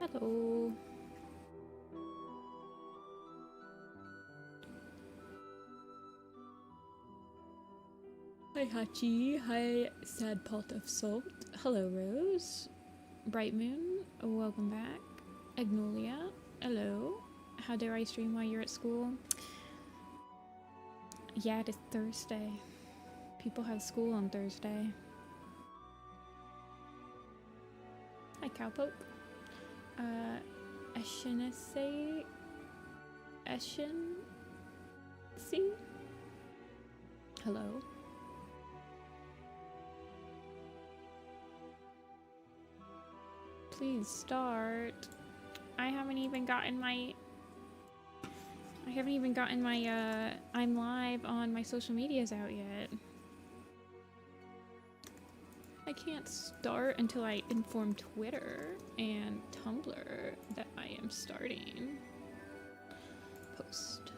Hello. Hi Hachi. Hi Sad Pot of Salt. Hello Rose. Bright Moon. Welcome back. Agnolia. Hello. How dare I stream while you're at school? Yeah, it is Thursday. People have school on Thursday. Hi Cowpoke. Eshinase. Eshin? See? Hello. Please start. I haven't even gotten my I'm live on my social medias out yet. I can't start until I inform Twitter and Tumblr that I am starting. Post.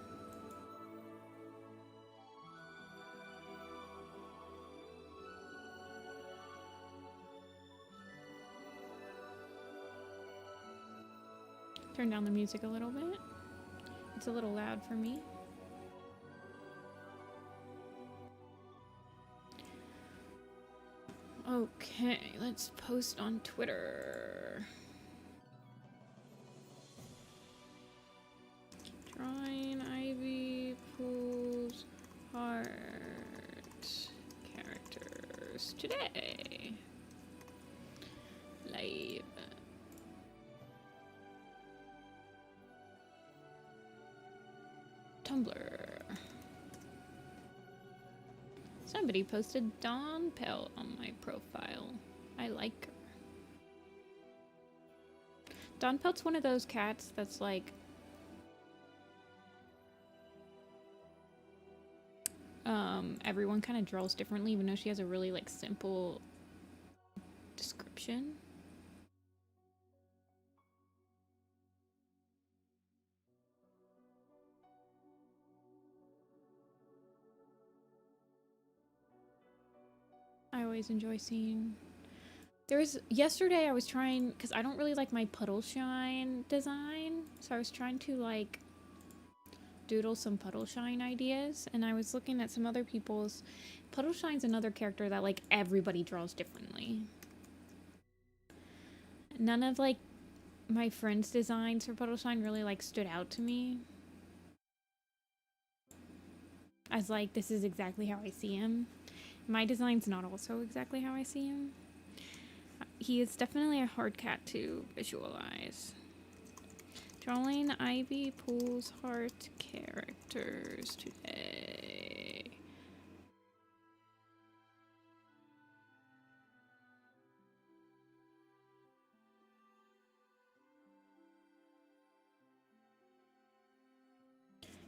Turn down the music a little bit. It's a little loud for me. Okay, let's post on Twitter. Drawing Ivypool's heart characters today. Live. Tumblr. Somebody posted Dawn Pelt on my profile. I like her. Dawn Pelt's one of those cats that's like everyone kind of draws differently, even though she has a really like simple description. I always enjoy seeing. Yesterday I was trying, because I don't really like my Puddleshine design, so I was trying to like doodle some Puddleshine ideas, and I was looking at some other people's. Puddleshine's another character that like everybody draws differently. None of like my friends' designs for Puddleshine really like stood out to me as like this is exactly how I see him. My design's not also exactly how I see him. He is definitely a hard cat to visualize. Drawing Ivypool's heart characters today.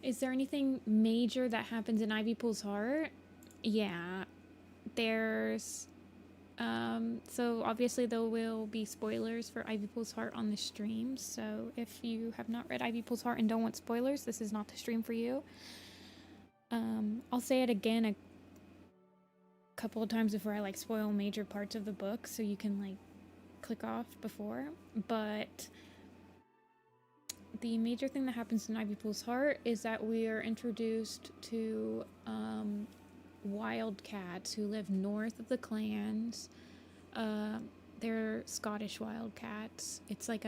Is there anything major that happens in Ivypool's heart? Yeah. There's so obviously there will be spoilers for Ivypool's Heart on the stream, so if you have not read Ivypool's Heart and don't want spoilers, this is not the stream for you. I'll say it again a couple of times before I like spoil major parts of the book, so you can like click off before, but the major thing that happens in Ivypool's Heart is that we are introduced to wildcats who live north of the clans. They're Scottish wildcats. It's like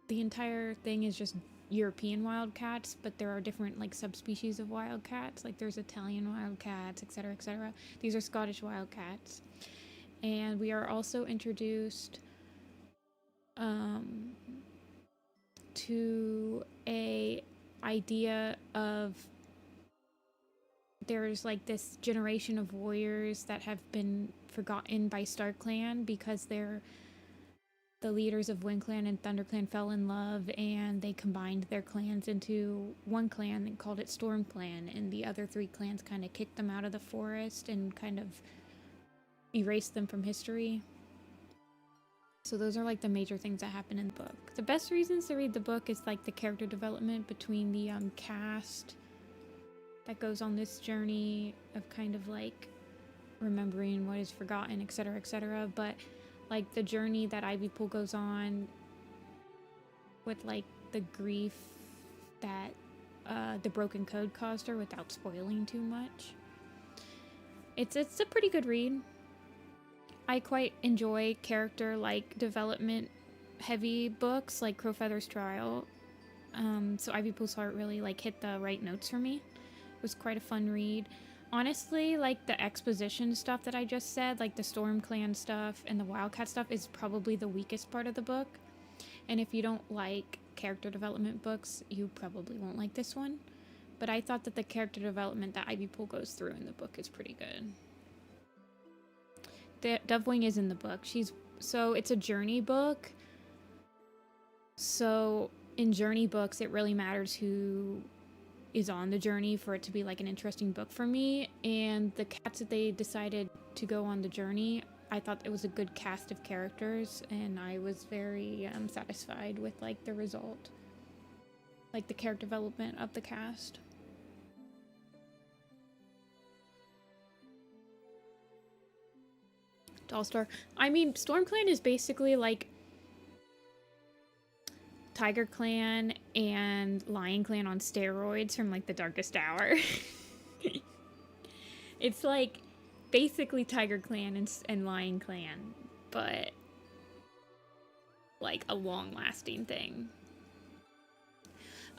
the entire thing is just European wildcats, but there are different like subspecies of wildcats. Like there's Italian wildcats, etc., etc. These are Scottish wildcats, and we are also introduced to a idea of there's like this generation of warriors that have been forgotten by StormClan because they're the leaders of WindClan and ThunderClan fell in love, and they combined their clans into one clan and called it StormClan, and the other three clans kind of kicked them out of the forest and kind of erased them from history. So those are like the major things that happen in the book. The best reasons to read the book is like the character development between the cast that goes on this journey of kind of like remembering what is forgotten, etc., etc. But like the journey that Ivypool goes on with like the grief that the broken code caused her without spoiling too much. It's a pretty good read. I quite enjoy character like development heavy books like Crowfeather's Trial. So Ivypool's Heart really like hit the right notes for me. It was quite a fun read. Honestly, like the exposition stuff that I just said, like the StormClan stuff and the Wildcat stuff is probably the weakest part of the book. And if you don't like character development books, you probably won't like this one. But I thought that the character development that Ivypool goes through in the book is pretty good. Dovewing is in the book. So it's a journey book. So in journey books, it really matters who is on the journey for it to be like an interesting book for me. And the cats that they decided to go on the journey, I thought it was a good cast of characters, and I was very satisfied with like the result, like the character development of the cast. Dollstar. I mean, StormClan is basically like Tiger Clan and Lion Clan on steroids from like the Darkest Hour. It's like basically Tiger Clan and Lion Clan, but like a long-lasting thing.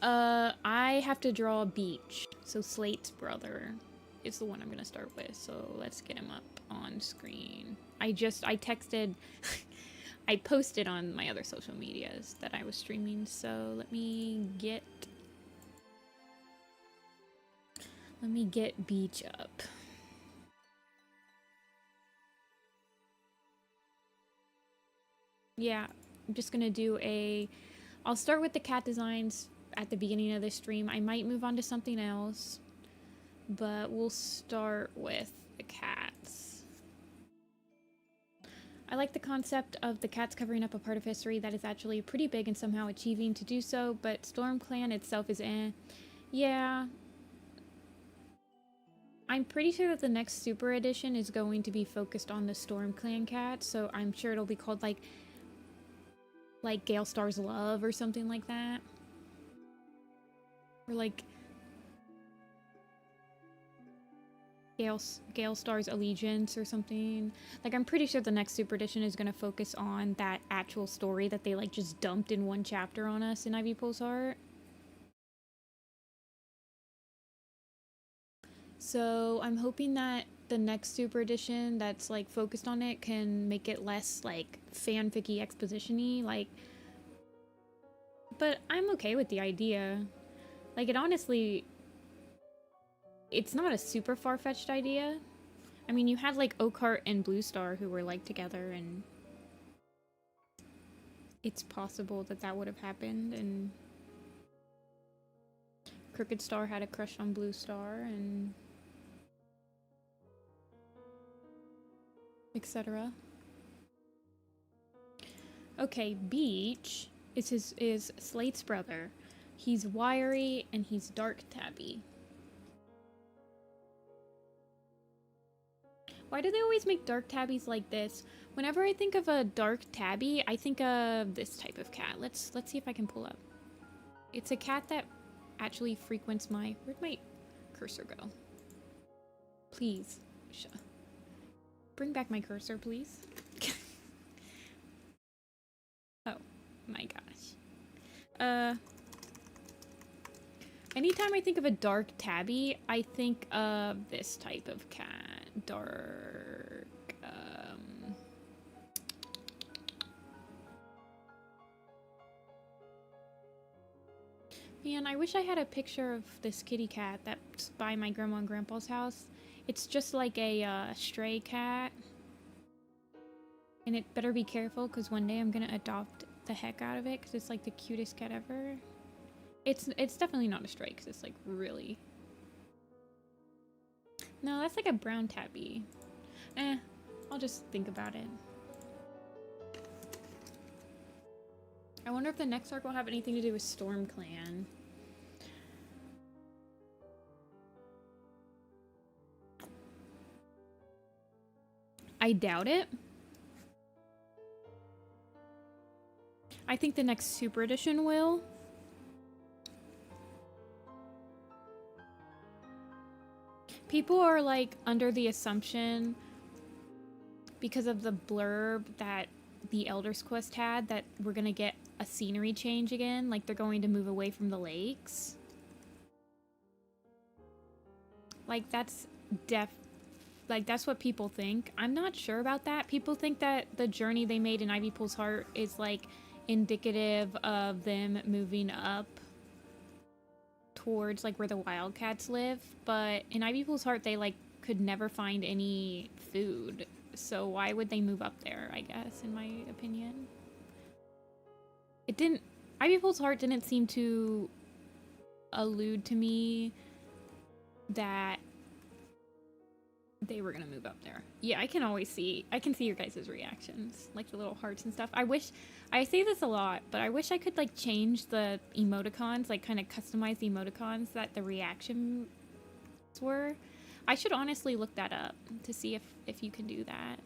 I have to draw a beach, so Slate's brother is the one I'm gonna start with. So let's get him up on screen. I texted. I posted on my other social medias that I was streaming, so let me get Beach up. Yeah, I'm just gonna do I'll start with the cat designs at the beginning of the stream. I might move on to something else, but we'll start with the cats. I like the concept of the cats covering up a part of history that is actually pretty big and somehow achieving to do so, but StormClan itself is eh. Yeah. I'm pretty sure that the next Super Edition is going to be focused on the StormClan cats, so I'm sure it'll be called like Gale Star's Love or something like that. Or like Gale Star's Allegiance or something. Like, I'm pretty sure the next Super Edition is gonna focus on that actual story that they like just dumped in one chapter on us in Ivypool's Heart. So I'm hoping that the next Super Edition that's like focused on it can make it less like fanficky exposition-y, like, but I'm okay with the idea. Like, it honestly, it's not a super far-fetched idea. I mean, you had like Oakheart and Blue Star who were like together, and it's possible that that would have happened, and Crooked Star had a crush on Blue Star, and etc. Okay, Beach is Slate's brother. He's wiry and he's dark tabby. Why do they always make dark tabbies like this? Whenever I think of a dark tabby, I think of this type of cat. Let's see if I can pull up. It's a cat that actually frequents my... Where'd my cursor go? Please. Bring back my cursor, please. Oh my gosh. Anytime I think of a dark tabby, I think of this type of cat. Dark, Man, I wish I had a picture of this kitty cat that's by my grandma and grandpa's house. It's just like a stray cat. And it better be careful, because one day I'm gonna adopt the heck out of it, because it's like the cutest cat ever. It's definitely not a stray, because it's like really... No, that's like a brown tabby. I'll just think about it. I wonder if the next arc will have anything to do with StormClan. I doubt it. I think the next Super Edition will. People are like under the assumption, because of the blurb that the Elder's Quest had, that we're gonna get a scenery change again. Like they're going to move away from the lakes. Like that's that's what people think. I'm not sure about that. People think that the journey they made in Ivypool's Heart is like indicative of them moving up towards like where the wildcats live, but in Ivypool's Heart they like could never find any food, so why would they move up there, I guess, in my opinion. It didn't, Ivypool's Heart didn't seem to allude to me that they were gonna move up there. Yeah, I can see your guys' reactions, like the little hearts and stuff. I say this a lot, but I wish I could like change the emoticons, like kind of customize the emoticons that the reactions were. I should honestly look that up to see if you can do that.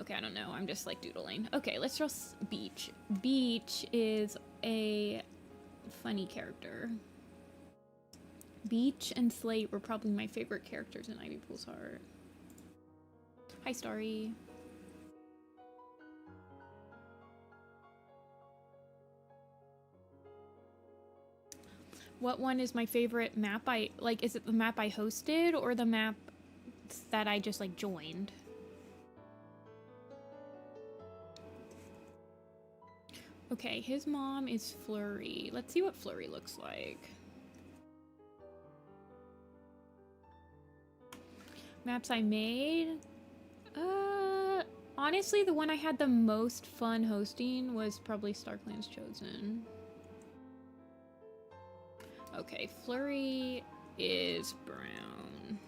Okay, I don't know. I'm just like doodling. Okay, let's draw Beach. Beach is a funny character. Beach and Slate were probably my favorite characters in Ivypool's Heart. Hi, Starry. What one is my favorite map? Is it the map I hosted or the map that I just like joined? Okay, his mom is Flurry. Let's see what Flurry looks like. Maps I made? Honestly, the one I had the most fun hosting was probably StormClan's Chosen. Okay, Flurry is brown.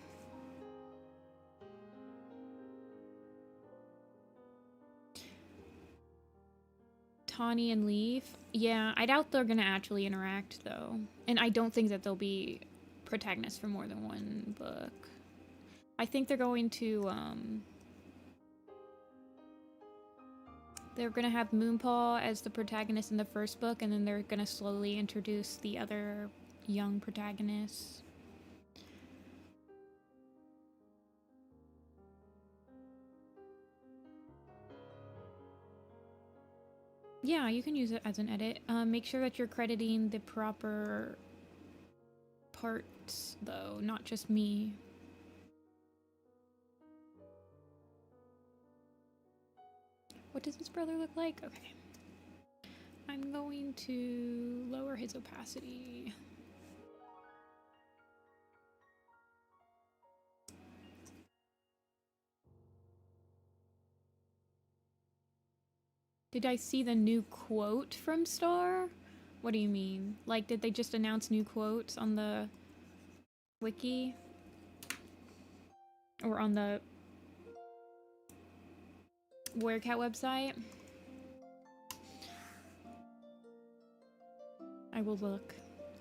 Tawny and Leaf? Yeah, I doubt they're gonna actually interact, though. And I don't think that they'll be protagonists for more than one book. I think they're going to, they're gonna have Moonpaw as the protagonist in the first book, and then they're gonna slowly introduce the other young protagonists. Yeah, you can use it as an edit. Make sure that you're crediting the proper parts, though, not just me. What does his brother look like? Okay. I'm going to lower his opacity. Did I see the new quote from Star? What do you mean? Like, did they just announce new quotes on the wiki? Or on the Wildcat website? I will look.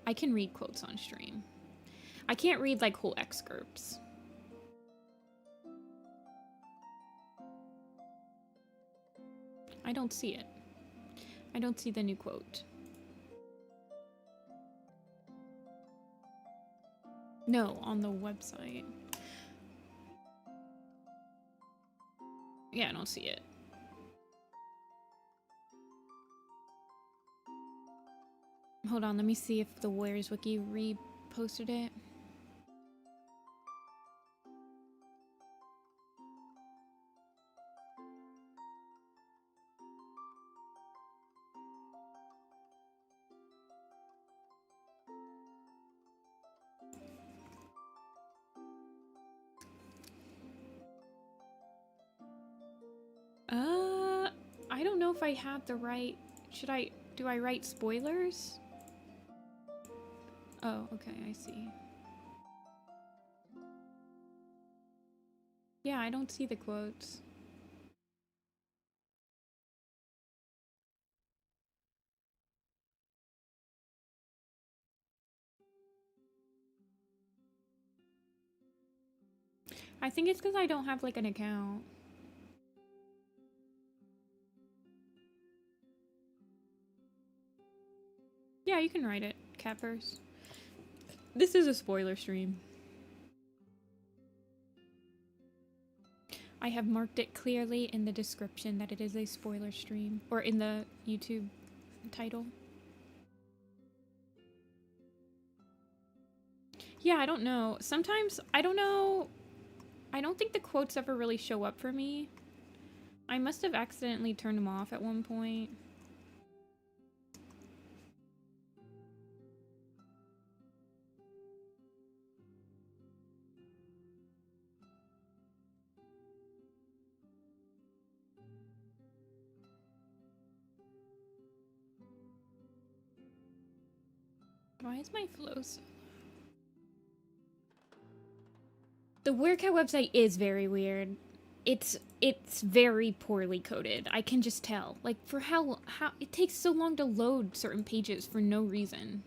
I can read quotes on stream. I can't read like whole excerpts. I don't see it. I don't see the new quote. No, on the website. Yeah, I don't see it. Hold on, let me see if the Warriors Wiki reposted it. I don't know if I have the right... do I write spoilers? Oh, okay, I see. Yeah, I don't see the quotes. I think it's because I don't have, like, an account. Yeah, you can write it, Catverse. This is a spoiler stream. I have marked it clearly in the description that it is a spoiler stream, or in the YouTube title. Yeah, I don't know. Sometimes, I don't know. I don't think the quotes ever really show up for me. I must have accidentally turned them off at one point. Why is my flow so... The Weircat website is very weird. It's very poorly coded. I can just tell. Like, for how it takes so long to load certain pages for no reason.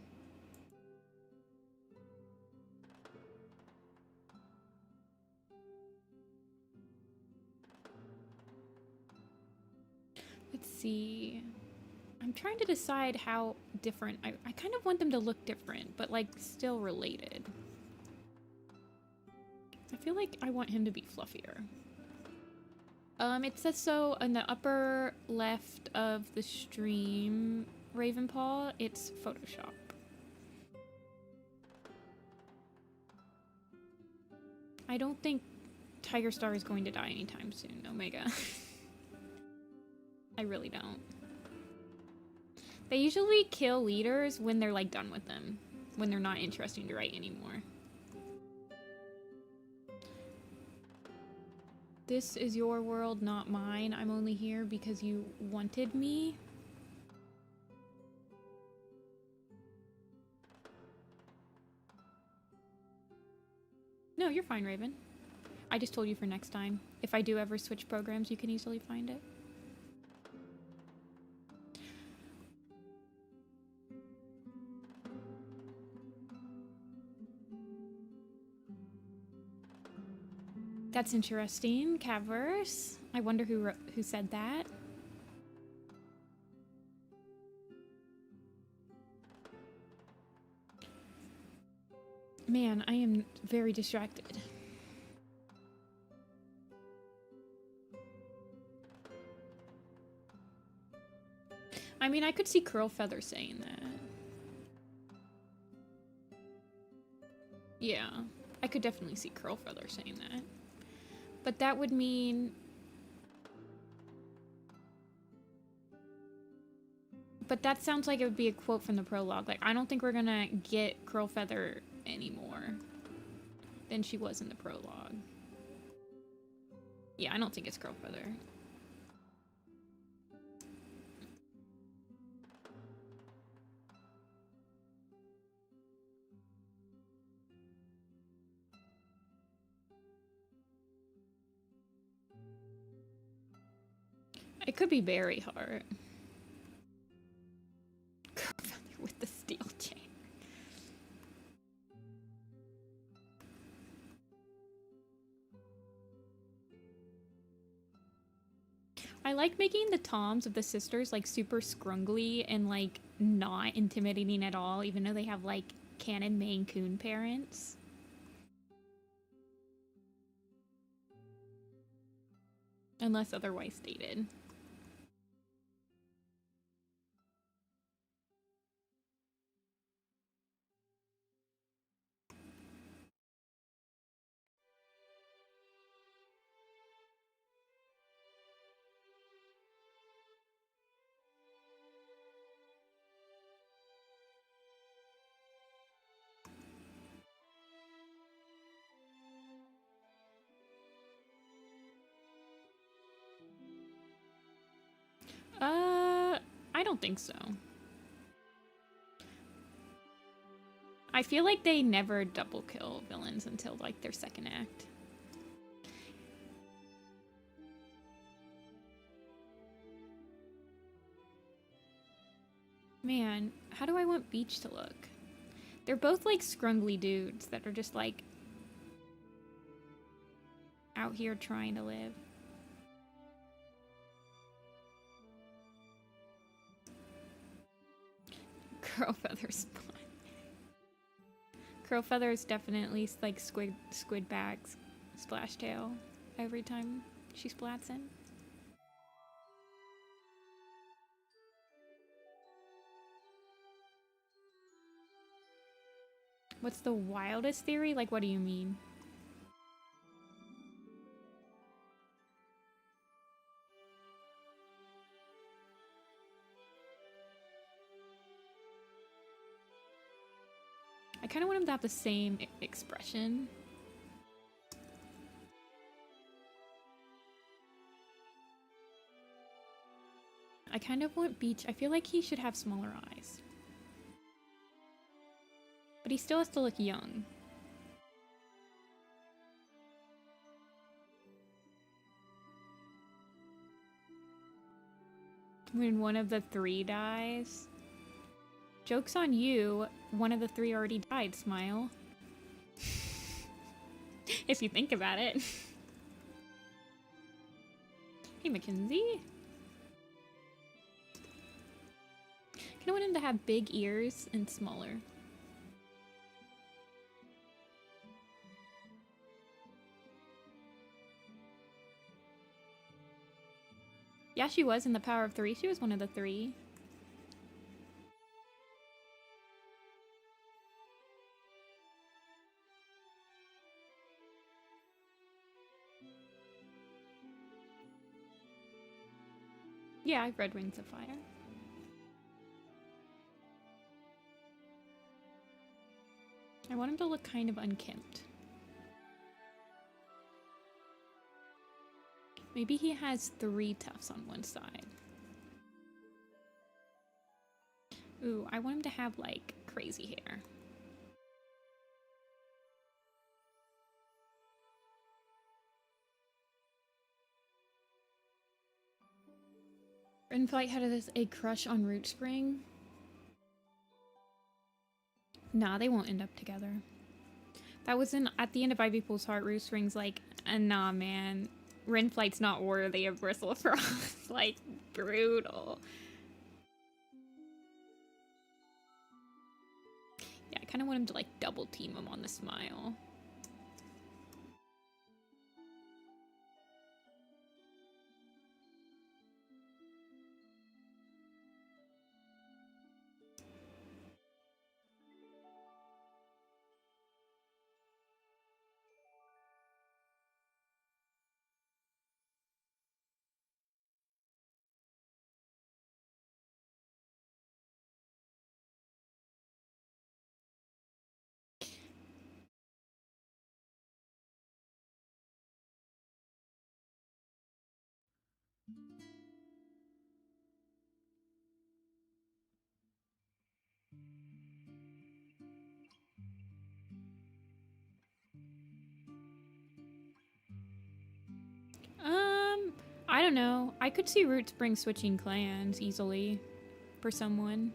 Let's see. I'm trying to decide how different. I kind of want them to look different, but like still related. I feel like I want him to be fluffier. It says so in the upper left of the stream, Ravenpaw, it's Photoshop. I don't think Tiger Star is going to die anytime soon, Omega. I really don't. They usually kill leaders when they're like done with them, when they're not interesting to write anymore. This is your world, not mine. I'm only here because you wanted me. No, you're fine, Raven. I just told you for next time. If I do ever switch programs, you can easily find it. That's interesting, Catverse. I wonder who said that. Man, I am very distracted. I mean, I could see Curlfeather saying that. Yeah, I could definitely see Curlfeather saying that. But that would mean... But that sounds like it would be a quote from the prologue. Like, I don't think we're gonna get Curlfeather anymore than she was in the prologue. Yeah, I don't think it's Curlfeather. It could be Berryheart. Curlfeather with the steel chain. I like making the toms of the sisters like super scrungly and like not intimidating at all, even though they have like canon Maine Coon parents. Unless otherwise stated. I don't think so. I feel like they never double kill villains until like their second act. Man, how do I want Beach to look? They're both like scrungly dudes that are just like out here trying to live. Curl feather spawn. Curl feather is definitely like squid bags splash tail every time she splats in. What's the wildest theory? Like, what do you mean? I kind of want him to have the same expression. I kind of want Beach. I feel like he should have smaller eyes. But he still has to look young. When one of the three dies. Joke's on you. One of the three already died, Smile. If you think about it. Hey, Mackenzie. I want him to have big ears and smaller. Yeah, she was in the Power of Three. She was one of the three. Yeah, I've read Rings of Fire. I want him to look kind of unkempt. Maybe he has 3 tufts on one side. Ooh, I want him to have, like, crazy hair. Renflight had a crush on Rootspring. Nah, they won't end up together. That was at the end of Ivypool's heart. Rootspring's like, nah, man. Renflight's not worthy of Bristlefrost. Like, brutal. Yeah, I kind of want him to, like, double team him on the Smile. I don't know. I could see Rootspring switching clans easily for someone.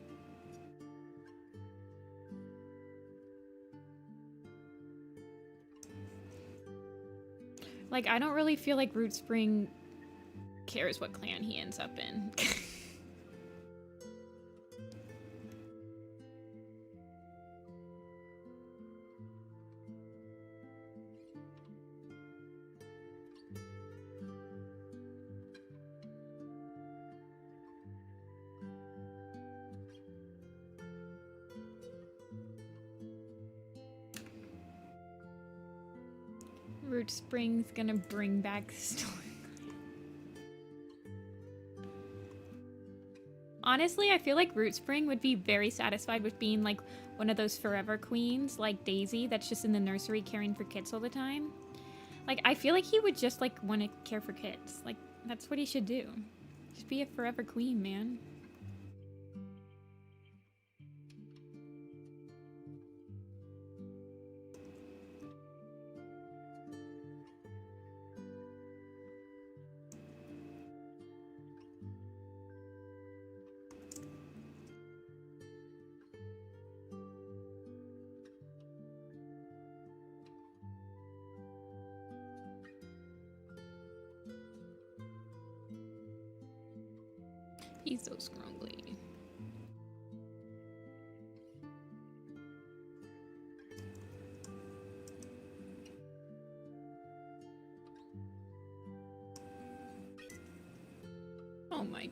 Like, I don't really feel like Rootspring cares what clan he ends up in. Rootspring's gonna bring back StormClan. Honestly, I feel like Rootspring would be very satisfied with being like one of those forever queens, like Daisy, that's just in the nursery caring for kids all the time. Like, I feel like he would just like want to care for kids. Like, that's what he should do. Just be a forever queen, man. He's so scrumbly.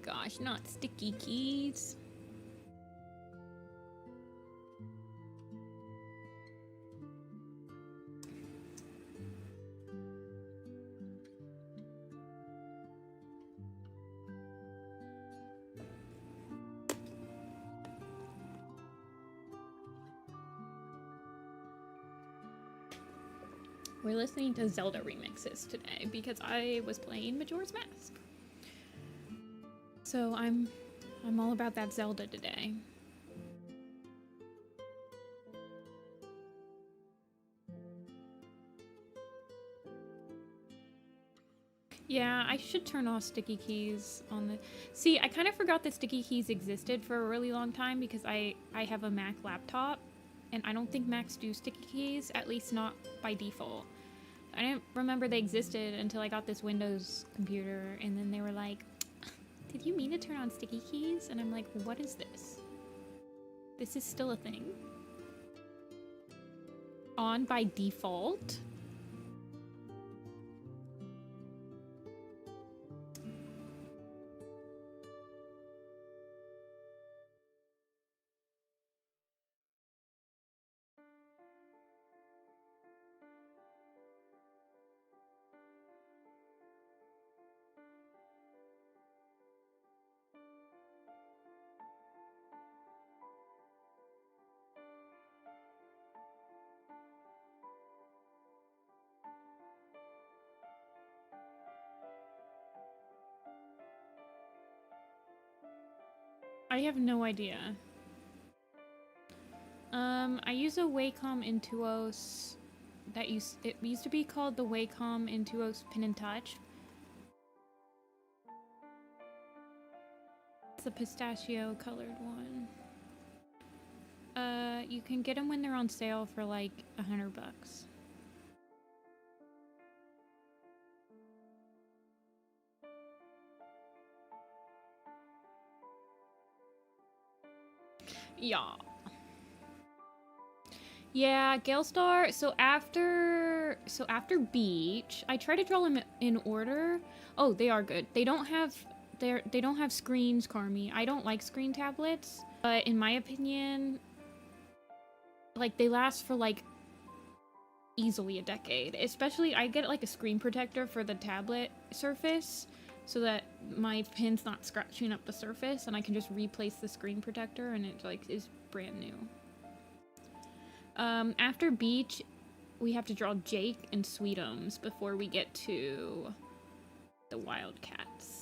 gosh, not sticky keys. We're listening to Zelda remixes today because I was playing Majora's Mask. So I'm all about that Zelda today. Yeah, I should turn off sticky keys on the... See, I kind of forgot that sticky keys existed for a really long time because I have a Mac laptop, and I don't think Macs do sticky keys, at least not by default. I didn't remember they existed until I got this Windows computer, and then they were like, did you mean to turn on sticky keys? And I'm like, what is this? This is still a thing? On by default? I have no idea. I use a Wacom Intuos it used to be called the Wacom Intuos Pin and Touch. It's a pistachio colored one. You can get them when they're on sale for like $100. Yeah, Galestar. So after Beach, I try to draw them in order. Oh, they are good. They don't have screens, Carmi. I don't like screen tablets, but in my opinion, like they last for like easily a decade. Especially I get like a screen protector for the tablet surface so that my pin's not scratching up the surface, and I can just replace the screen protector and it like is brand new. After Beach, we have to draw Jake and Sweetums before we get to the Wildcats.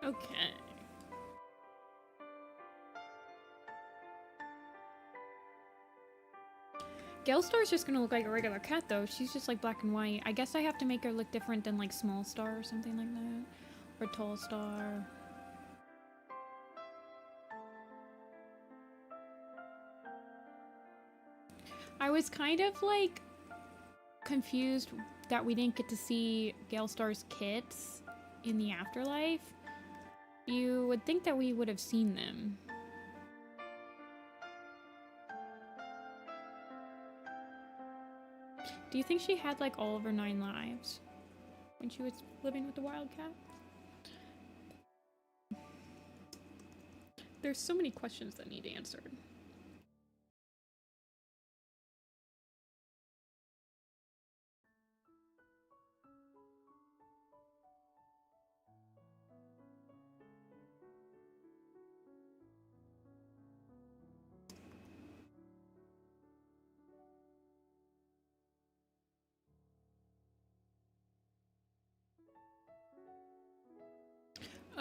Okay. Galestar's just gonna look like a regular cat though. She's just like black and white. I guess I have to make her look different than like Small Star or something like that. Or Tall Star. I was kind of like confused that we didn't get to see Galestar's kits in the afterlife. You would think that we would have seen them. Do you think she had like all of her 9 lives when she was living with the wildcat? There's so many questions that need answered.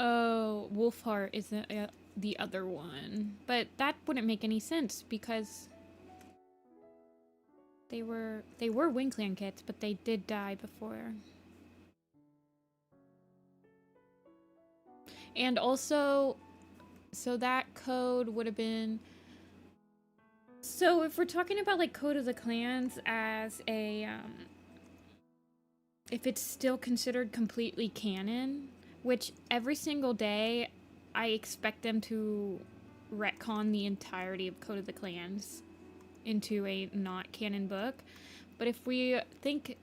Oh, Wolfheart is the other one. But that wouldn't make any sense because they were WingClan kits, but they did die before. And also, so that code would have been... So if we're talking about like Code of the Clans as a... if it's still considered completely canon, which every single day I expect them to retcon the entirety of Code of the Clans into a not canon book. But if we think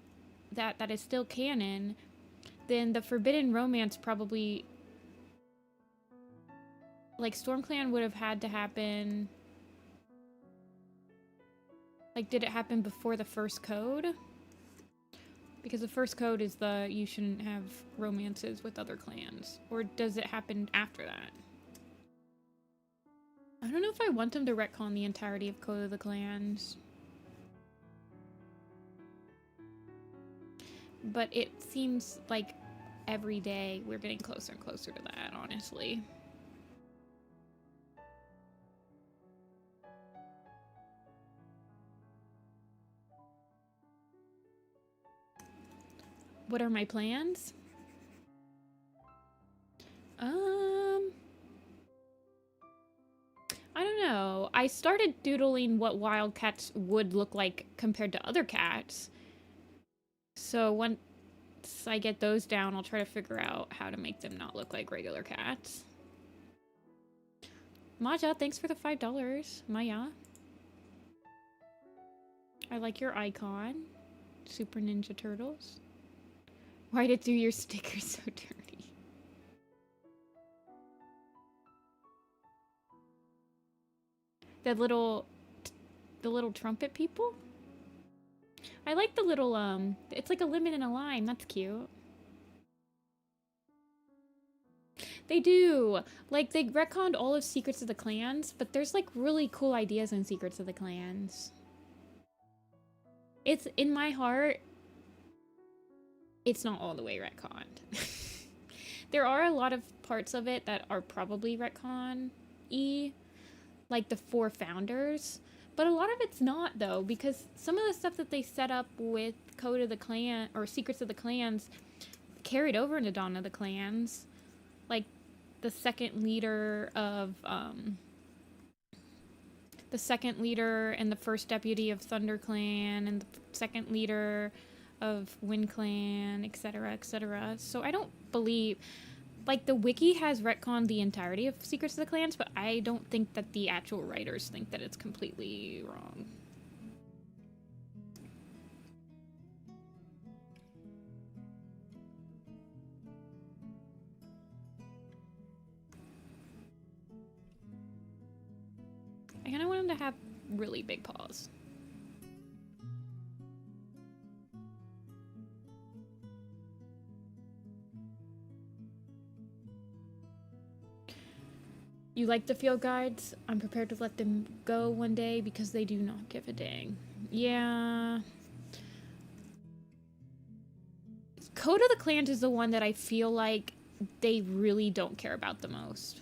that that is still canon, then the Forbidden Romance probably... Like, StormClan would have had to happen... Like, did it happen before the first code? Because the first code is the you shouldn't have romances with other clans. Or does it happen after that? I don't know if I want them to retcon the entirety of Code of the Clans. But it seems like every day we're getting closer and closer to that, honestly. What are my plans? I don't know. I started doodling what wildcats would look like compared to other cats. So once I get those down, I'll try to figure out how to make them not look like regular cats. Maja, thanks for the $5. Maya. I like your icon. Super Ninja Turtles. Why did do your stickers so dirty? The little trumpet people? I like the little, it's like a limit and a line. That's cute. They do. Like, they retconned all of Secrets of the Clans, but there's, like, really cool ideas in Secrets of the Clans. It's, in my heart, it's not all the way retconned. There are a lot of parts of it that are probably retcon-y, like the 4 founders, but a lot of it's not, though, because some of the stuff that they set up with Code of the Clan, or Secrets of the Clans, carried over into Dawn of the Clans. Like, the second leader of, the second leader and the first deputy of ThunderClan, and the second leader of WindClan, etc., etc. So I don't believe... Like, the wiki has retconned the entirety of Secrets of the Clans, but I don't think that the actual writers think that it's completely wrong. I kind of want them to have really big paws. You like the field guides? I'm prepared to let them go one day because they do not give a dang. Yeah. Code of the Clans is the one that I feel like they really don't care about the most.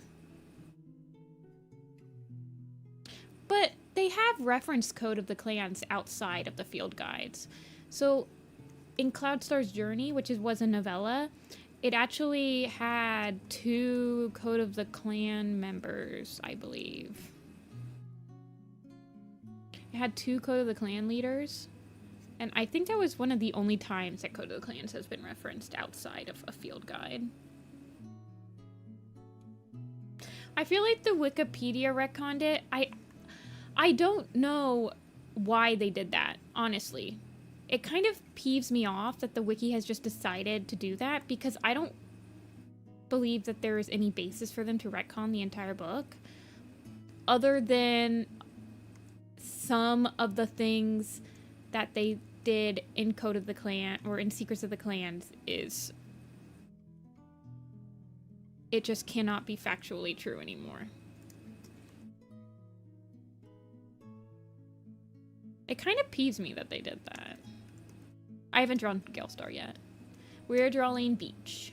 But they have referenced Code of the Clans outside of the field guides. So in Cloudstar's Journey, which was a novella, it actually had 2 Code of the Clan members, I believe. It had 2 Code of the Clan leaders. And I think that was one of the only times that Code of the Clans has been referenced outside of a field guide. I feel like the Wikipedia retconned it. I don't know why they did that, honestly. It kind of peeves me off that the wiki has just decided to do that, because I don't believe that there is any basis for them to retcon the entire book, other than some of the things that they did in Code of the Clan, or in Secrets of the Clans, is... it just cannot be factually true anymore. It kind of peeves me that they did that. I haven't drawn Galestar yet. We're drawing Beach.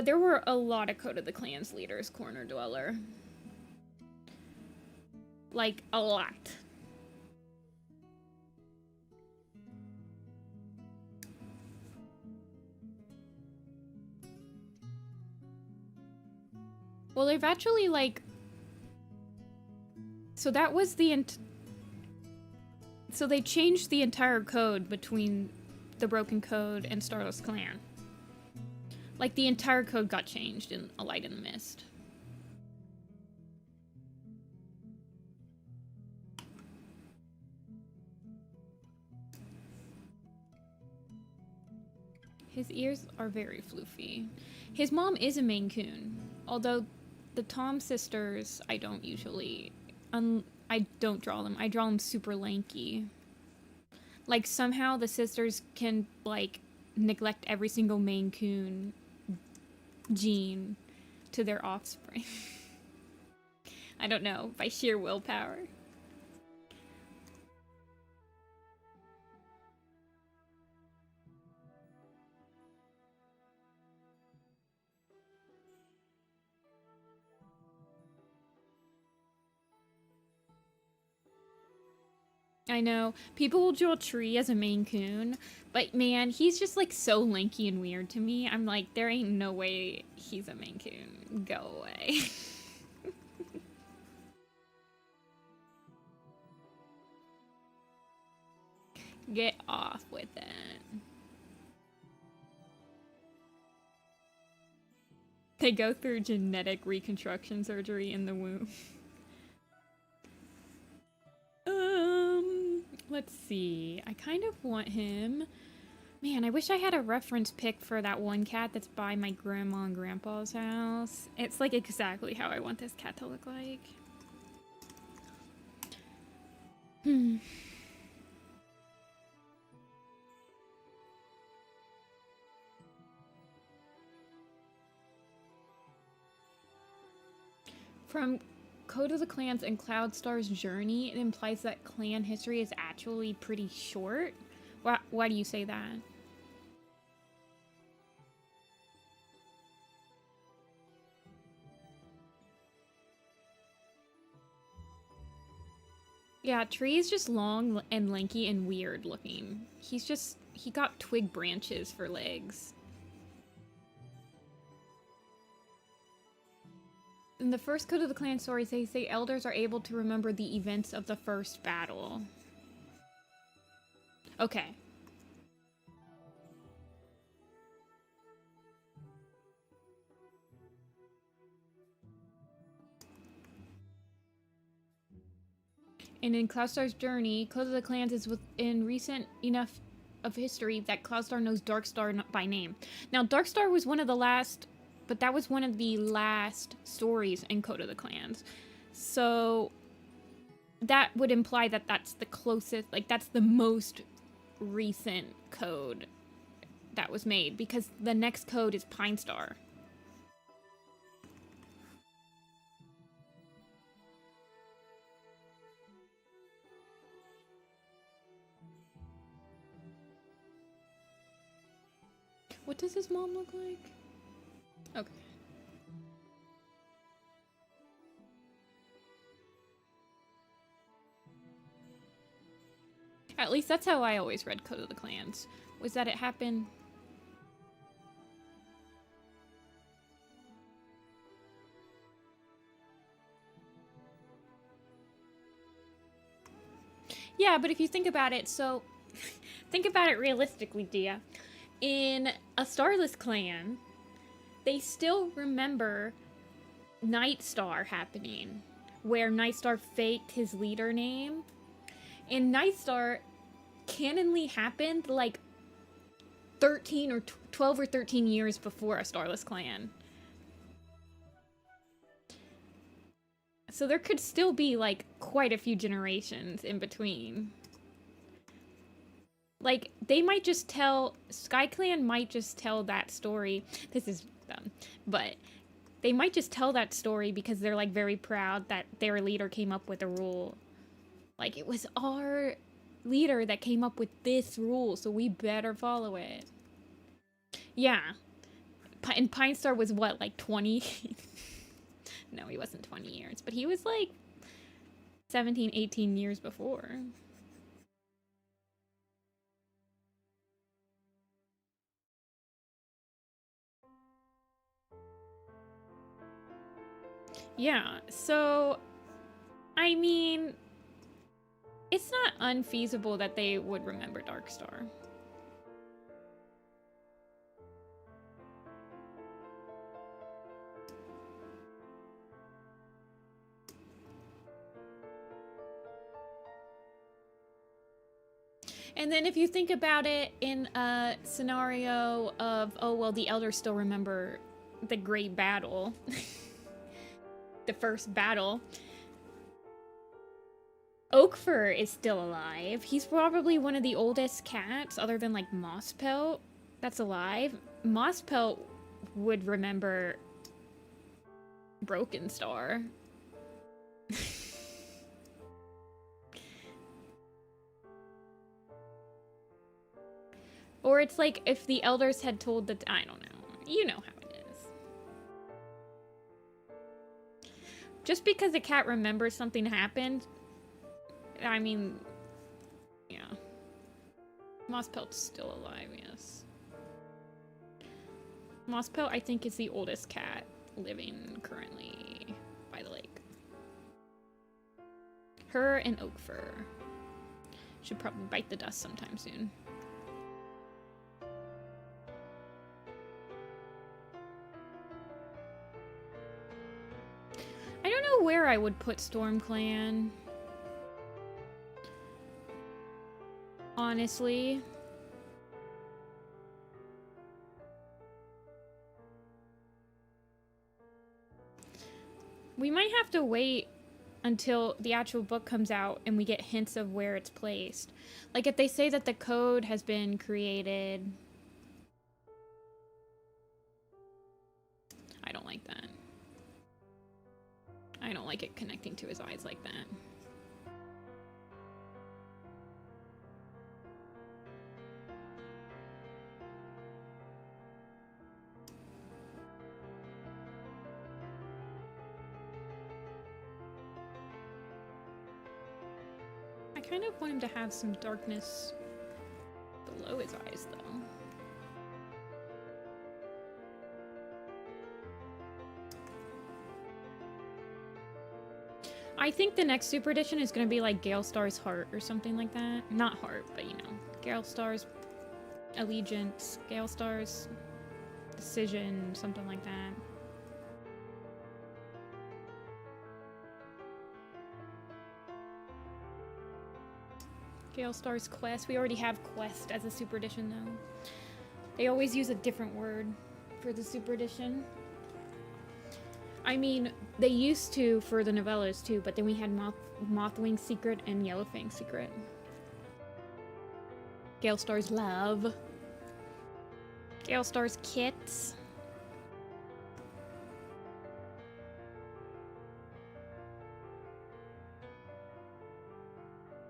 There were a lot of Code of the Clans leaders, Corner Dweller. Like, a lot. Well, they've actually, like... so that was the... so they changed the entire code between the Broken Code and Stardust Clan. Like, the entire code got changed in A Light in the Mist. His ears are very floofy. His mom is a Maine Coon, although the Tom sisters, I don't usually... I don't draw them. I draw them super lanky. Like, somehow the sisters can, like, neglect every single Maine Coon gene to their offspring. I don't know, by sheer willpower. I know. People will draw Tree as a Maine Coon, but man, he's just like so lanky and weird to me. I'm like, there ain't no way he's a Maine Coon. Go away. Get off with it. They go through genetic reconstruction surgery in the womb. Let's see. I kind of want him. Man, I wish I had a reference pic for that one cat that's by my grandma and grandpa's house. It's like exactly how I want this cat to look like. From Code of the Clans and Cloudstar's journey, it implies that clan history is actually pretty short. Why do you say that? Yeah, Tree is just long and lanky and weird looking. He got twig branches for legs. In the first Code of the Clan stories, they say elders are able to remember the events of the first battle. Okay. And in Cloudstar's journey, Code of the Clans is within recent enough of history that Cloudstar knows Darkstar by name. Now, Darkstar was one of the last... but that was one of the last stories in Code of the Clans. So that would imply that that's the closest, like that's the most recent code that was made, because the next code is Pine Star. What does his mom look like? Okay. At least that's how I always read Code of the Clans, was that it happened... Yeah, but if you think about it, so think about it realistically, Dia. In a Starless clan, they still remember Nightstar happening, where Nightstar faked his leader name. And Nightstar canonly happened like 13 or 12 or 13 years before a Starless clan. So there could still be like quite a few generations in between. Like, they might just tell, SkyClan might just tell that story. This is dumb, but they might just tell that story because they're like very proud that their leader came up with a rule. Like, it was our leader that came up with this rule, so we better follow it. Yeah. And Pine Star was what, like 20? No, he wasn't 20 years, but he was like 17, 18 years before. Yeah, so, I mean, it's not unfeasible that they would remember Darkstar. And then if you think about it in a scenario of, oh, well, the elders still remember the great battle, the first battle, Oakfur is still alive. He's probably one of the oldest cats, other than like Mosspelt, that's alive. Mosspelt would remember Broken Star. Or it's like if the elders had told the... I don't know. You know how it is. Just because a cat remembers something happened, I mean, yeah. Mosspelt's still alive, yes. Mosspelt, I think, is the oldest cat living currently by the lake. Her and Oakfur. Should probably bite the dust sometime soon. I don't know where I would put StormClan. Honestly. We might have to wait until the actual book comes out and we get hints of where it's placed. Like if they say that the code has been created. I don't like that. I don't like it connecting to his eyes like that. I kind of want him to have some darkness below his eyes, though. I think the next Super Edition is going to be like Gale Star's Heart or something like that. Not Heart, but you know, Gale Star's Allegiance, Gale Star's Decision, something like that. Gale Star's Quest. We already have Quest as a Super Edition, though. They always use a different word for the Super Edition. I mean, they used to for the novellas, too, but then we had Mothwing's Secret and Yellowfang's Secret. Gale Star's Love. Gale Star's Kits.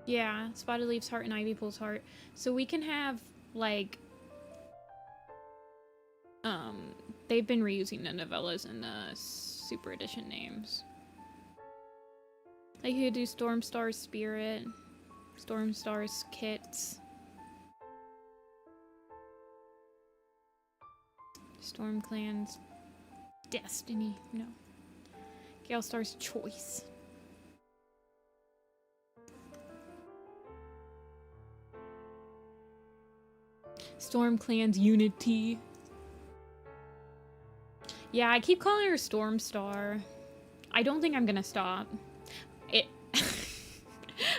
Yeah, Spotted Leaf's Heart and Ivypool's Heart. So we can have, like... they've been reusing the novellas and the Super Edition names. Like, you could do Stormstar's Spirit, Stormstar's Kits, StormClan's Destiny, no. Gale Star's Choice. StormClan's unity. Yeah, I keep calling her Stormstar. I don't think I'm gonna stop. It.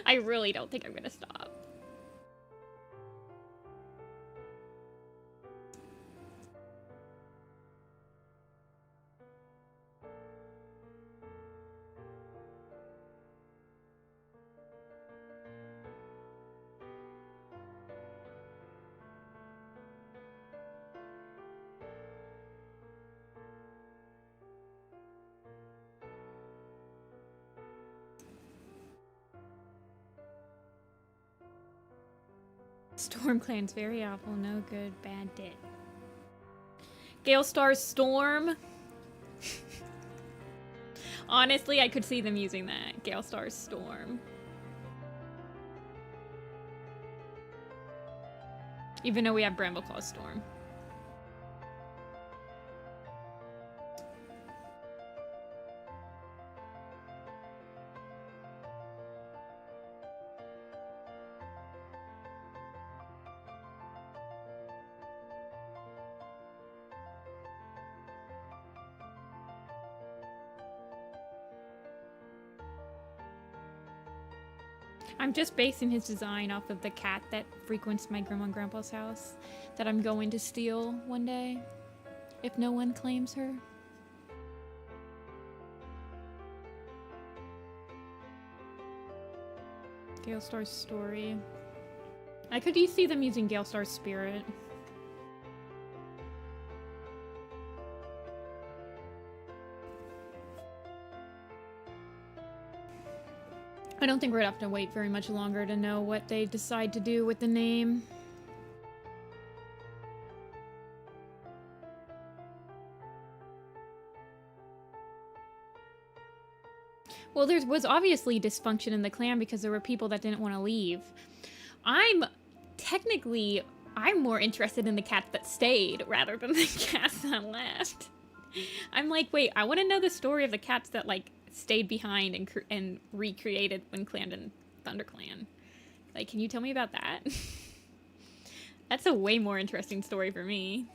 I really don't think I'm gonna stop. StormClan's very awful, no good, bad dit. Galestar's Storm. Honestly, I could see them using that. Galestar's Storm. Even though we have Brambleclaw's Storm. I'm just basing his design off of the cat that frequents my grandma and grandpa's house that I'm going to steal one day, if no one claims her. Galestar's story. I could see them using Galestar's spirit. I don't think we're gonna have to wait very much longer to know what they decide to do with the name. Well, there was obviously dysfunction in the clan because there were people that didn't want to leave. I'm more interested in the cats that stayed rather than the cats that left. I'm like, wait, I want to know the story of the cats that, like, stayed behind and recreated WindClan and ThunderClan. Like, can you tell me about that? That's a way more interesting story for me.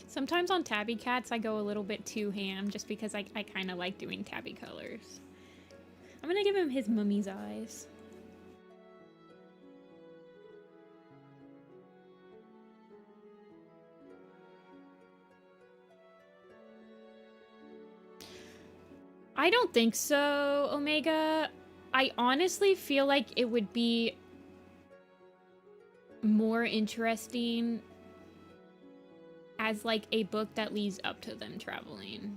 Sometimes on tabby cats, I go a little bit too ham just because I kind of like doing tabby colors. I'm gonna give him his mummy's eyes. I don't think so, Omega. I honestly feel like it would be more interesting as, like, a book that leads up to them traveling.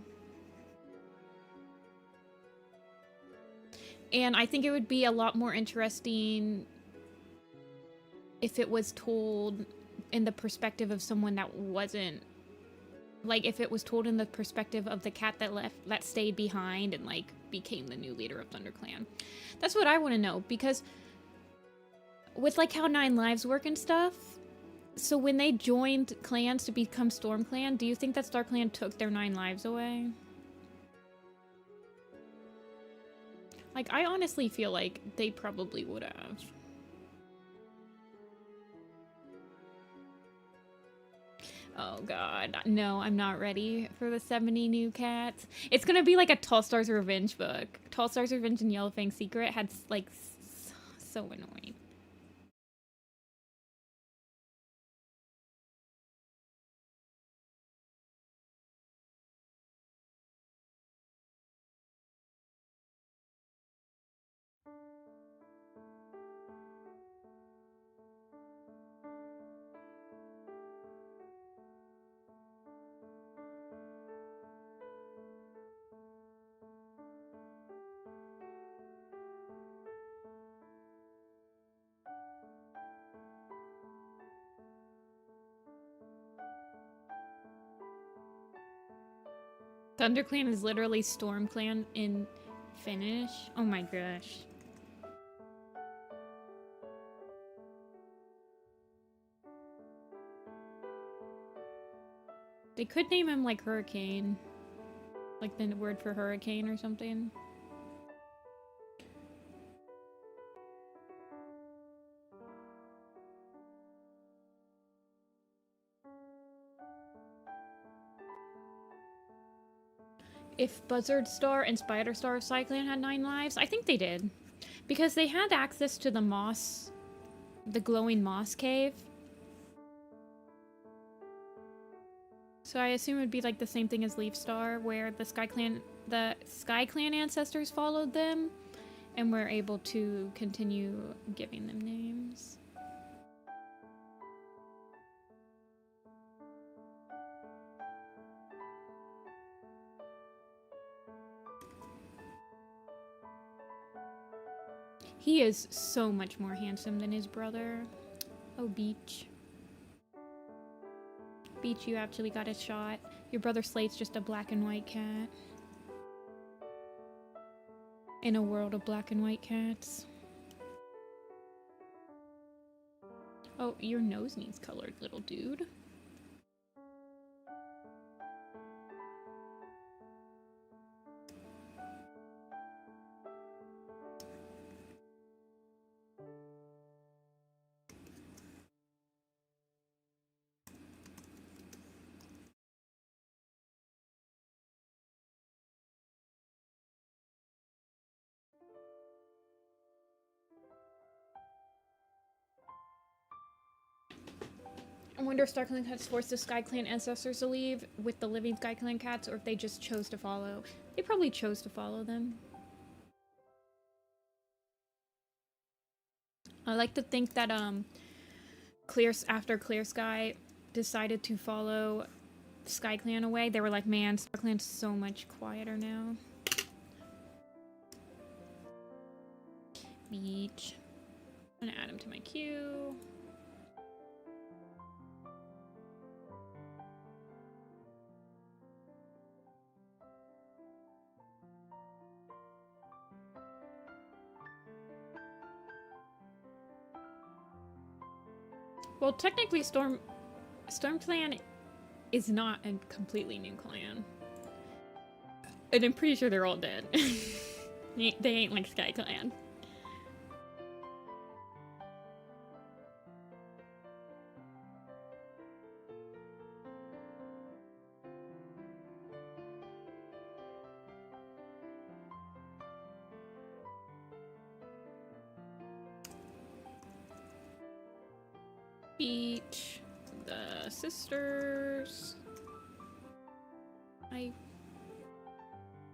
And I think it would be a lot more interesting if it was told in the perspective of someone that wasn't, like, if it was told in the perspective of the cat that stayed behind and, like, became the new leader of ThunderClan. That's what I want to know, because with, like, how 9 Lives work and stuff, so when they joined clans to become StormClan, do you think that StarClan took their 9 lives away? Like, I honestly feel like they probably would have. Oh god, no, I'm not ready for the 70 new cats. It's gonna be like a Tall Star's Revenge book. Tall Star's Revenge and Yellowfang's Secret had, like, so annoying. ThunderClan is literally StormClan in Finnish. Oh my gosh. They could name him like Hurricane. Like the word for hurricane or something. If Buzzard Star and Spider Star of StormClan had 9 lives, I think they did. Because they had access to the moss, the glowing moss cave. So I assume it would be like the same thing as Leaf Star, where the SkyClan ancestors followed them, and were able to continue giving them names. He is so much more handsome than his brother. Oh, Beach. Beach, you actually got a shot. Your brother Slate's just a black and white cat. In a world of black and white cats. Oh, your nose needs colored, little dude. I wonder if StormClan cats forced the SkyClan ancestors to leave with the living SkyClan cats, or if they just chose to follow. They probably chose to follow them. I like to think that after Clear Sky decided to follow SkyClan away, they were like, man, StormClan's so much quieter now. Beach. I'm gonna add him to my queue. Well, technically, StormClan is not a completely new clan. And I'm pretty sure they're all dead. They ain't like SkyClan. Beach, the sisters,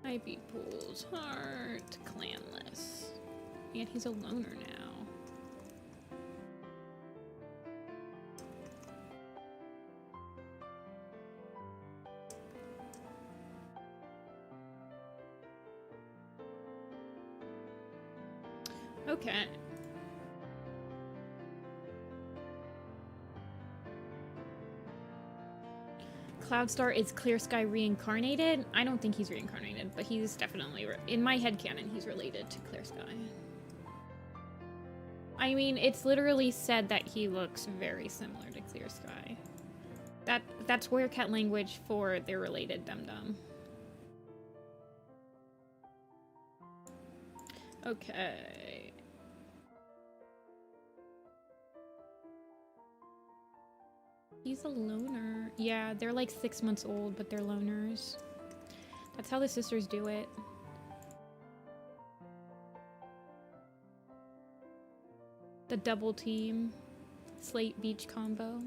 Ivypool's heart, clanless, and he's a loner now. Okay. Cloudstar is Clear Sky reincarnated? I don't think he's reincarnated, but he's definitely, in my headcanon, he's related to Clear Sky. I mean, it's literally said that he looks very similar to Clear Sky. That's Werecat language for they're related, dum-dum. Okay. He's a loner. Yeah, they're like 6 months old, but they're loners. That's how the sisters do it. The double team Slate Beach combo.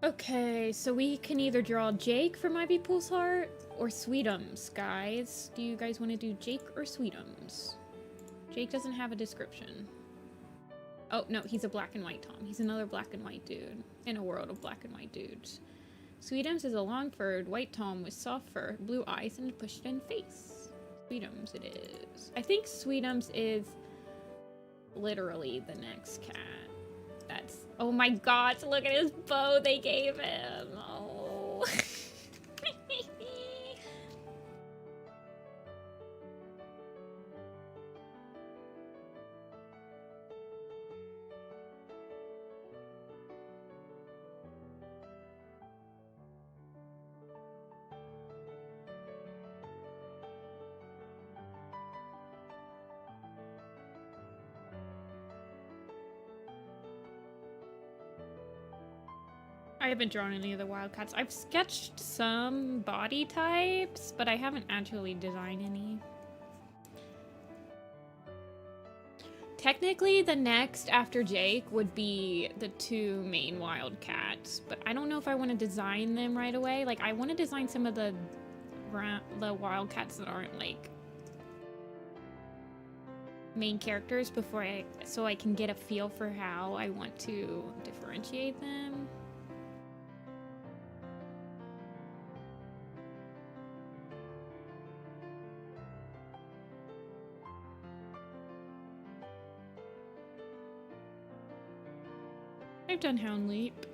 Okay, so we can either draw Jake from Ivypool's heart or Sweetums, guys. Do you guys want to do Jake or Sweetums? Jake doesn't have a description. Oh, no, he's a black and white Tom. He's another black and white dude in a world of black and white dudes. Sweetums is a long-furred white Tom with soft fur, blue eyes, and a pushed-in face. Sweetums it is. I think Sweetums is literally the next cat. That's... Oh my gosh, look at his bow they gave him. Oh. I haven't drawn any of the wildcats. I've sketched some body types, but I haven't actually designed any. Technically, the next after Jake would be the 2 main wildcats, but I don't know if I want to design them right away. Like, I want to design some of the wildcats that aren't, like, main characters before so I can get a feel for how I want to differentiate them. I've done Hound Leap.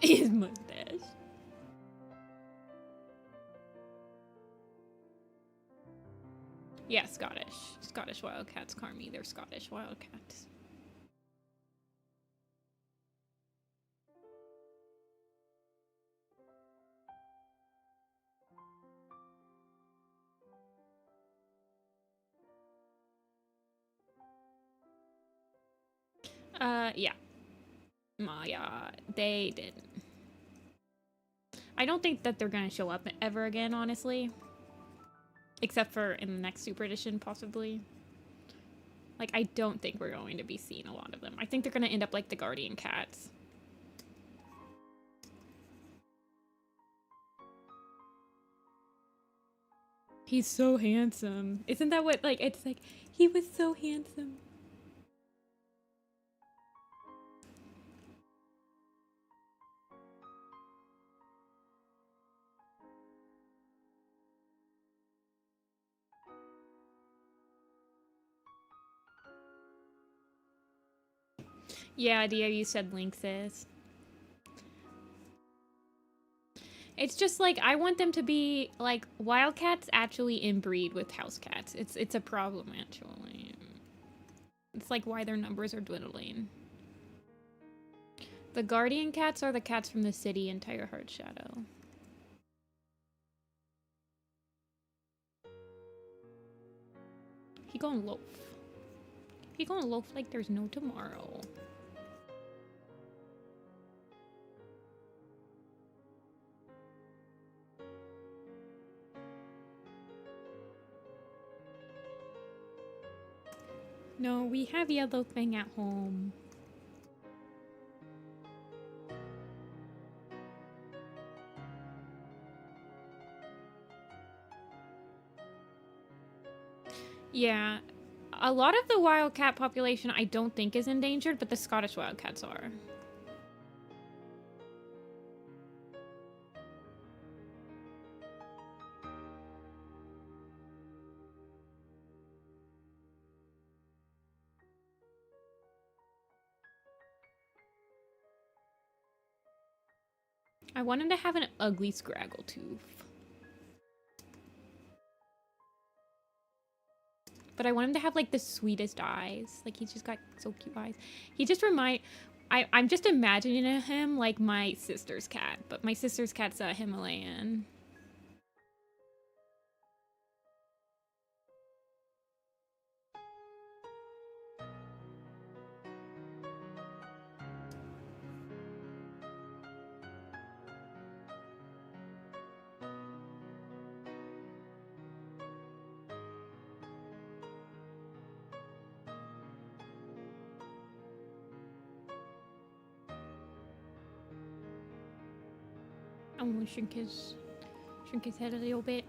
His mustache. Yeah, Scottish. Scottish wildcats, Carmi. They're Scottish wildcats. Yeah. Maya, they didn't. I don't think that they're gonna show up ever again, honestly. Except for in the next Super Edition, possibly. Like, I don't think we're going to be seeing a lot of them. I think they're gonna end up like the Guardian Cats. He's so handsome. Isn't that what, like, it's like, he was so handsome. Yeah, Dio, you said Lynxes. It's just like, I want them to be, like, wildcats actually inbreed with house cats. It's a problem, actually. It's like why their numbers are dwindling. The guardian cats are the cats from the city in Tiger Heart Shadow. He gonna loaf. He gonna loaf like there's no tomorrow. No, we have Yellow Thing at home. Yeah, a lot of the wildcat population I don't think is endangered, but the Scottish wildcats are. I want him to have an ugly scraggletooth. But I want him to have, like, the sweetest eyes. Like, he's just got so cute eyes. He just I'm just imagining him like my sister's cat. But my sister's cat's a Himalayan. I'm gonna shrink his head a little bit.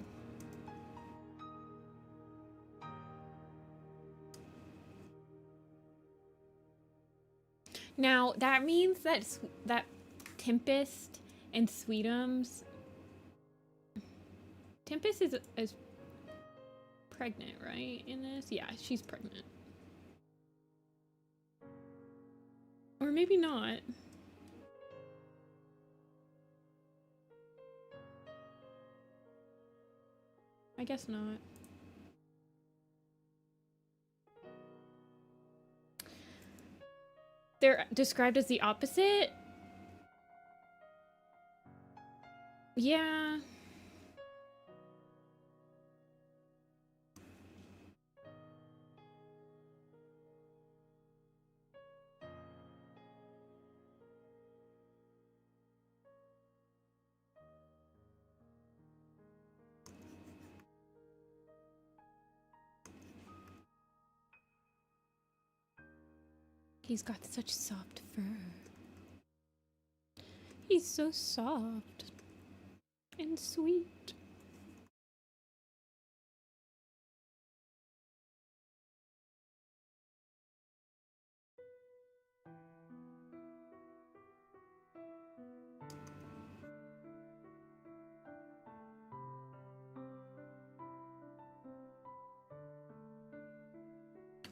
Now that means that Tempest and Sweetums. Tempest is pregnant, right? In this, yeah, she's pregnant, or maybe not. I guess not. They're described as the opposite? Yeah. He's got such soft fur. He's so soft and sweet.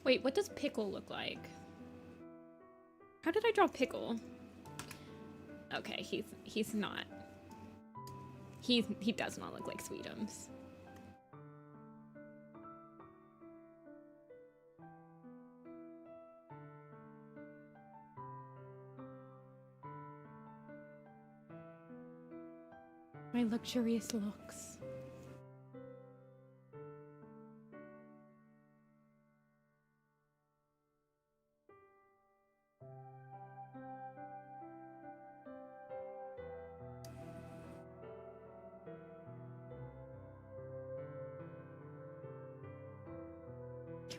Wait, what does Pickle look like? How did I draw Pickle? Okay, he's not. He does not look like Sweetums. My luxurious looks.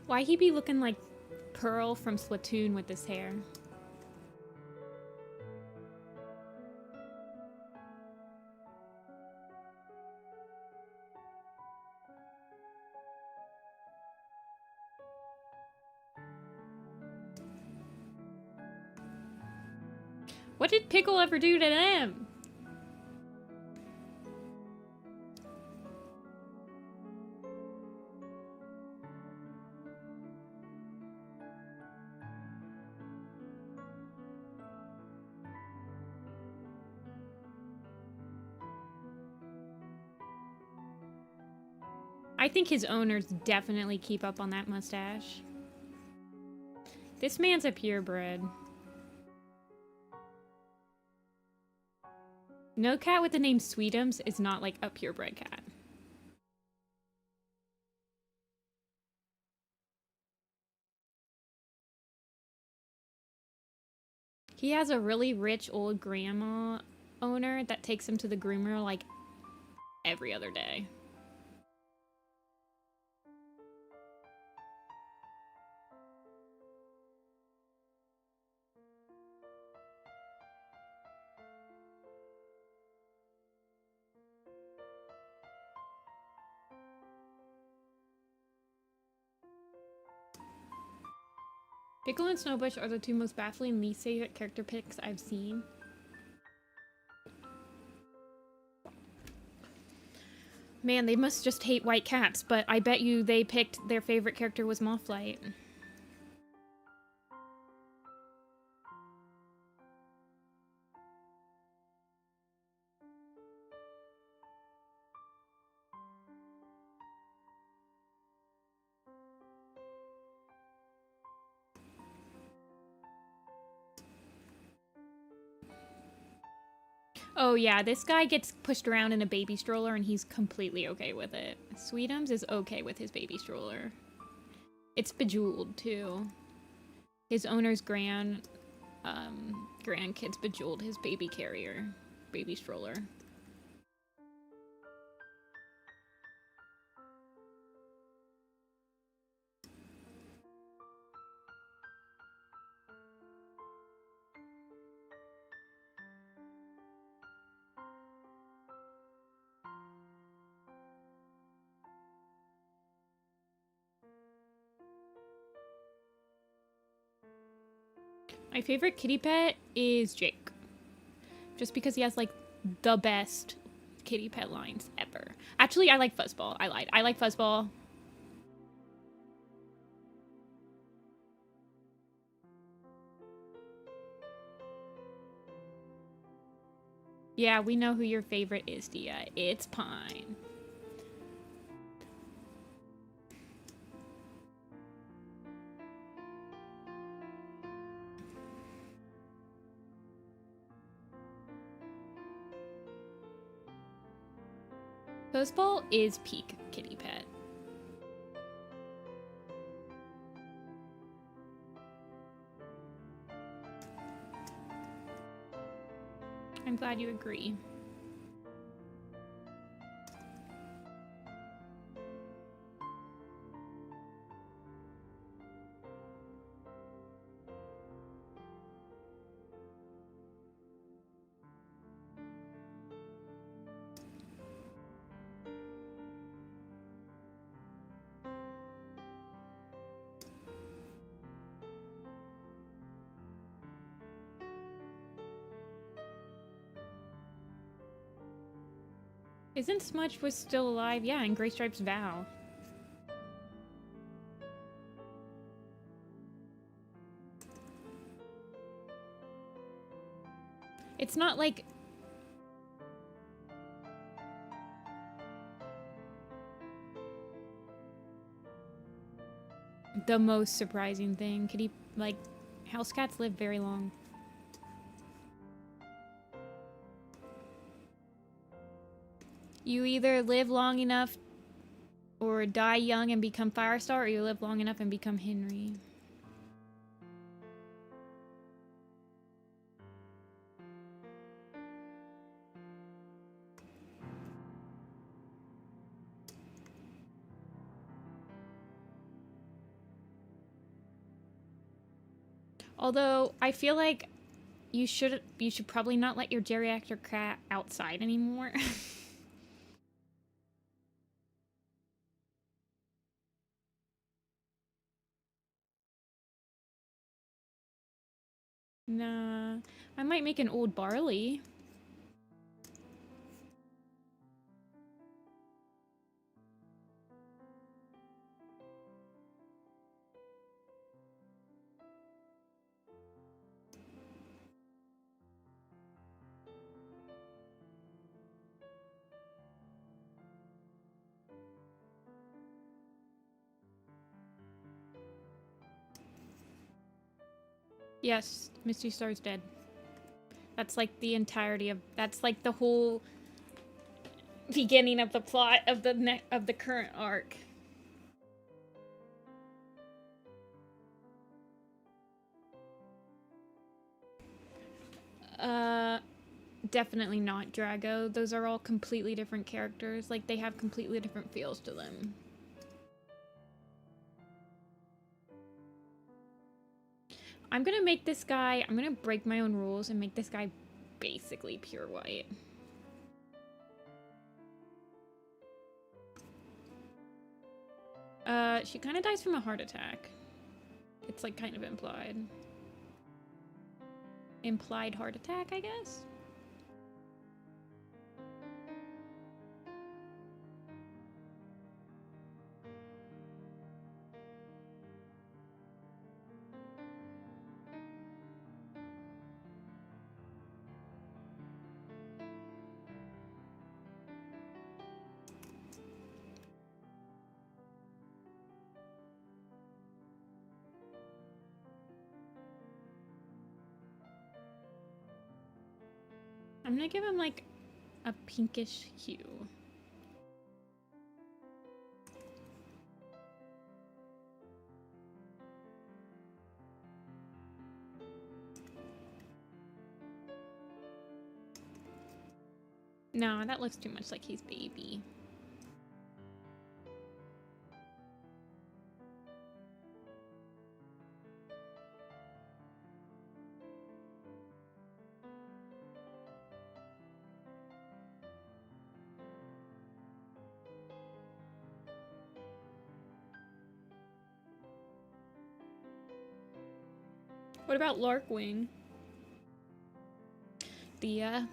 Why he be looking like Pearl from Splatoon with this hair? What did Pickle ever do to them? I think his owners definitely keep up on that mustache. This man's a purebred. No cat with the name Sweetums is not like a purebred cat. He has a really rich old grandma owner that takes him to the groomer like every other day. Pickle and Snowbush are the two most baffling least favorite character picks I've seen. Man, they must just hate white cats, but I bet you they picked their favorite character was Mothlight. Oh yeah, this guy gets pushed around in a baby stroller and he's completely okay with it. Sweetums is okay with his baby stroller. It's bejeweled too. His owner's grandkids bejeweled his baby carrier, baby stroller. My favorite kitty pet is Jake. Just because he has, like, the best kitty pet lines ever. Actually, I like Fuzzball. I lied. I like Fuzzball. Yeah, we know who your favorite is, Dia. It's Pine. Fuzzball is peak kitty pet. I'm glad you agree. Isn't Smudge was still alive? Yeah, in Gray Stripe's vow. It's not like... the most surprising thing. Could he, like... House cats live very long. You either live long enough or die young and become Firestar, or you live long enough and become Henry. Although, I feel like you should probably not let your geriatric cat outside anymore. Nah, I might make an old barley. Yes, Misty Star's dead. That's like the entirety of... That's like the whole beginning of the plot of the current arc. Definitely not Drago. Those are all completely different characters. Like, they have completely different feels to them. I'm gonna make this guy... I'm gonna break my own rules and make this guy basically pure white. She kind of dies from a heart attack. It's, like, kind of implied. Implied heart attack, I guess? I'm gonna give him, like, a pinkish hue. No, that looks too much like he's baby. What about Larkwing? Thea.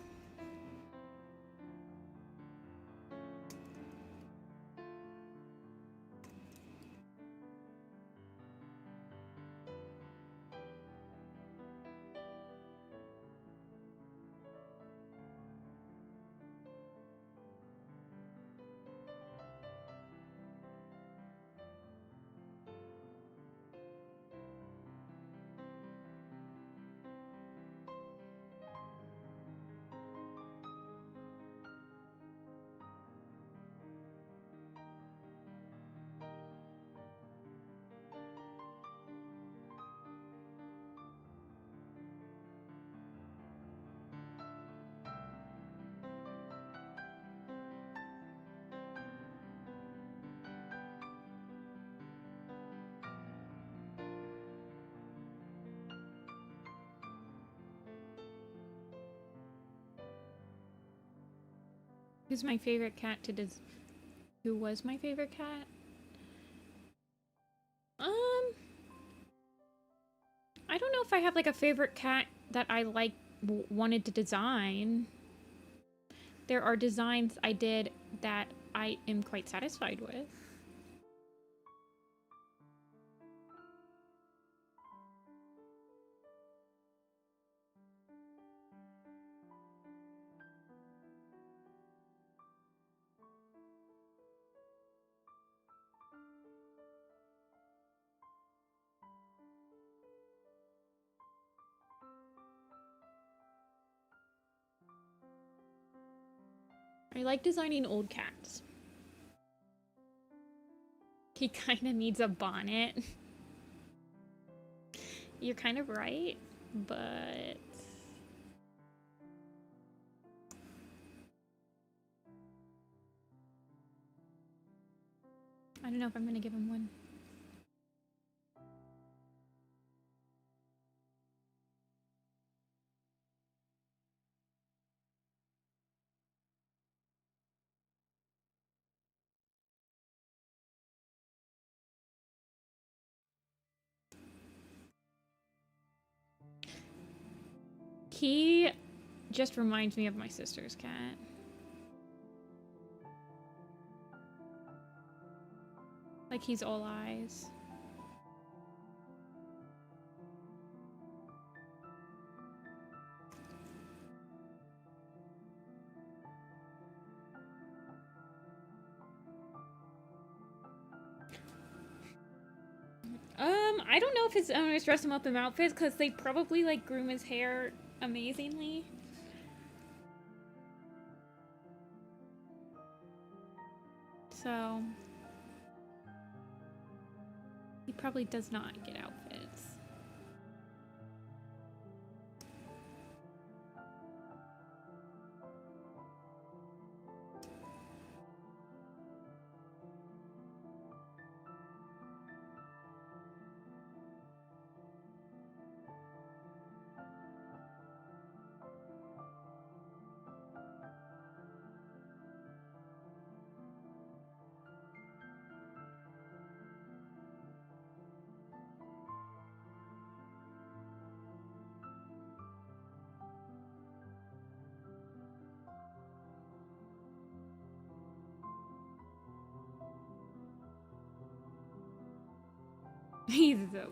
Who's my favorite cat to who was my favorite cat? I don't know if I have like a favorite cat that I like wanted to design. there are designs I did that I am quite satisfied with. I like designing old cats. He kind of needs a bonnet. You're kind of right, but... I don't know if I'm gonna give him one. He just reminds me of my sister's cat. Like he's all eyes. I don't know if his owners dress him up in outfits because they probably like groom his hair amazingly. So he probably does not get outfits. He's so...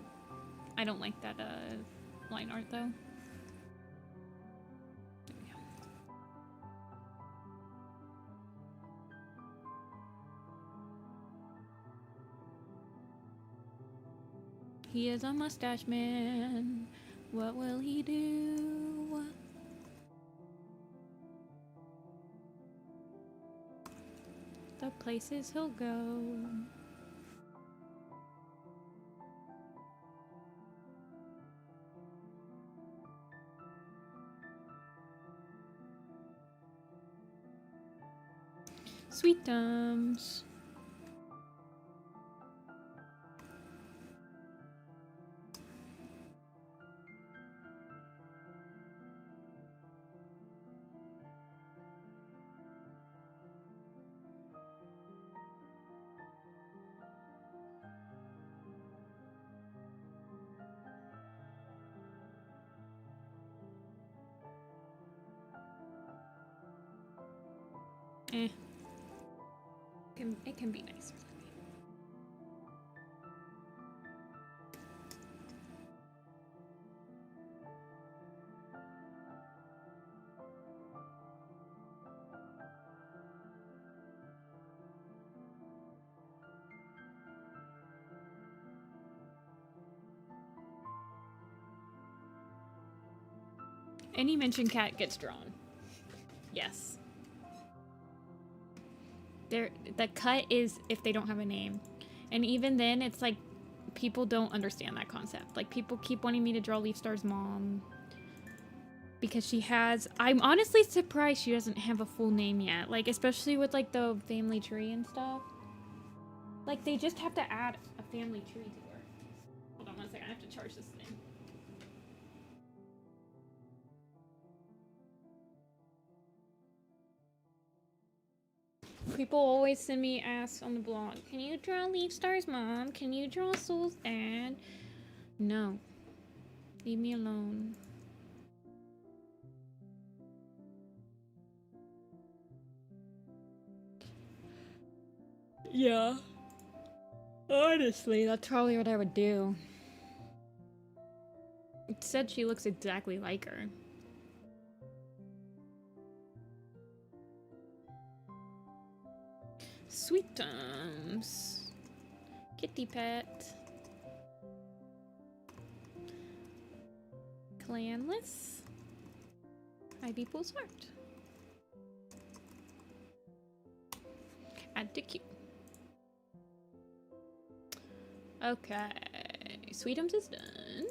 I don't like that line art though. There we go. He is a mustache man. What will he do? The places he'll go. Sweet Tums. Eh. It can be nicer than me. Any mention cat gets drawn. Yes. The cut is if they don't have a name. And even then, it's like, people don't understand that concept. Like, people keep wanting me to draw Leaf Star's mom. Because she has... I'm honestly surprised she doesn't have a full name yet. Like, especially with, like, the family tree and stuff. Like, they just have to add a family tree to her. Hold on one second, I have to charge this thing. People always send me asks on the blog, can you draw Leaf Star's mom? Can you draw Soul's dad? No. Leave me alone. Yeah. Honestly, that's probably what I would do. It said she looks exactly like her. Sweet Tums. Kitty pet. Clanless. Ivypool's heart. Add to queue. Okay. Sweetums is done.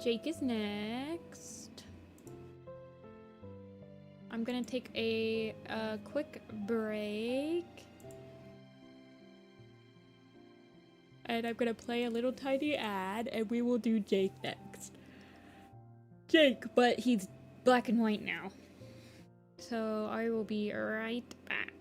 Jake is next. I'm gonna take a quick break. And I'm gonna play a little tiny ad and we will do Jake next. Jake, but he's black and white now. So I will be right back.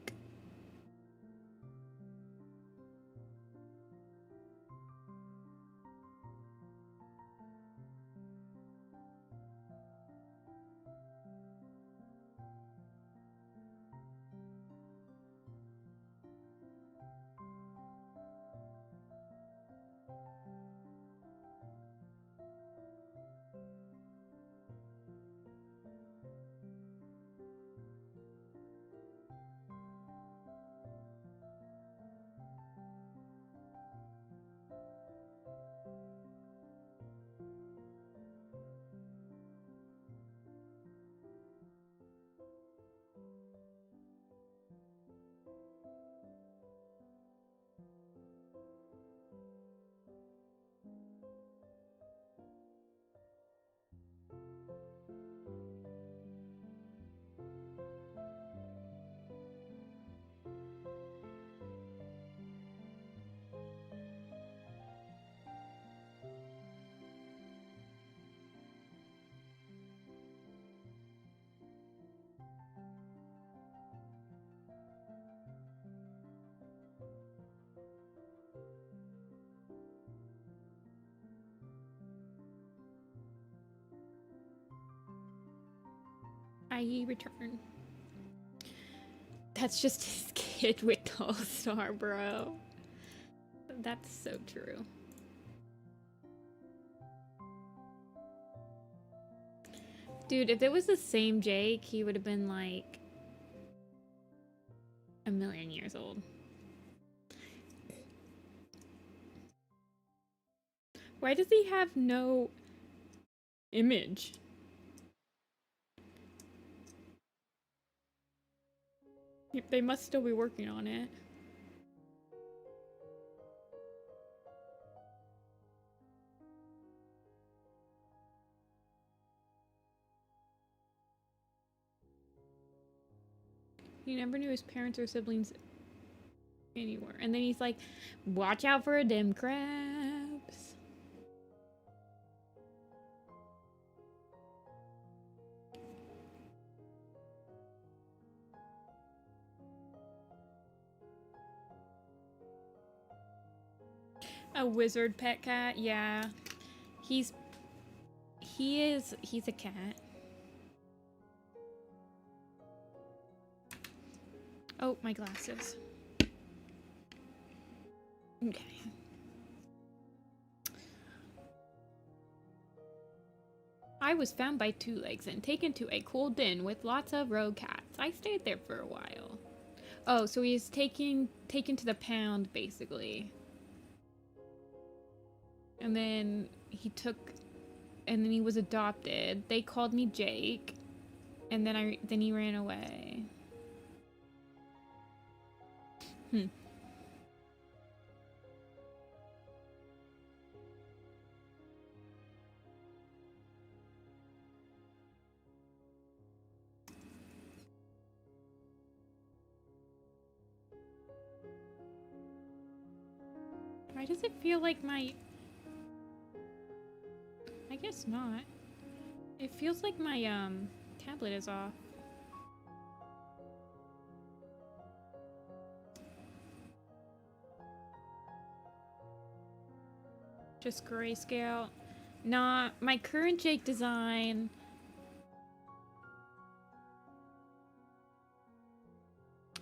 I return. That's just his kid with All-Star, bro. That's so true. Dude, if it was the same Jake, he would have been like a million years old. Why does he have no image? They must still be working on it. He never knew his parents or siblings anywhere. And then he's like, watch out for them crabs. A wizard pet cat, yeah. He's a cat. Oh, my glasses. Okay. I was found by Two Legs and taken to a cool den with lots of rogue cats. I stayed there for a while. Oh, so he's taken to the pound, basically. And then and then he was adopted. They called me Jake, and then he ran away. Why does it feel like my... I guess not. It feels like my, tablet is off. Just grayscale. Nah, my current Jake design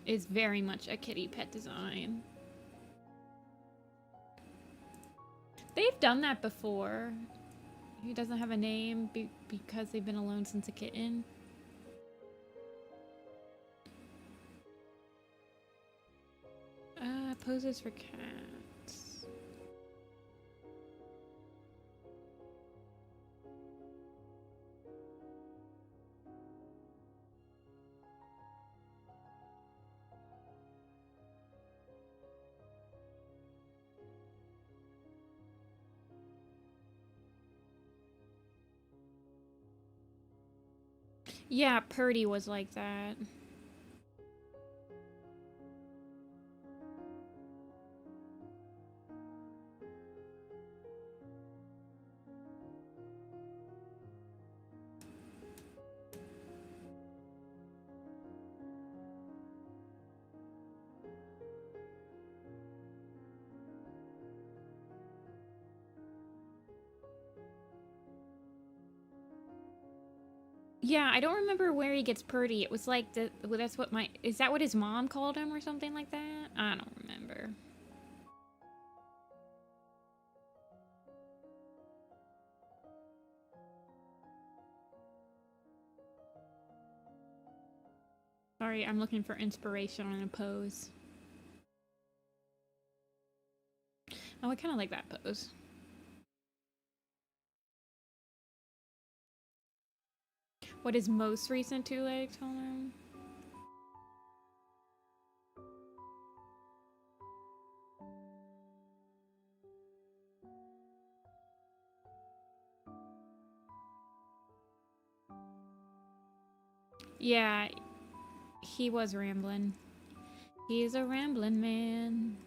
is very much a kitty pet design. They've done that before. He doesn't have a name because they've been alone since a kitten. Poses for cats. Yeah, Purdy was like that. Yeah, I don't remember where he gets Purdy. It was like that's what is that what his mom called him or something like that? I don't remember. Sorry, I'm looking for inspiration on a pose. Oh, I kind of like that pose. What is most recent two-legged? Hold on. Yeah, he was rambling. He's a rambling man.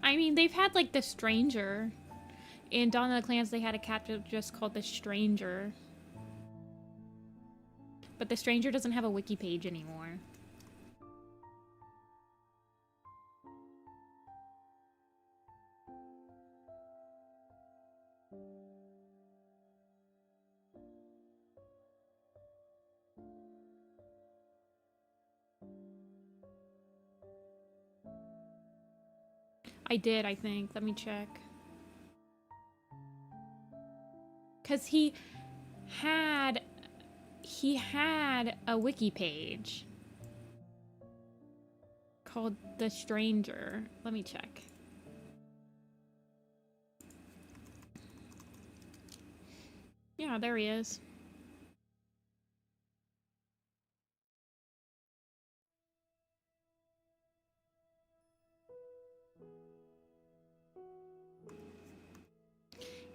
I mean, they've had like the Stranger. In Dawn of the Clans, they had a cat just called the Stranger. But the Stranger doesn't have a wiki page anymore. I did, I think. Let me check. Because he had a wiki page called The Stranger. Let me check. Yeah, there he is.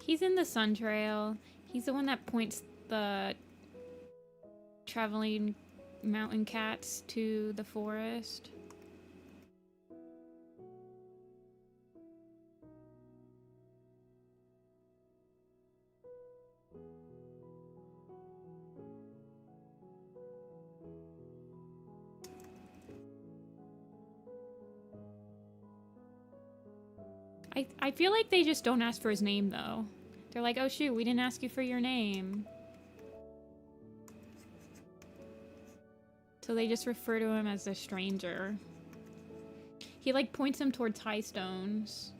He's in the Sun Trail. He's the one that points the traveling mountain cats to the forest. I feel like they just don't ask for his name, though. They're like, oh shoot, we didn't ask you for your name. So they just refer to him as the Stranger. He like points him towards high stones.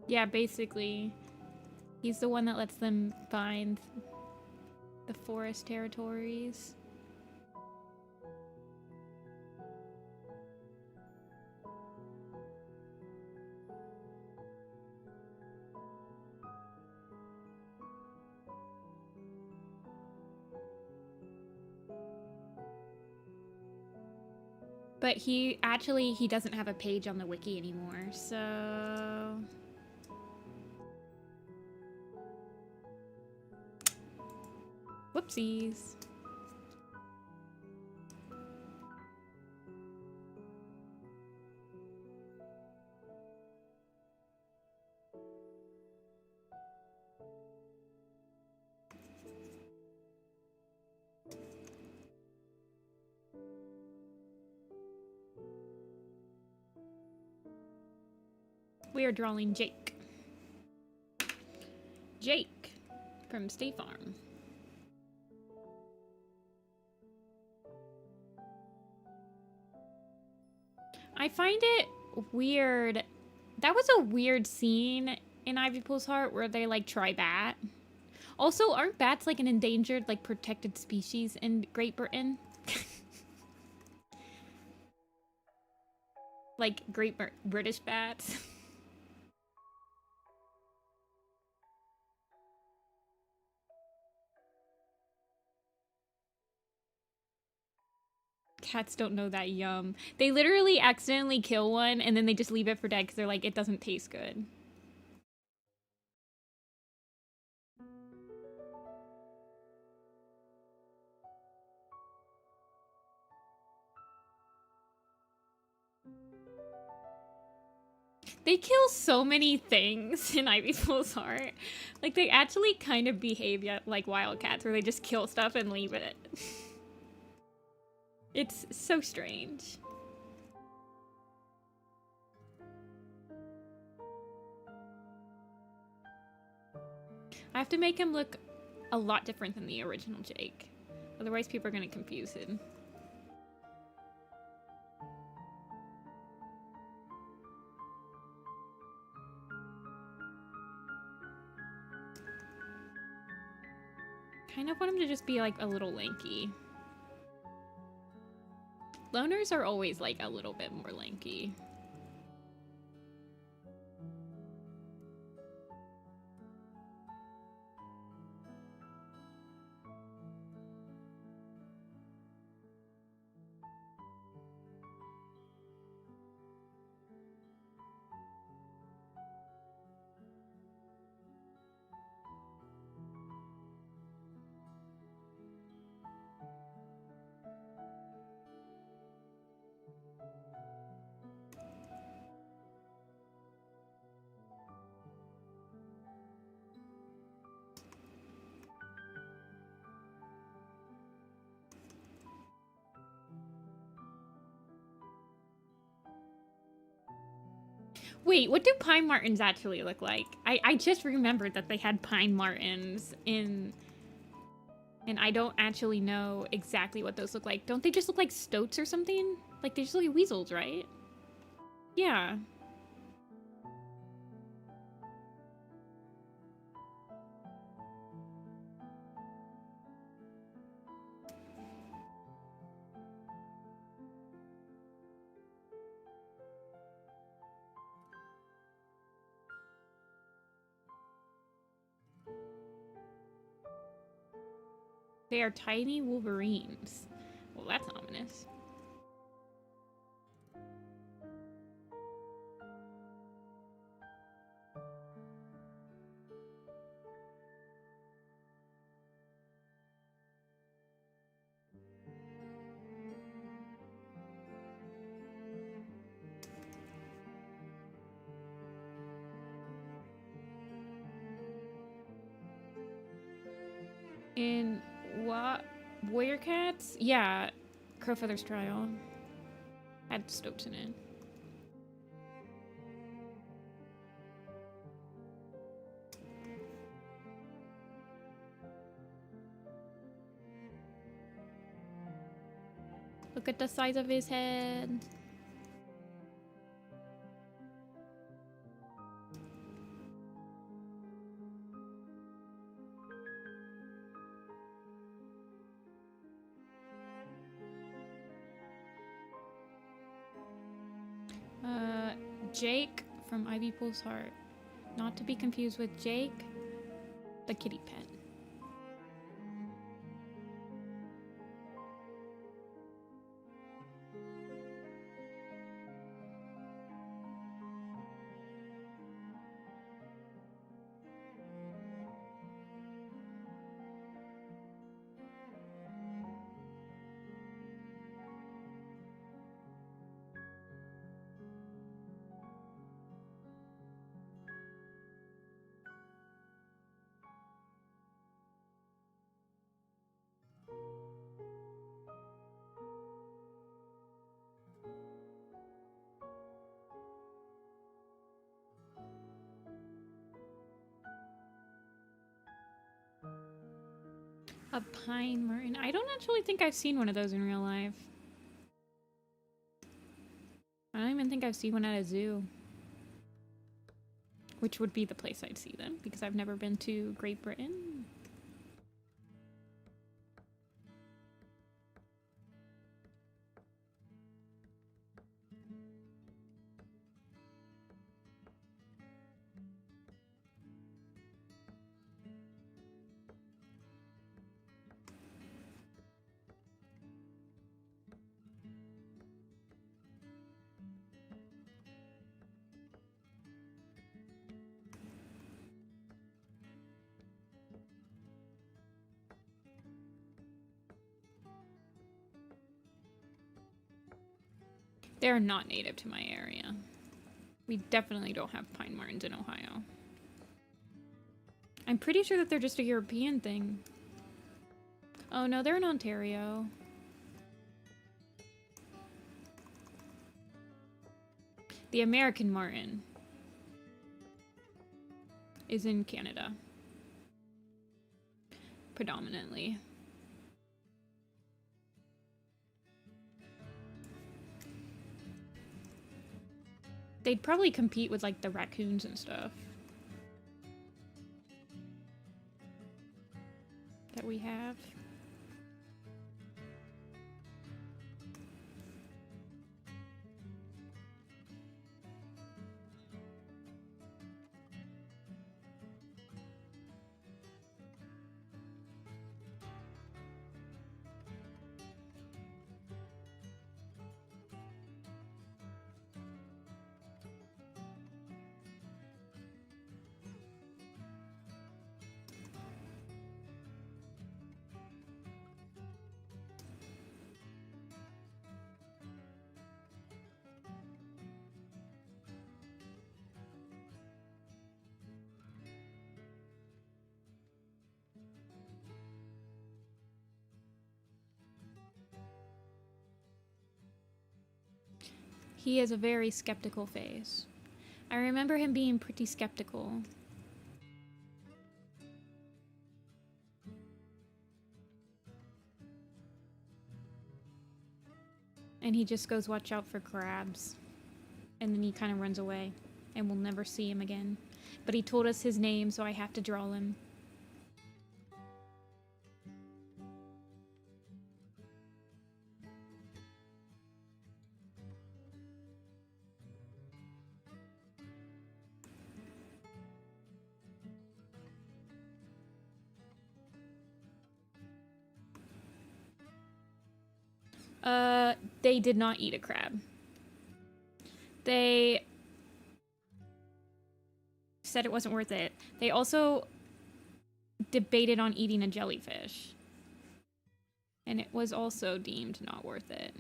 Yeah, basically, he's the one that lets them find the forest territories. But he doesn't have a page on the wiki anymore, so... Whoopsies. We are drawing Jake. Jake from State Farm. I find it weird. That was a weird scene in Ivypool's Heart where they like try bat. Also, aren't bats like an endangered, like protected species in Great Britain? Like British bats. Cats don't know that yum. They literally accidentally kill one and then they just leave it for dead because they're like, it doesn't taste good. They kill so many things in Ivypool's Heart. Like, they actually kind of behave like wildcats where they just kill stuff and leave it. It's so strange. I have to make him look a lot different than the original Jake. Otherwise people are going to confuse him. Kind of want him to just be like a little lanky. Loners are always like a little bit more lanky. Wait, what do pine martens actually look like? I just remembered that they had pine martens in... And I don't actually know exactly what those look like. Don't they just look like stoats or something? Like, they just look like weasels, right? Yeah. They are tiny wolverines. Well, that's ominous. In what? Warrior Cats? Yeah. Crowfeather's Trial. Had stoats in it. Look at the size of his head. Jake from Ivypool's Heart. Not to be confused with Jake, the kitty pet. A pine marten. I don't actually think I've seen one of those in real life. I don't even think I've seen one at a zoo. Which would be the place I'd see them, because I've never been to Great Britain. They're not native to my area. We definitely don't have pine martens in Ohio. I'm pretty sure that they're just a European thing. Oh no, they're in Ontario. The American marten is in Canada. Predominantly. They'd probably compete with, like, the raccoons and stuff that we have. He has a very skeptical face. I remember him being pretty skeptical. And he just goes, watch out for crabs. And then he kind of runs away. And we'll never see him again. But he told us his name, so I have to draw him. They did not eat a crab. They said it wasn't worth it. They also debated on eating a jellyfish. And it was also deemed not worth it.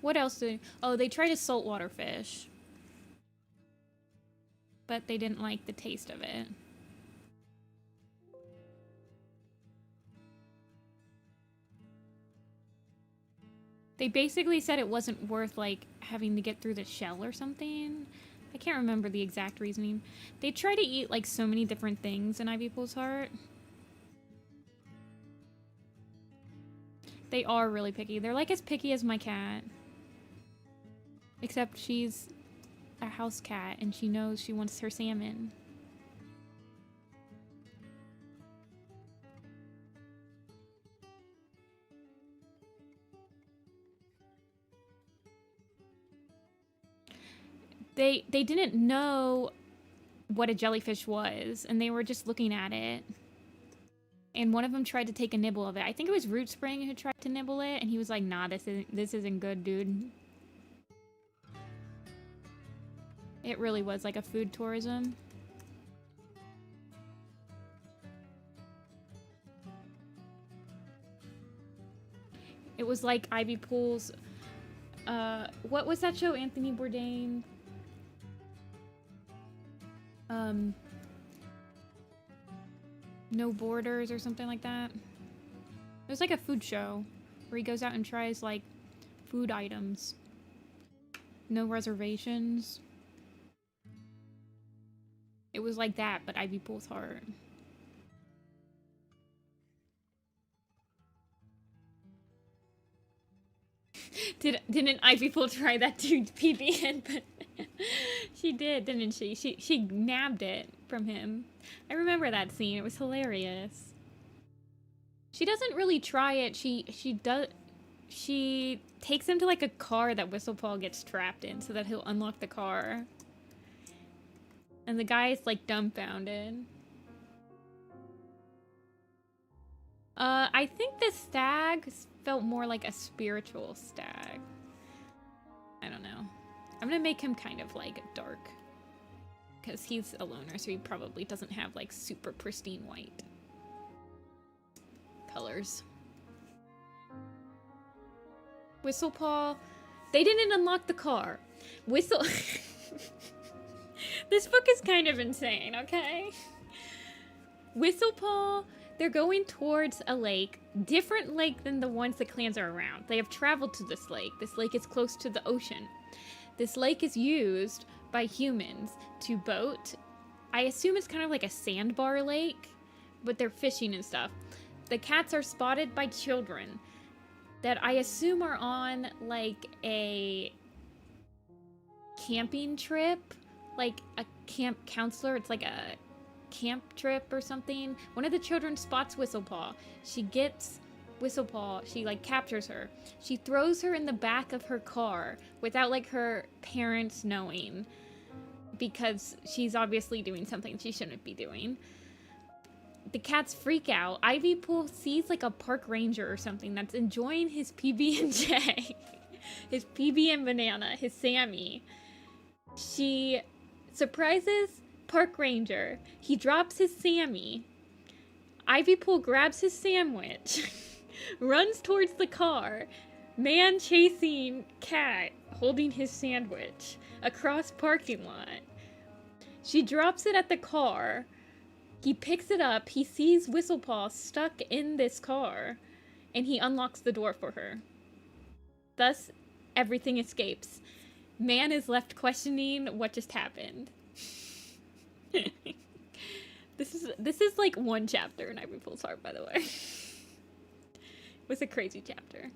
What else did... Oh, they tried a saltwater fish. But they didn't like the taste of it. They basically said it wasn't worth, like, having to get through the shell or something. I can't remember the exact reasoning. They try to eat, like, so many different things in Ivypool's heart. They are really picky. They're, like, as picky as my cat. Except she's a house cat, and she knows she wants her salmon. They didn't know what a jellyfish was, and they were just looking at it. And one of them tried to take a nibble of it. I think it was Rootspring who tried to nibble it, and he was like, nah, this isn't good, dude. It really was like a food tourism. It was like Ivypool's, what was that show Anthony Bourdain No Borders or something like that. There's like a food show where he goes out and tries like food items. No Reservations. It was like that, but Ivypool's heart. Didn't Ivypool try that to PB? But she did, didn't she? She nabbed it from him. I remember that scene. It was hilarious. She doesn't really try it. She takes him to like a car that Whistlepaw gets trapped in so that he'll unlock the car. And the guy is like dumbfounded. I think the stag felt more like a spiritual stag. I don't know. I'm gonna make him kind of like dark. Because he's a loner, so he probably doesn't have like super pristine white colors. Whistlepaw, they didn't unlock the car. This book is kind of insane, okay? Whistlepaw, they're going towards a lake, different lake than the ones the clans are around. They have traveled to this lake. This lake is close to the ocean. This lake is used by humans to boat. I assume it's kind of like a sandbar lake, but they're fishing and stuff. The cats are spotted by children that I assume are on like a camping trip, like a camp counselor. It's like a camp trip or something. One of the children spots Whistlepaw. She gets Whistlepaw, she like captures her. She throws her in the back of her car without like her parents knowing, because she's obviously doing something she shouldn't be doing. The cats freak out. Ivypool sees like a park ranger or something that's enjoying his PB&J. His PB and banana, his Sammy. She surprises park ranger. He drops his Sammy. Ivypool grabs his sandwich, runs towards the car. Man chasing cat holding his sandwich across parking lot. She drops it at the car. He picks it up. He sees Whistlepaw stuck in this car, and he unlocks the door for her. Thus, everything escapes. Man is left questioning what just happened. This is like one chapter in Ivypool's heart, by the way. It was a crazy chapter.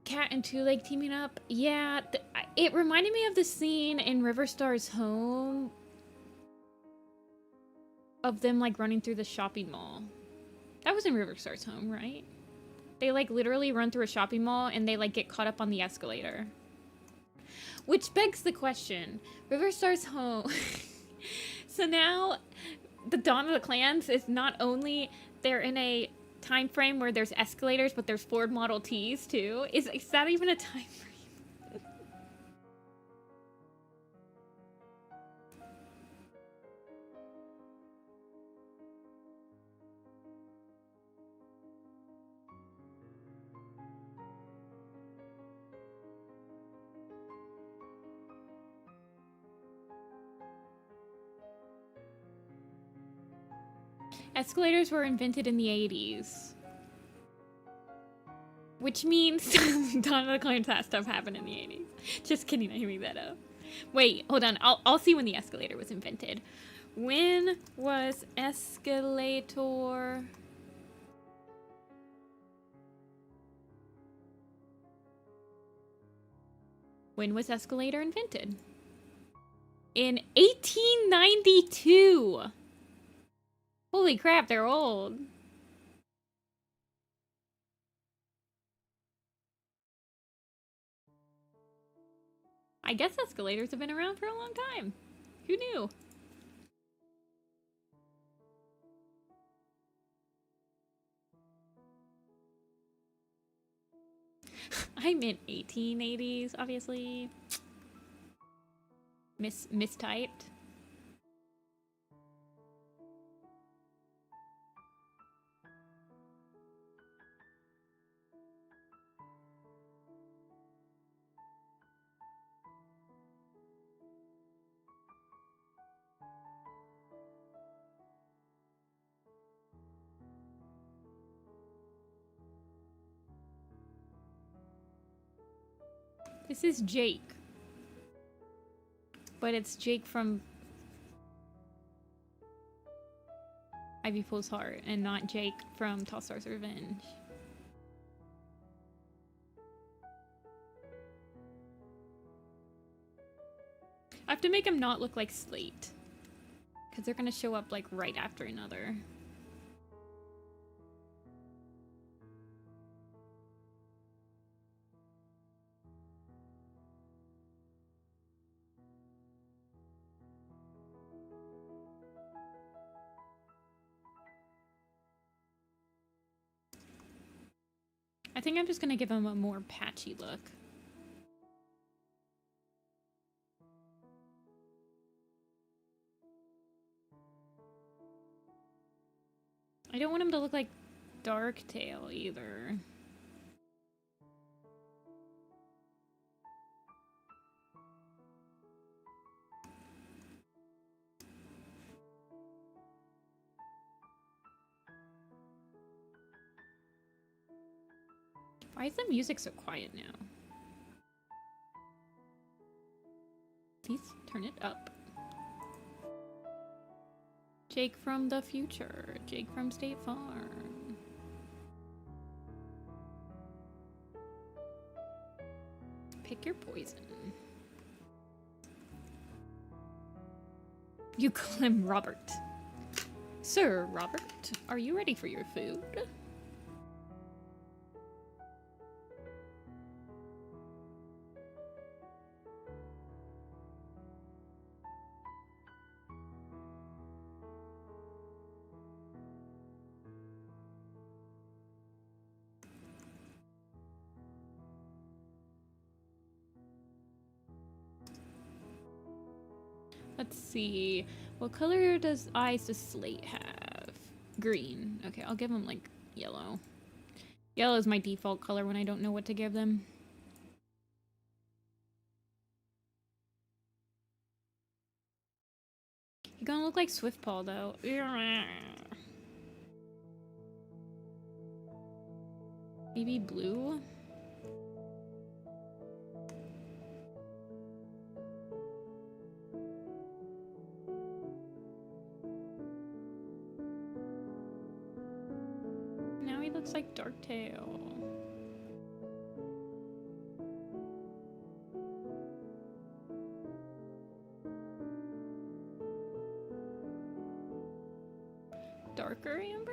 Cat and Two Leg teaming up? Yeah, it reminded me of the scene in Riverstar's home of them like running through the shopping mall. That was in Riverstar's home, right? They like literally run through a shopping mall and they like get caught up on the escalator. Which begs the question, Riverstar's home. So now the Dawn of the Clans is not only they're in a time frame where there's escalators, but there's Ford Model Ts too. Is that even a time frame? Escalators were invented in the 80s. Which means Dawn of the Clans stuff happened in the 80s. Just kidding, I made that up. Wait, hold on. I'll see when the escalator was invented. When was escalator... When was escalator invented? In 1892! Holy crap, they're old. I guess escalators have been around for a long time. Who knew? I meant 1880s, obviously. Mistyped. This is Jake. But it's Jake from Ivypool's Heart and not Jake from Tall Stars Revenge. I have to make him not look like Slate. Because they're going to show up like right after another. I think I'm just going to give him a more patchy look. I don't want him to look like Darktail either. Why is the music so quiet now? Please turn it up. Jake from the future. Jake from State Farm. Pick your poison. You call him Robert. Sir Robert, are you ready for your food? Let's see. What color eyes does Slate have? Green. Okay, I'll give him like yellow. Yellow is my default color when I don't know what to give them. You're gonna look like Swiftpaw though. Maybe blue? Now he looks like Darktail. Darker amber?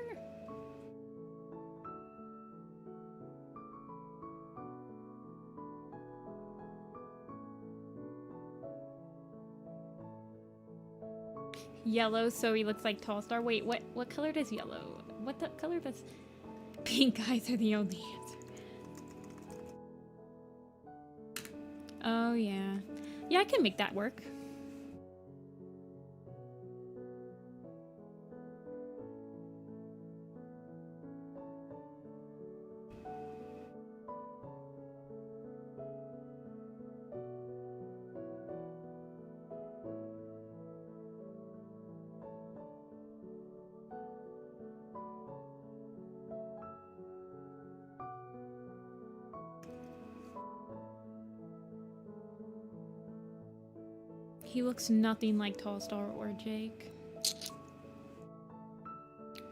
Yellow, so he looks like Tall Star. Wait, what color does yellow? What the color does... Pink eyes are the only answer. Oh, yeah. Yeah, I can make that work. He looks nothing like Tall Star or Jake.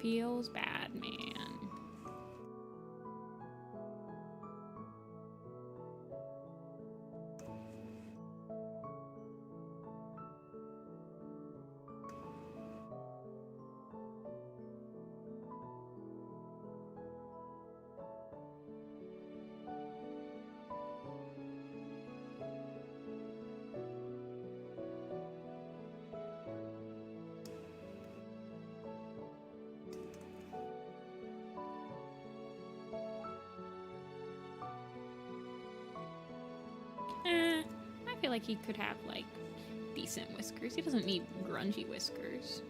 Feels bad, man. feel like he could have, like, decent whiskers. He doesn't need grungy whiskers.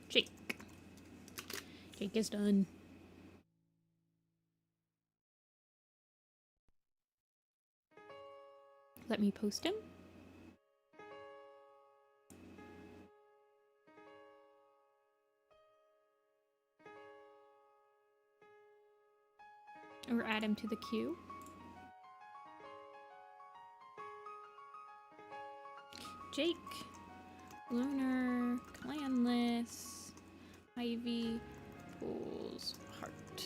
Jake. Jake is done. Let me post him. Or add him to the queue. Jake. Lunar. Clanless. Ivypool's heart.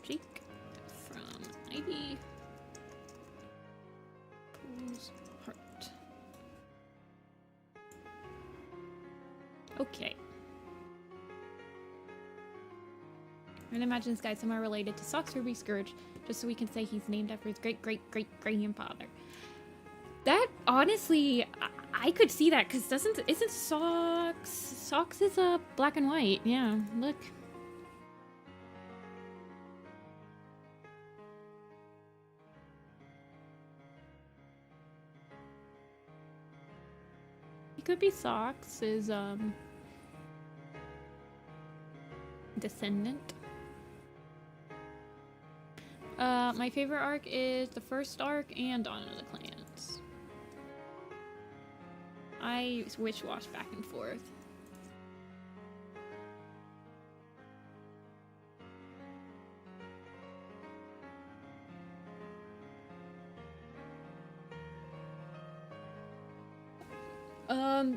Jake from Ivypool's heart. Okay. I'm gonna imagine this guy's somewhere related to Socks Ruby Scourge, just so we can say he's named after his great-great-great-grandfather. That, honestly, I could see that, because isn't Socks is black and white, yeah, look. He could be Socks' descendant. My favorite arc is the first arc and Dawn of the Clans. I wish-wash back and forth.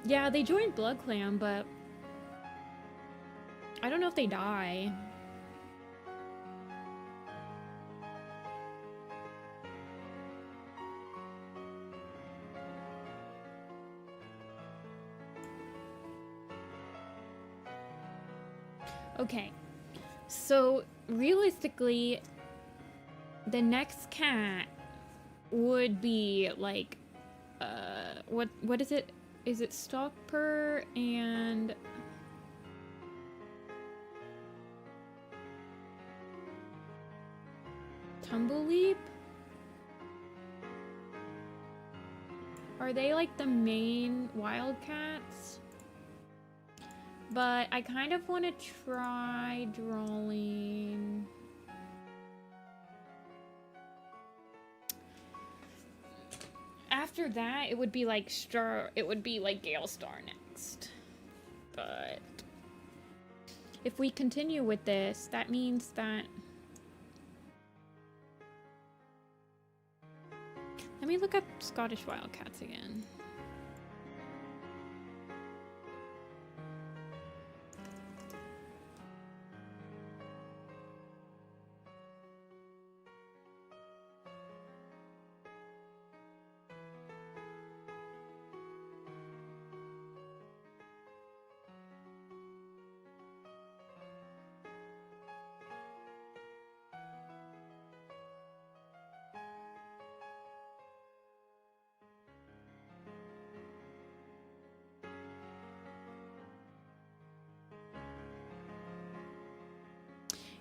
Yeah, they joined Blood Clan, but I don't know if they die. Okay, so realistically, the next cat would be like, what is it? Is it Stalker and Tumbleweed? Are they like the main wildcats? But I kind of want to try drawing... After that, it would be like Gale Star next. But if we continue with this, that means that... Let me look up Scottish Wildcats again.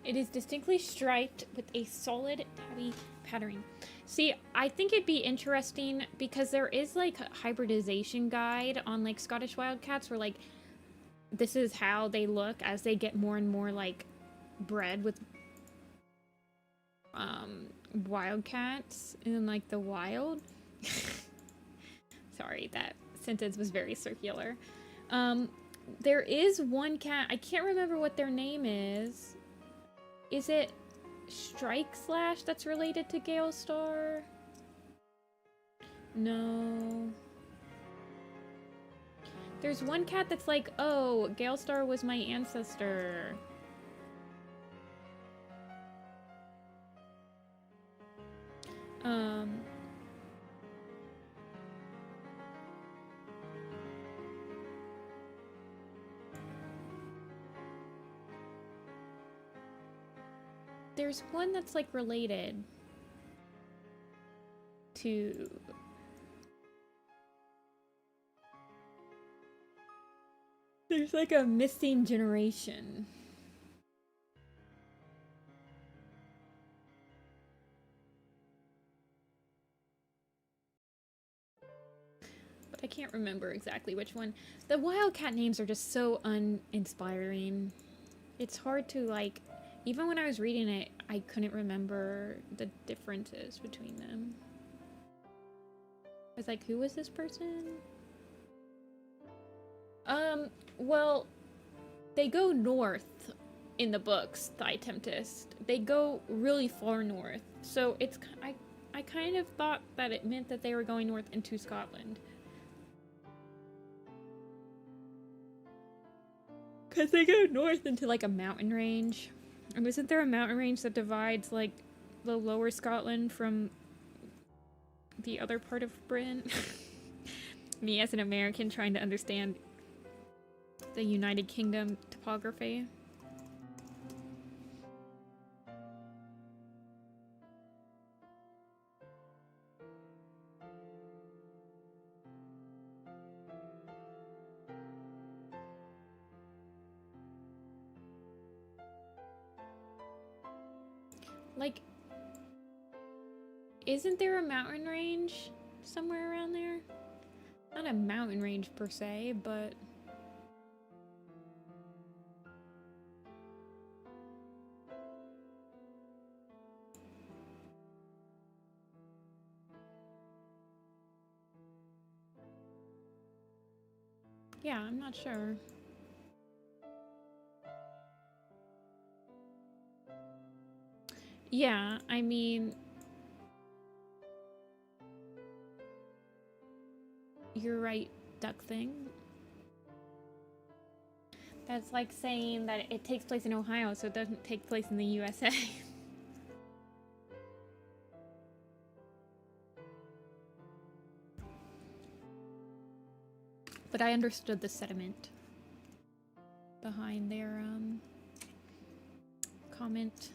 It is distinctly striped with a solid tabby patterning. See, I think it'd be interesting because there is like a hybridization guide on like Scottish Wildcats where like this is how they look as they get more and more like bred with wildcats in like the wild. Sorry, that sentence was very circular. There is one cat, I can't remember what their name is. Is it Strike Slash that's related to Gale Star? No. There's one cat that's like, oh, Gale Star was my ancestor. there's one that's like related to... There's like a missing generation. But I can't remember exactly which one. The wildcat names are just so uninspiring. It's hard to like, even when I was reading it, I couldn't remember the differences between them. I was like, who was this person? Well, they go north in the books, the Tempest. They go really far north. So it's, I kind of thought that it meant that they were going north into Scotland. Because they go north into like a mountain range. And isn't there a mountain range that divides like the lower Scotland from the other part of Britain? Me as an American trying to understand the United Kingdom topography. Like, isn't there a mountain range somewhere around there? Not a mountain range per se, but... yeah, I'm not sure. Yeah, I mean... You're right, duck thing. That's like saying that it takes place in Ohio, so it doesn't take place in the USA. But I understood the sentiment behind their comment.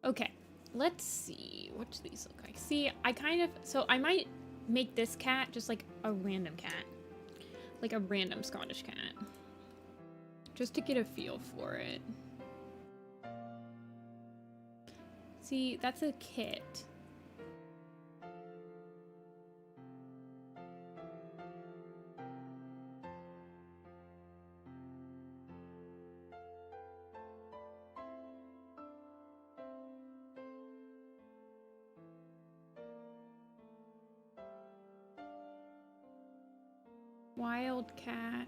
Okay, let's see. What do these look like? See, I kind of... So I might make this cat just like a random cat. Like a random Scottish cat. Just to get a feel for it. See, that's a kit. Wildcat.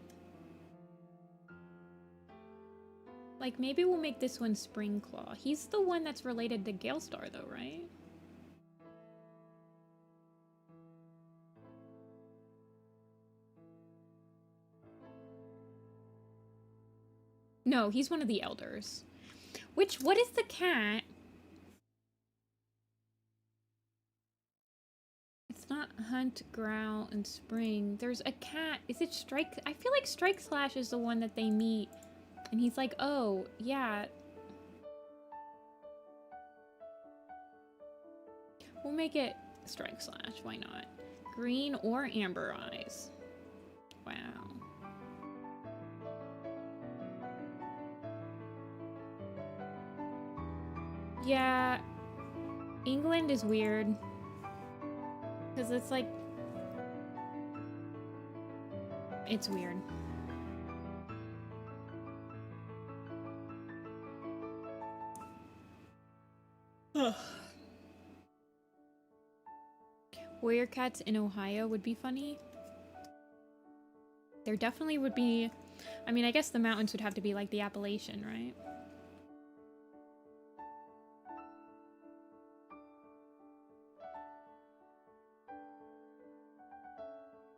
Like, maybe we'll make this one Springclaw. He's the one that's related to Galestar, though, right? No, he's one of the elders. What is the cat? It's not Hunt, Growl, and Spring. There's a cat. Is it Strike? I feel like Strike Slash is the one that they meet. And he's like, oh, yeah. We'll make it Strike Slash. Why not? Green or Amber Eyes. Wow. Yeah. England is weird. Because it's like... It's weird. Warrior cats in Ohio would be funny. There definitely would be... I mean, I guess the mountains would have to be like the Appalachian, right?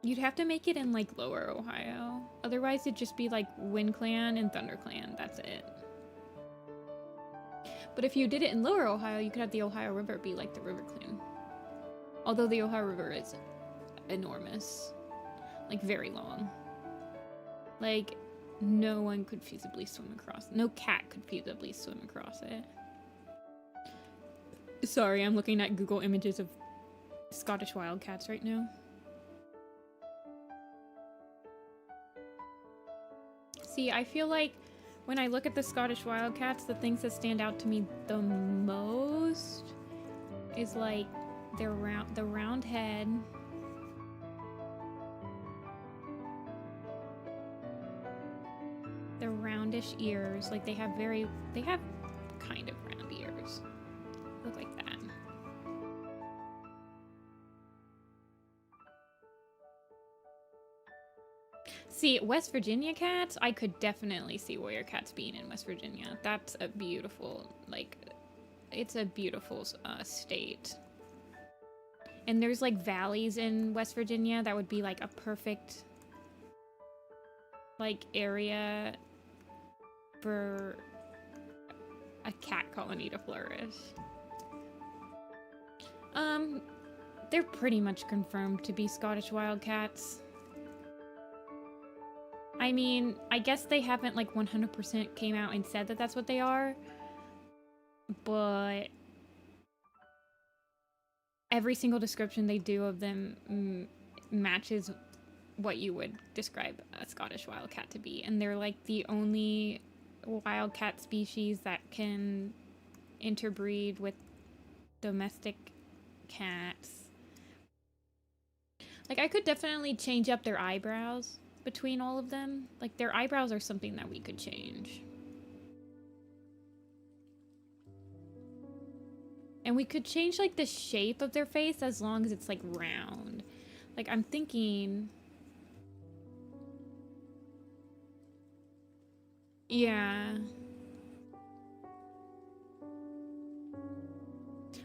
You'd have to make it in like lower Ohio. Otherwise it'd just be like WindClan and ThunderClan. That's it. But if you did it in lower Ohio, you could have the Ohio River be like the River Clan. Although the Ohio River is enormous. Like, very long. Like, no one could feasibly swim across. No cat could feasibly swim across it. Sorry, I'm looking at Google images of Scottish wildcats right now. See, I feel like when I look at the Scottish wildcats, the things that stand out to me the most is like the round head, the roundish ears. Like they have kind of round ears. Look like that. See, West Virginia cats, I could definitely see warrior cats being in West Virginia. That's a beautiful, like, it's a beautiful state. And there's like valleys in West Virginia that would be like a perfect like area for a cat colony to flourish. They're pretty much confirmed to be Scottish wildcats. I mean, I guess they haven't like 100% came out and said that that's what they are, but every single description they do of them matches what you would describe a Scottish wildcat to be. And they're like the only wildcat species that can interbreed with domestic cats. Like, I could definitely change up their eyebrows between all of them. Like, their eyebrows are something that we could change. And we could change, like, the shape of their face as long as it's, like, round. Like, I'm thinking... Yeah.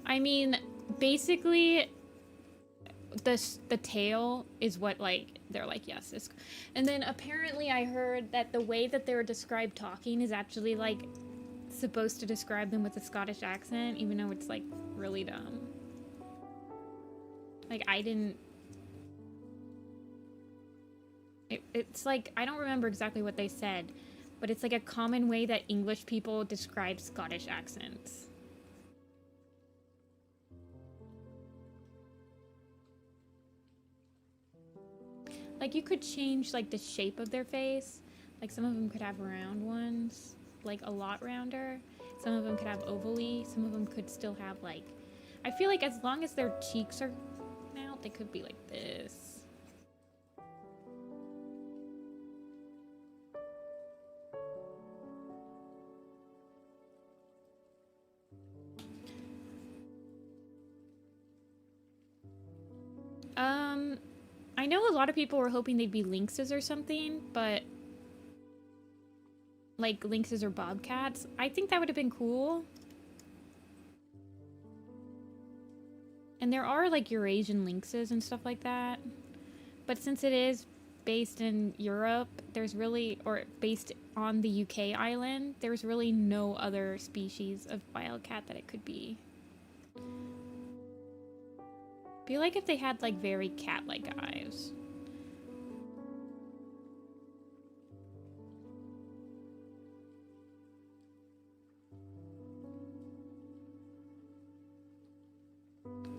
I mean, basically, the tail is what, like, they're like, yes. It's... And then apparently I heard that the way that they're described talking is actually, like, supposed to describe them with a Scottish accent, even though it's, like, really dumb. Like, I didn't... It's like, I don't remember exactly what they said, but it's like a common way that English people describe Scottish accents. Like, you could change, like, the shape of their face. Like, some of them could have round ones, like, a lot rounder. Some of them could have ovally. Some of them could still have, like... I feel like as long as their cheeks are out, they could be like this. I know a lot of people were hoping they'd be lynxes or something, but... Like, lynxes or bobcats. I think that would have been cool. And there are, like, Eurasian lynxes and stuff like that. But since it is based in Europe, there's really... Or based on the UK island, there's really no other species of wildcat that it could be. Be like if they had, like, very cat-like eyes.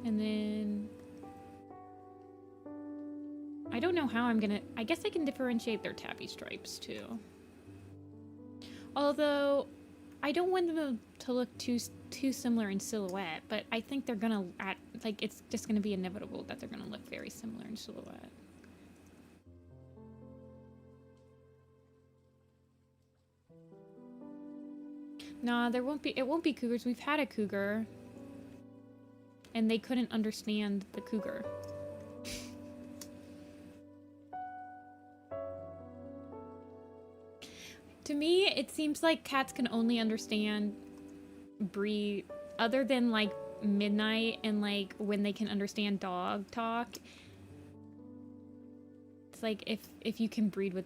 And then... I don't know how I'm gonna... I guess I can differentiate their tabby stripes, too. Although, I don't want them to look too similar in silhouette, but I think they're gonna... Like, it's just gonna be inevitable that they're gonna look very similar in silhouette. Nah, there won't be... It won't be cougars. We've had a cougar. And they couldn't understand the cougar. To me, it seems like cats can only understand breed other than, like, midnight and, like, when they can understand dog talk. It's like if you can breed with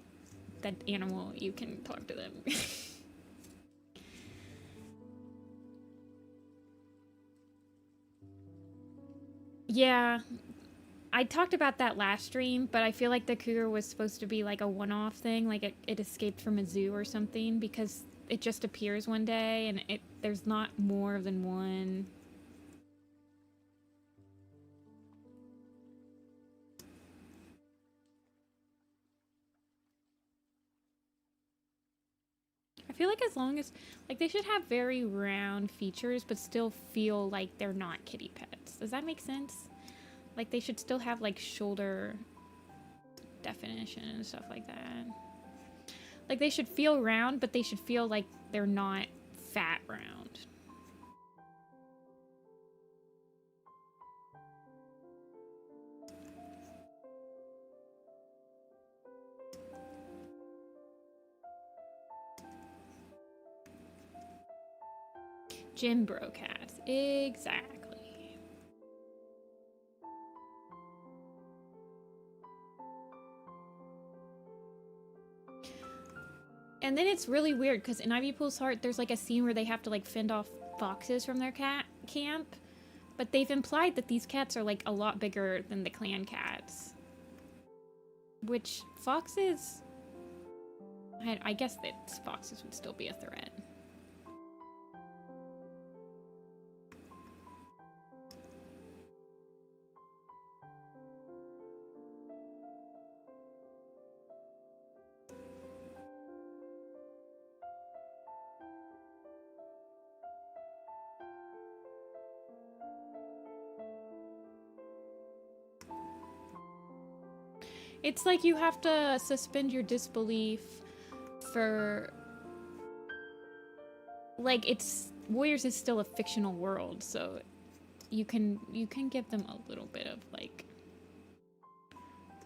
that animal, you can talk to them. Yeah, I talked about that last stream, but I feel like the cougar was supposed to be like a one-off thing, like it escaped from a zoo or something, because it just appears one day and there's not more than one. feel like as long as, like, they should have very round features, but still feel like they're not kitty pets. Does that make sense? Like, they should still have, like, shoulder definition and stuff like that. Like, they should feel round, but they should feel like they're not fat round. Gym bro cats. Exactly. And then it's really weird because in Ivypool's Heart, there's like a scene where they have to like fend off foxes from their cat camp. But they've implied that these cats are like a lot bigger than the clan cats. Which foxes... I guess that foxes would still be a threat. It's like you have to suspend your disbelief for... Like, it's... Warriors is still a fictional world, so you can give them a little bit of, like,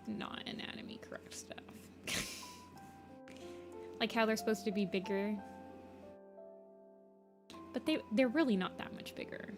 not anatomy correct stuff. Like how they're supposed to be bigger. But they're really not that much bigger.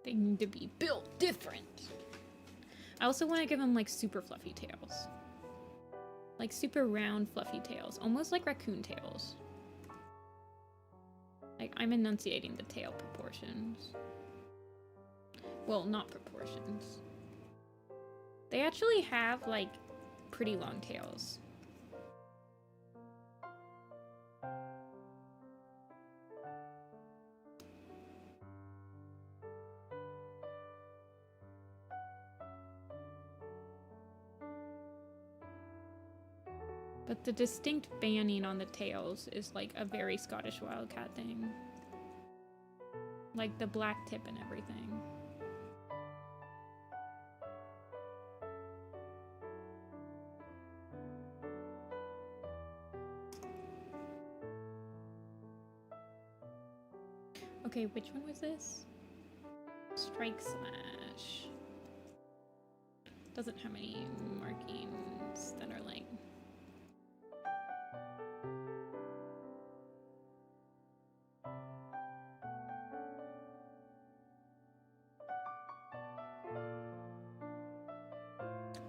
They need to be built different. I also want to give them like super fluffy tails. Like super round fluffy tails. Almost like raccoon tails. Like I'm enunciating the tail proportions. Well, not proportions. They actually have like pretty long tails. But the distinct banning on the tails is like a very Scottish wildcat thing. Like the black tip and everything. Okay, which one was this? Strike slash. Doesn't have any markings that are like...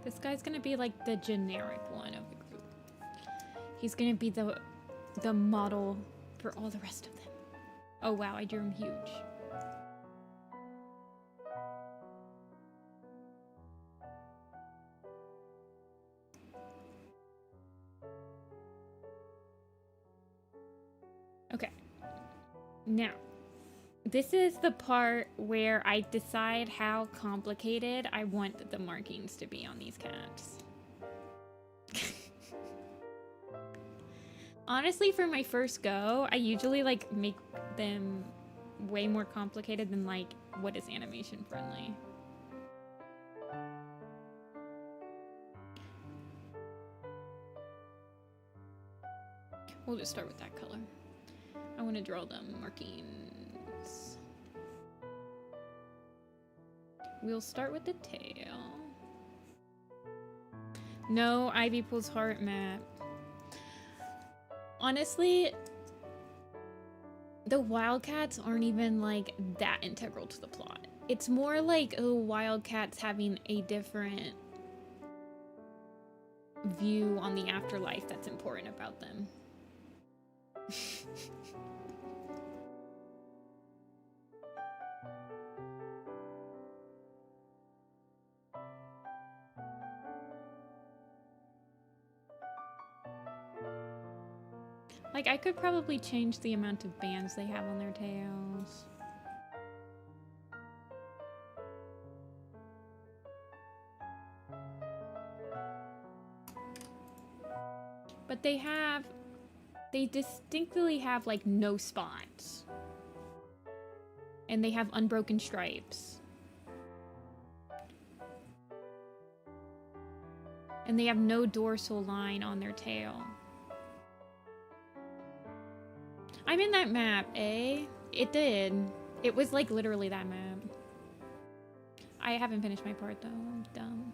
This guy's gonna be like the generic one of the group. He's gonna be the model for all the rest of them. Oh wow, I drew him huge. Okay. Now, this is the part where I decide how complicated I want the markings to be on these cats. Honestly, for my first go, I usually like make them way more complicated than like what is animation friendly. We'll just start with that color. I want to draw them markings. We'll start with the tail. No Ivypool's Heart map. Honestly, the wildcats aren't even like that integral to the plot. It's more like the wildcats having a different view on the afterlife that's important about them. Like, I could probably change the amount of bands they have on their tails. But they distinctly have, like, no spots. And they have unbroken stripes. And they have no dorsal line on their tail. I'm in that map, eh? It did. It was, like, literally that map. I haven't finished my part, though. I'm dumb.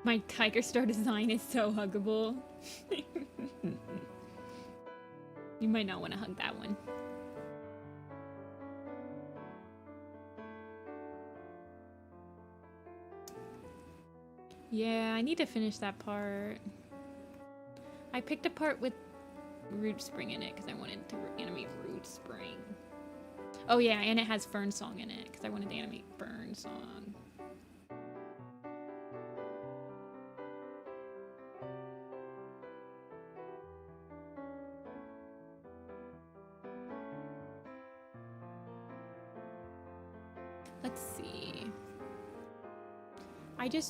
My Tiger Star design is so huggable. You might not want to hug that one. Yeah, I need to finish that part. I picked a part with Rootspring in it because I wanted to animate Rootspring. Oh yeah, and it has Fern Song in it because I wanted to animate Fern Song. Let's see.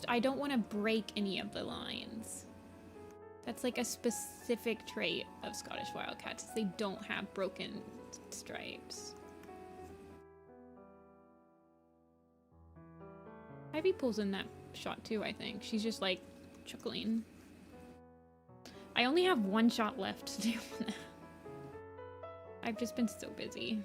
I don't want to break any of the lines. That's like a specific trait of Scottish Wildcats. Is they don't have broken stripes. Ivypool's in that shot too, I think. She's just like chuckling. I only have one shot left to do on that. I've just been so busy.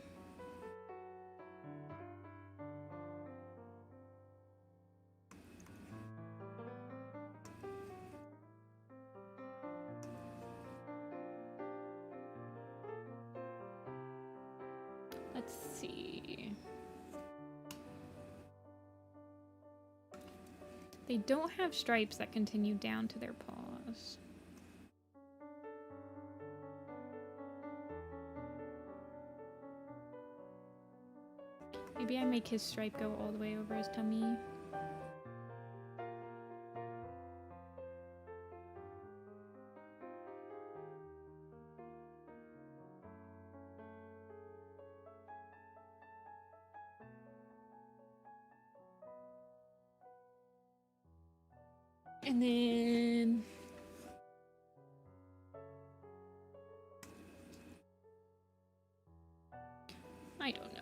Let's see. They don't have stripes that continue down to their paws. Maybe I make his stripe go all the way over his tummy. And then I don't know.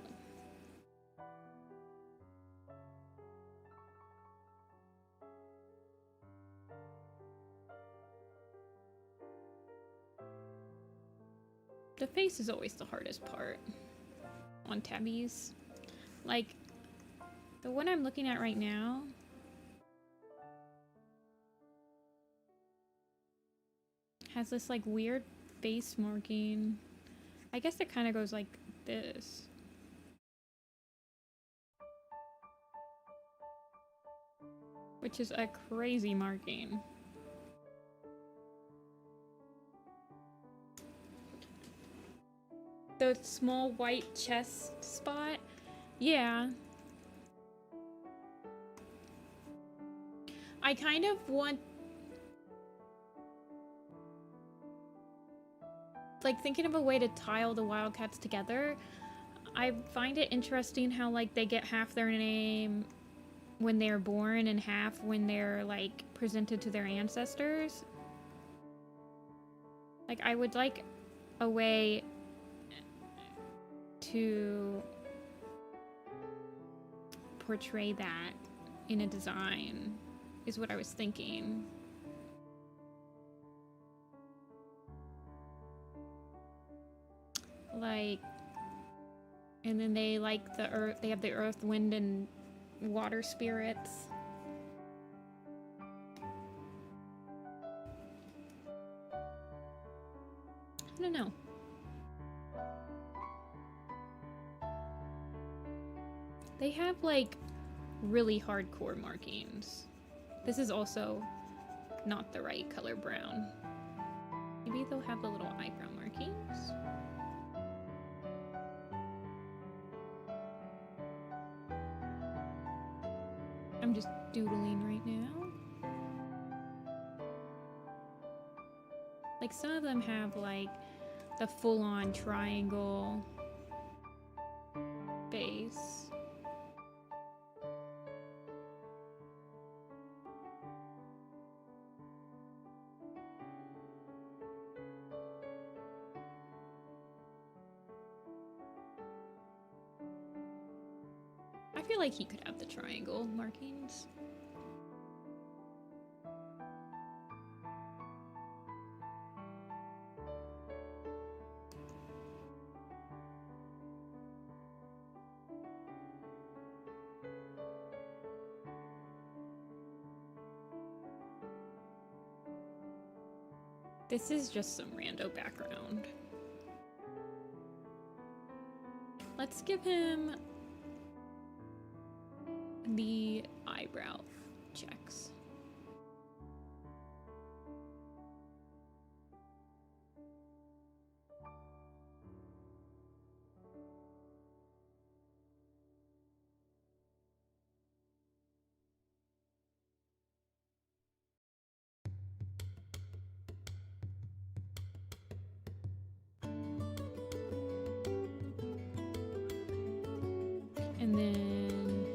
The face is always the hardest part on tabbies. Like, the one I'm looking at right now has this like weird face marking. I guess it kind of goes like this. Which is a crazy marking. The small white chest spot? Yeah. I kind of want... like, thinking of a way to tile the Wildcats together. I find it interesting how, like, they get half their name when they're born and half when they're, like, presented to their ancestors. Like, I would like a way to portray that in a design, is what I was thinking. Like, and then they like the earth, they have the earth, wind, and water spirits. don't know. They have like really hardcore markings. This is also not the right color brown. Maybe they'll have the little eyebrow markings. I'm just doodling right now. Like some of them have like the full-on triangle base. I feel like he could have the triangle markings. This is just some rando background. Let's give him the eyebrow checks. And then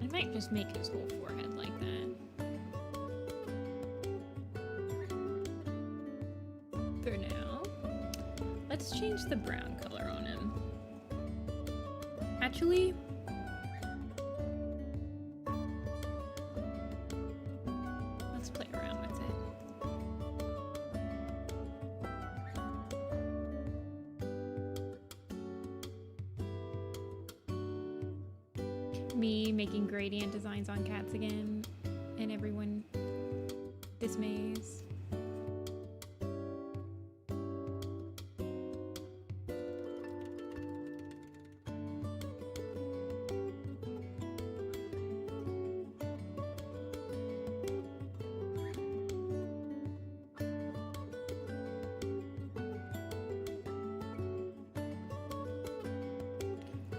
I might just make his whole forehead like that. For now, let's change the brown color on him. Actually, let's play around with it. Me making gradient designs on cats again, and everyone dismays.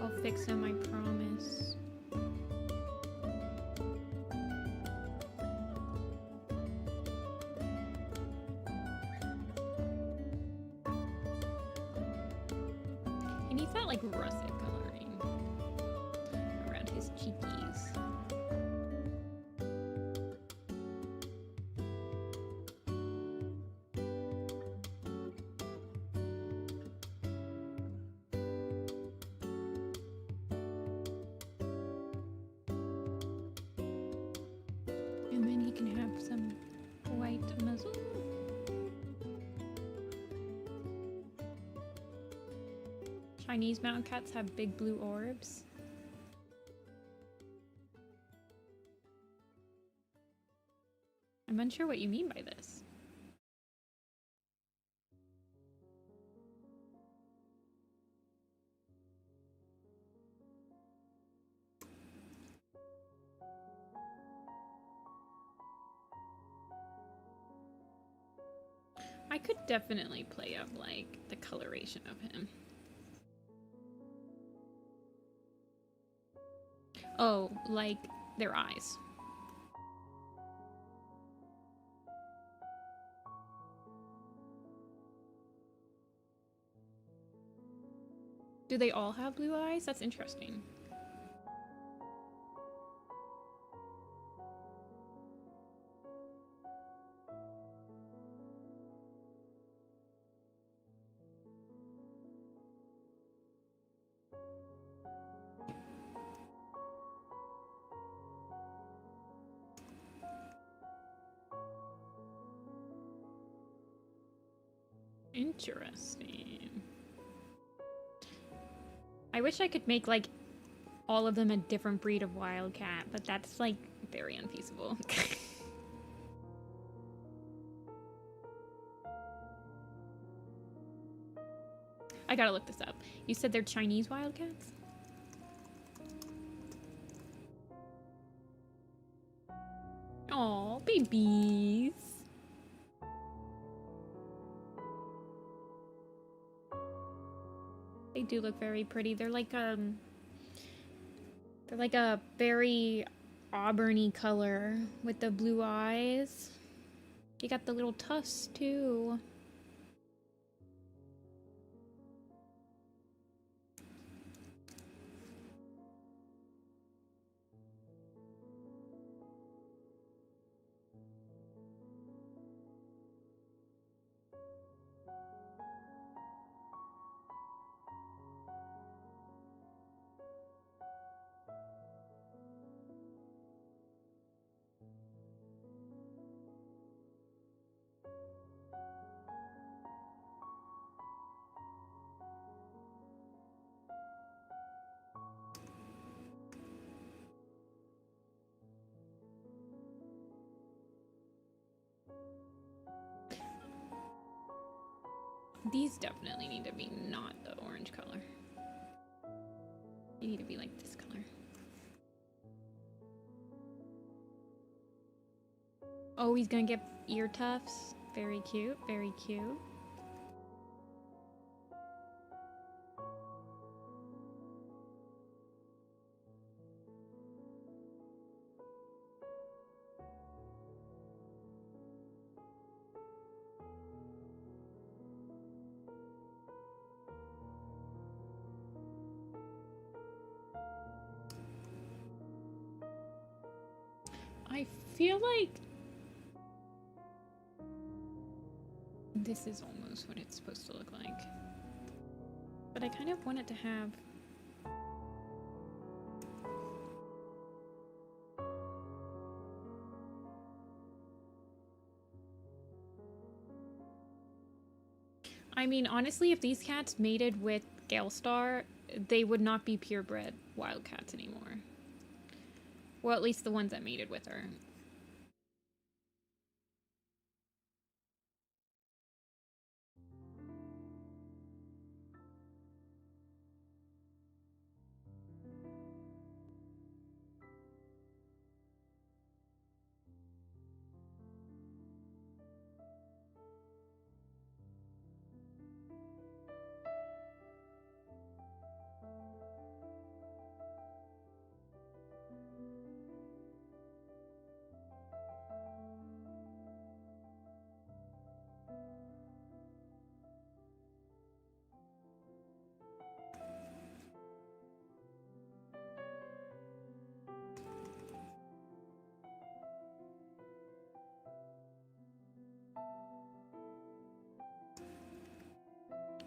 I'll fix him, I promise. He needs that like russet coloring around his cheekies. And then he can have some white muzzle. Chinese mountain cats have big blue orbs. I'm unsure what you mean by this. I could definitely play up like the coloration of him. Oh, like their eyes. Do they all have blue eyes? That's interesting. Interesting. I wish I could make like all of them a different breed of wildcat, but that's like very unfeasible. I gotta look this up. You said they're Chinese wildcats? Aw, babies. They do look very pretty. They're like a very auburny color with the blue eyes. You got the little tusks too. These definitely need to be not the orange color. They need to be like this color. Oh, he's gonna get ear tufts. Very cute, very cute. I feel like this is almost what it's supposed to look like. But I kind of want it to have I mean, honestly, if these cats mated with Galestar, they would not be purebred wildcats anymore. Well, at least the ones that mated with her.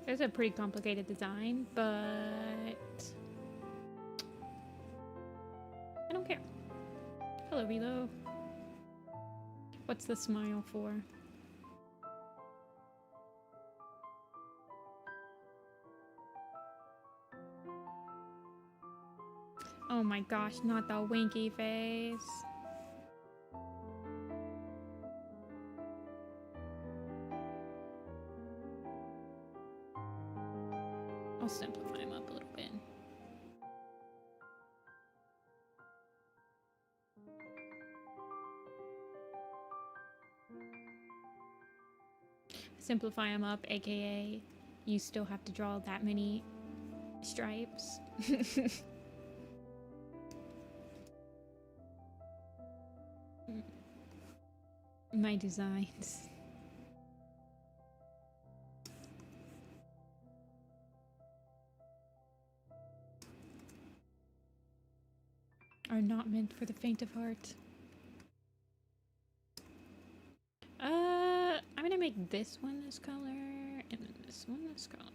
It's a pretty complicated design, but I don't care. Hello, Relo. What's the smile for? Oh my gosh, not the winky face. I'll simplify him up a little bit. Simplify him up, aka you still have to draw that many stripes. My designs. Are not meant for the faint of heart. I'm gonna make this one this color, and then this one this color.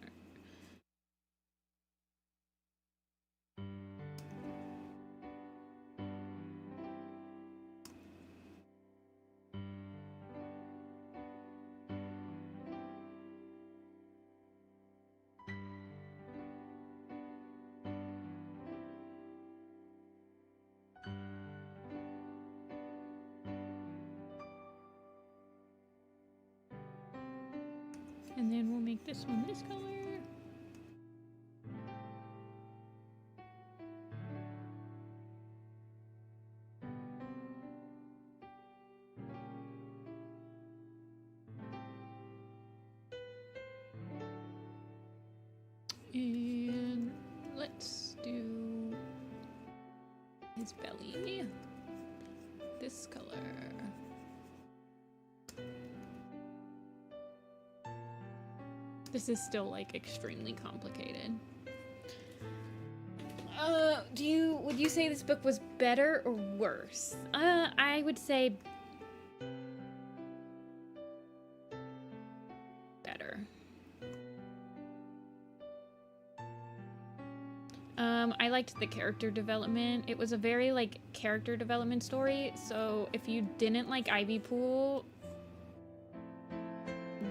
And then we'll make this one this color. his belly. This color. This is still like extremely complicated. Would you say this book was better or worse? I would say better. I liked the character development. It was a very like character development story, so if you didn't like Ivypool,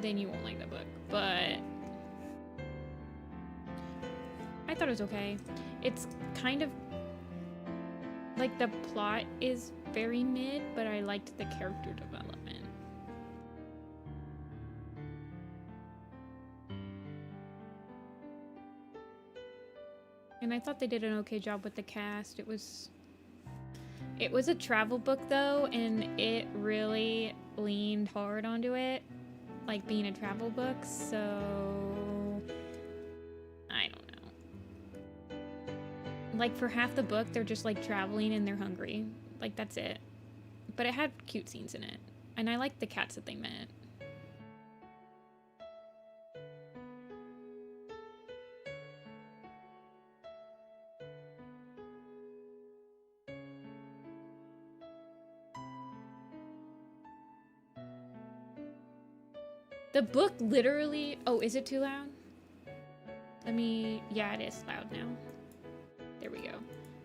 then you won't like the book, but I thought it was okay. It's kind of like the plot is very mid, but I liked the character development. And I thought they did an okay job with the cast. It was a travel book though, and it really leaned hard onto it, like being a travel book, so I don't know. Like for half the book, they're just like traveling and they're hungry. Like that's it. But it had cute scenes in it. And I liked the cats that they met. The book literally... Oh, is it too loud? Yeah, it is loud now. There we go.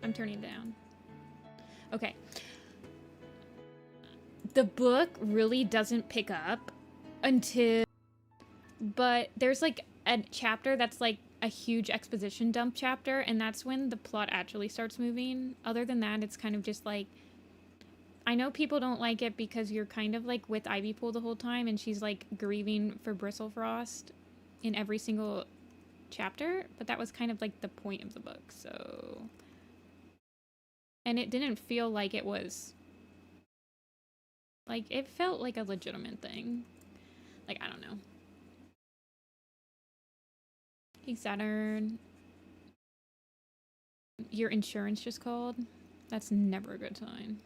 I'm turning it down. Okay. The book really doesn't pick up until... But there's like a chapter that's like a huge exposition dump chapter, and that's when the plot actually starts moving. Other than that, it's kind of just like... I know people don't like it because you're kind of like with Ivypool the whole time, and she's like grieving for Bristlefrost in every single chapter, but that was kind of like the point of the book, so... And it didn't feel like it was... Like, it felt like a legitimate thing. Like, I don't know. Hey, Saturn. Your insurance just called? That's never a good sign.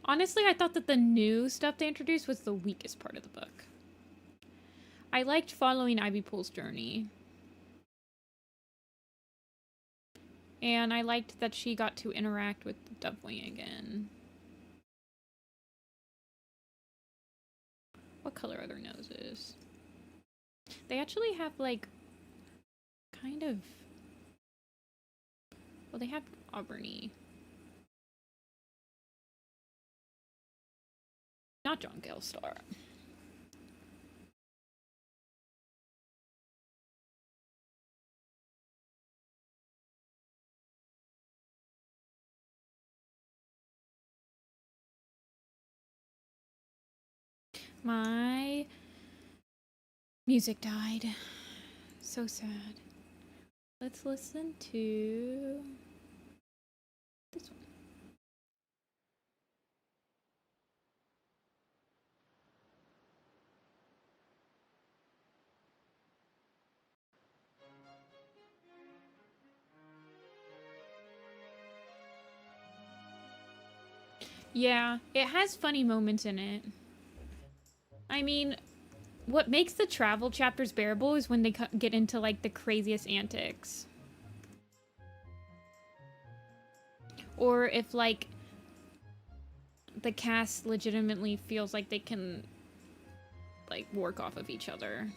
Honestly, I thought that the new stuff they introduced was the weakest part of the book. I liked following Ivypool's journey. And I liked that she got to interact with Dovewing again. What color are their noses? They actually have, like, kind of... Well, they have auburny. Not John Gale-Star. My music died. So sad. Let's listen to this one. Yeah, it has funny moments in it. I mean, what makes the travel chapters bearable is when they get into, like, the craziest antics. Or if, like, the cast legitimately feels like they can, like, work off of each other.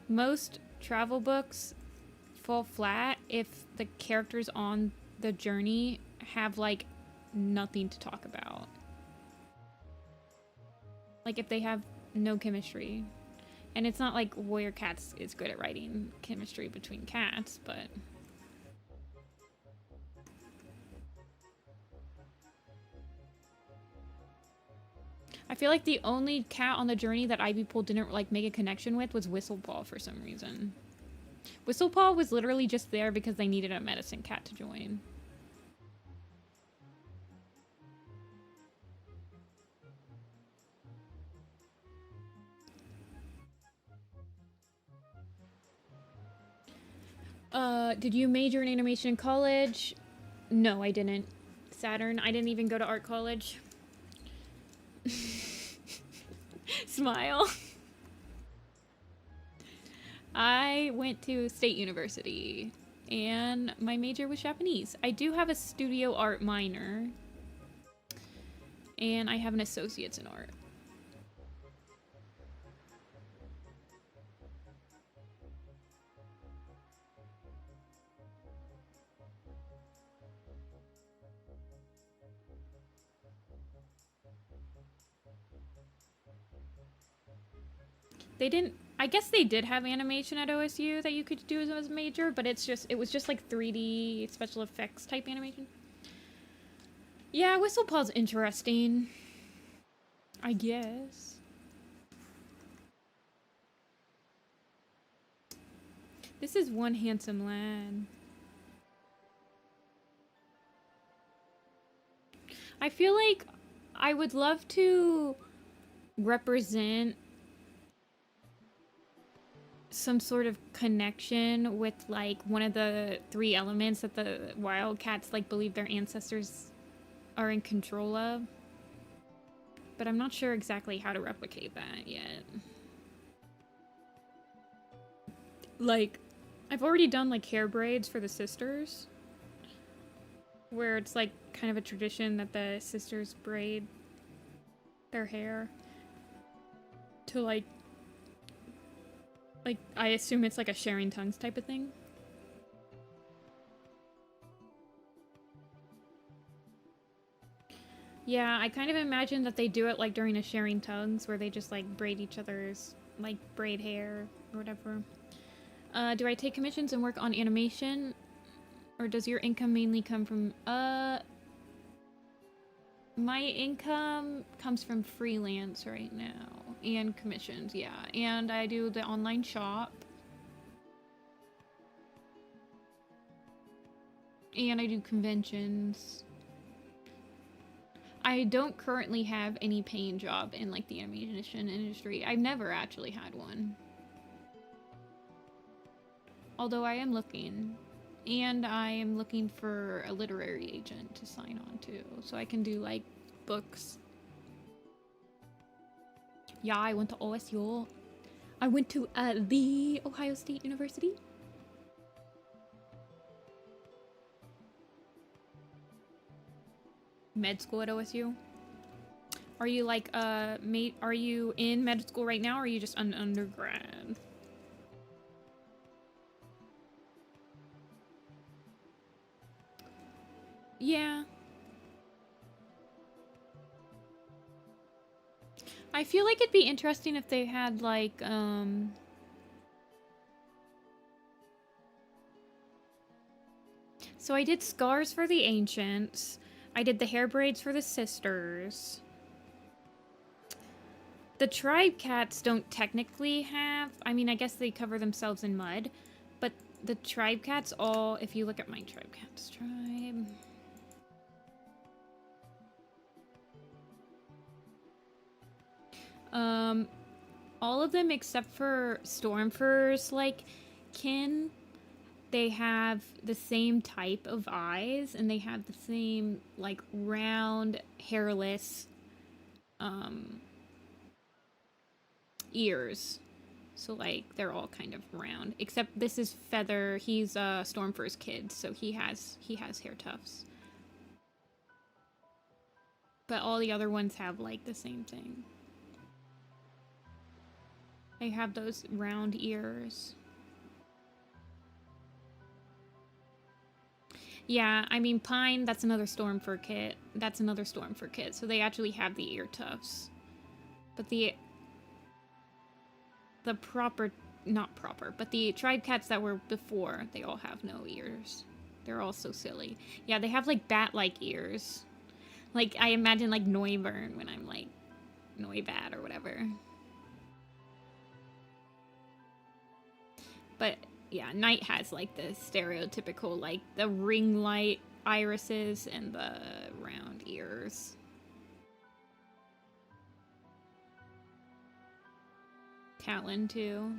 Most travel books fall flat if the characters on the journey have, like, nothing to talk about. Like, if they have no chemistry. And it's not like Warrior Cats is good at writing chemistry between cats, but... I feel like the only cat on the journey that Ivypool didn't, like, make a connection with was Whistlepaw for some reason. Whistlepaw was literally just there because they needed a medicine cat to join. Did you major in animation in college? No, I didn't. Saturn, I didn't even go to art college. Smile. I went to State University, and my major was Japanese. I do have a studio art minor, and I have an associate's in art. They didn't, I guess they did have animation at OSU that you could do as a major, but it was just like 3D special effects type animation. Yeah, Whistlepaw's interesting, I guess. This is one handsome lad. I feel like I would love to represent some sort of connection with like one of the 3 elements that the wildcats like believe their ancestors are in control of, but I'm not sure exactly how to replicate that yet. Like, I've already done like hair braids for the sisters, where it's like kind of a tradition that the sisters braid their hair to like I assume it's like a sharing tongues type of thing. Yeah, I kind of imagine that they do it like during a sharing tongues where they just like braid each other's like braid hair or whatever. Do I take commissions and work on animation, or does your income mainly come from my income comes from freelance right now and commissions, yeah. And I do the online shop. And I do conventions. I don't currently have any paying job in like the animation industry. I've never actually had one. Although I am looking. And I am looking for a literary agent to sign on to, so I can do, like, books. Yeah, I went to OSU. I went to the Ohio State University. Med school at OSU. Are you, like, are you in med school right now, or are you just an undergrad? Yeah. I feel like it'd be interesting if they had, like, so I did scars for the ancients. I did the hair braids for the sisters. The tribe cats don't technically have, I mean, I guess they cover themselves in mud, but the tribe cats all, if you look at my tribe cats tribe... all of them except for Stormfur's, like, kin, they have the same type of eyes, and they have the same, like, round, hairless, ears. So, like, they're all kind of round. Except this is Feather, he's, Stormfur's kid, so he has hair tufts. But all the other ones have, like, the same thing. They have those round ears. Yeah, I mean, Pine, that's another Stormfur kit. That's another Stormfur kit. So they actually have the ear tufts. But the proper, not proper, but the tribe cats that were before, they all have no ears. They're all so silly. Yeah, they have, like, bat-like ears. Like, I imagine, like, Noivern when I'm, like, Noibat or whatever. But, Yeah, night has like the stereotypical, like the ring light irises and the round ears. Catelyn too.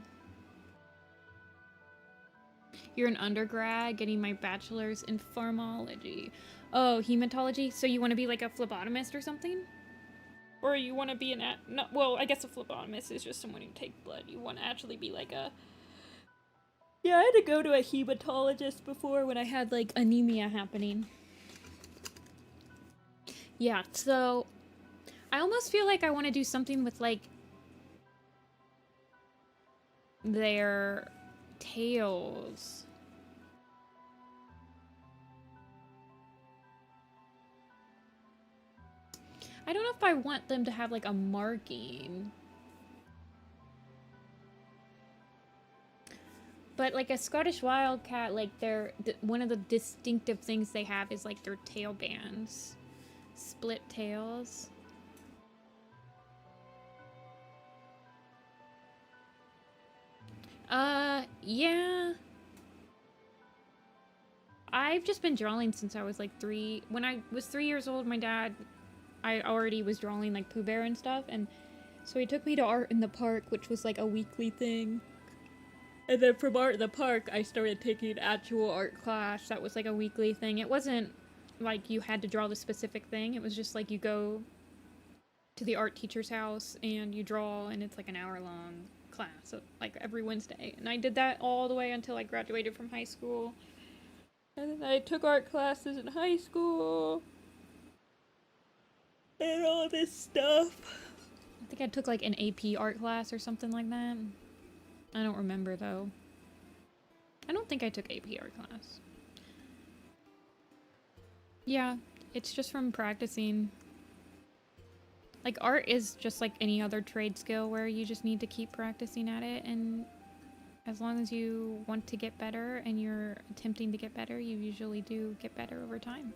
You're an undergrad getting my bachelor's in pharmacology. Oh, hematology? So you want to be like a phlebotomist or something? Or you want to be no, well, I guess a phlebotomist is just someone who takes blood. You want to actually be like a... Yeah, I had to go to a hematologist before when I had like anemia happening. Yeah, so I almost feel like I want to do something with like their tails. I don't know if I want them to have like a marking. But like a Scottish wildcat, like one of the distinctive things they have is like their tail bands. Split tails. Yeah. I've just been drawing since I was like 3. When I was 3 years old, my dad, I already was drawing like Pooh Bear and stuff, and so he took me to art in the park, which was like a weekly thing. And then from art in the park, I started taking actual art class. That was like a weekly thing. It wasn't like you had to draw the specific thing. It was just like you go to the art teacher's house and you draw, and it's like an hour-long class, like every Wednesday. And I did that all the way until I graduated from high school. And then I took art classes in high school. And all this stuff. I think I took like an AP art class or something like that. I don't remember though. I don't think I took AP art class. Yeah, it's just from practicing. Like art is just like any other trade skill where you just need to keep practicing at it, and as long as you want to get better and you're attempting to get better, you usually do get better over time.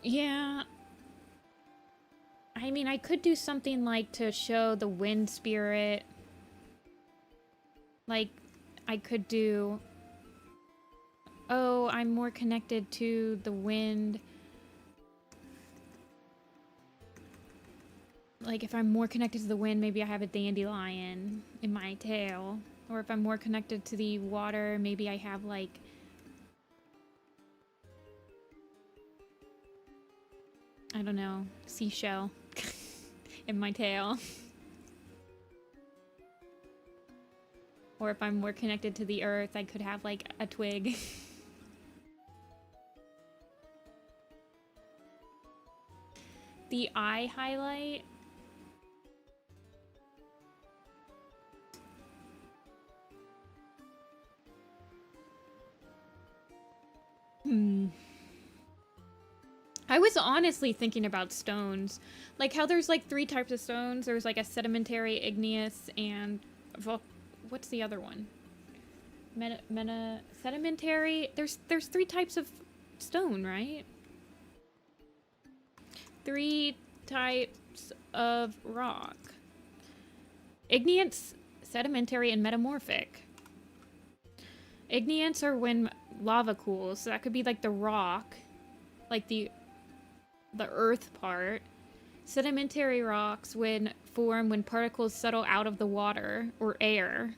Yeah. I mean, I could do something like to show the wind spirit. Like, I could do... Oh, I'm more connected to the wind. Like, if I'm more connected to the wind, maybe I have a dandelion in my tail. Or if I'm more connected to the water, maybe I have, like... I don't know, seashell in my tail. Or if I'm more connected to the earth, I could have, like, a twig. The eye highlight... I was honestly thinking about stones. Like how there's like 3 types of stones. There's like a sedimentary, igneous, and... What's the other one? Sedimentary... There's 3 types of stone, right? 3 types of rock. Igneous, sedimentary, and metamorphic. Igneous are when lava cools, so that could be like the rock, like the earth part. Sedimentary rocks form when particles settle out of the water or air.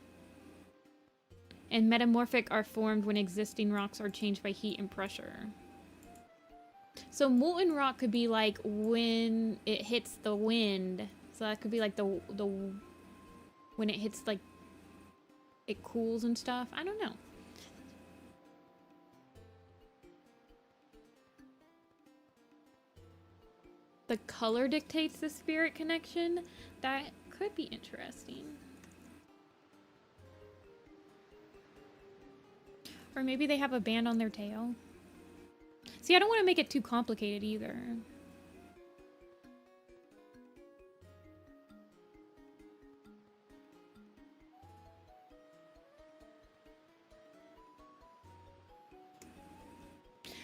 And metamorphic are formed when existing rocks are changed by heat and pressure. So molten rock could be like when it hits the wind. So that could be like the when it hits, like, it cools and stuff. I don't know. The color dictates the spirit connection. That could be interesting. Or maybe they have a band on their tail. See, I don't want to make it too complicated either.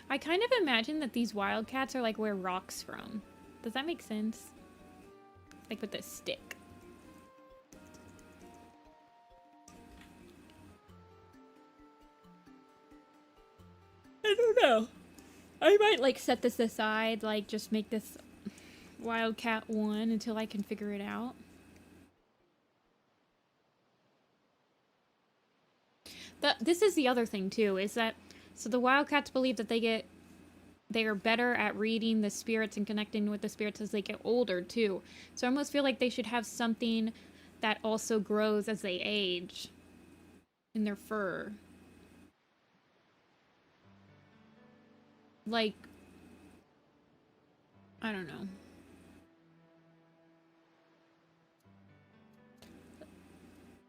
I kind of imagine that these wildcats are like where rock's from. Does that make sense? Like with the stick. don't know. I might like set this aside, like just make this wildcat 1 until I can figure it out. This is the other thing too, is that so the wildcats believe that they are better at reading the spirits and connecting with the spirits as they get older too. So I almost feel like they should have something that also grows as they age in their fur. Like, I don't know.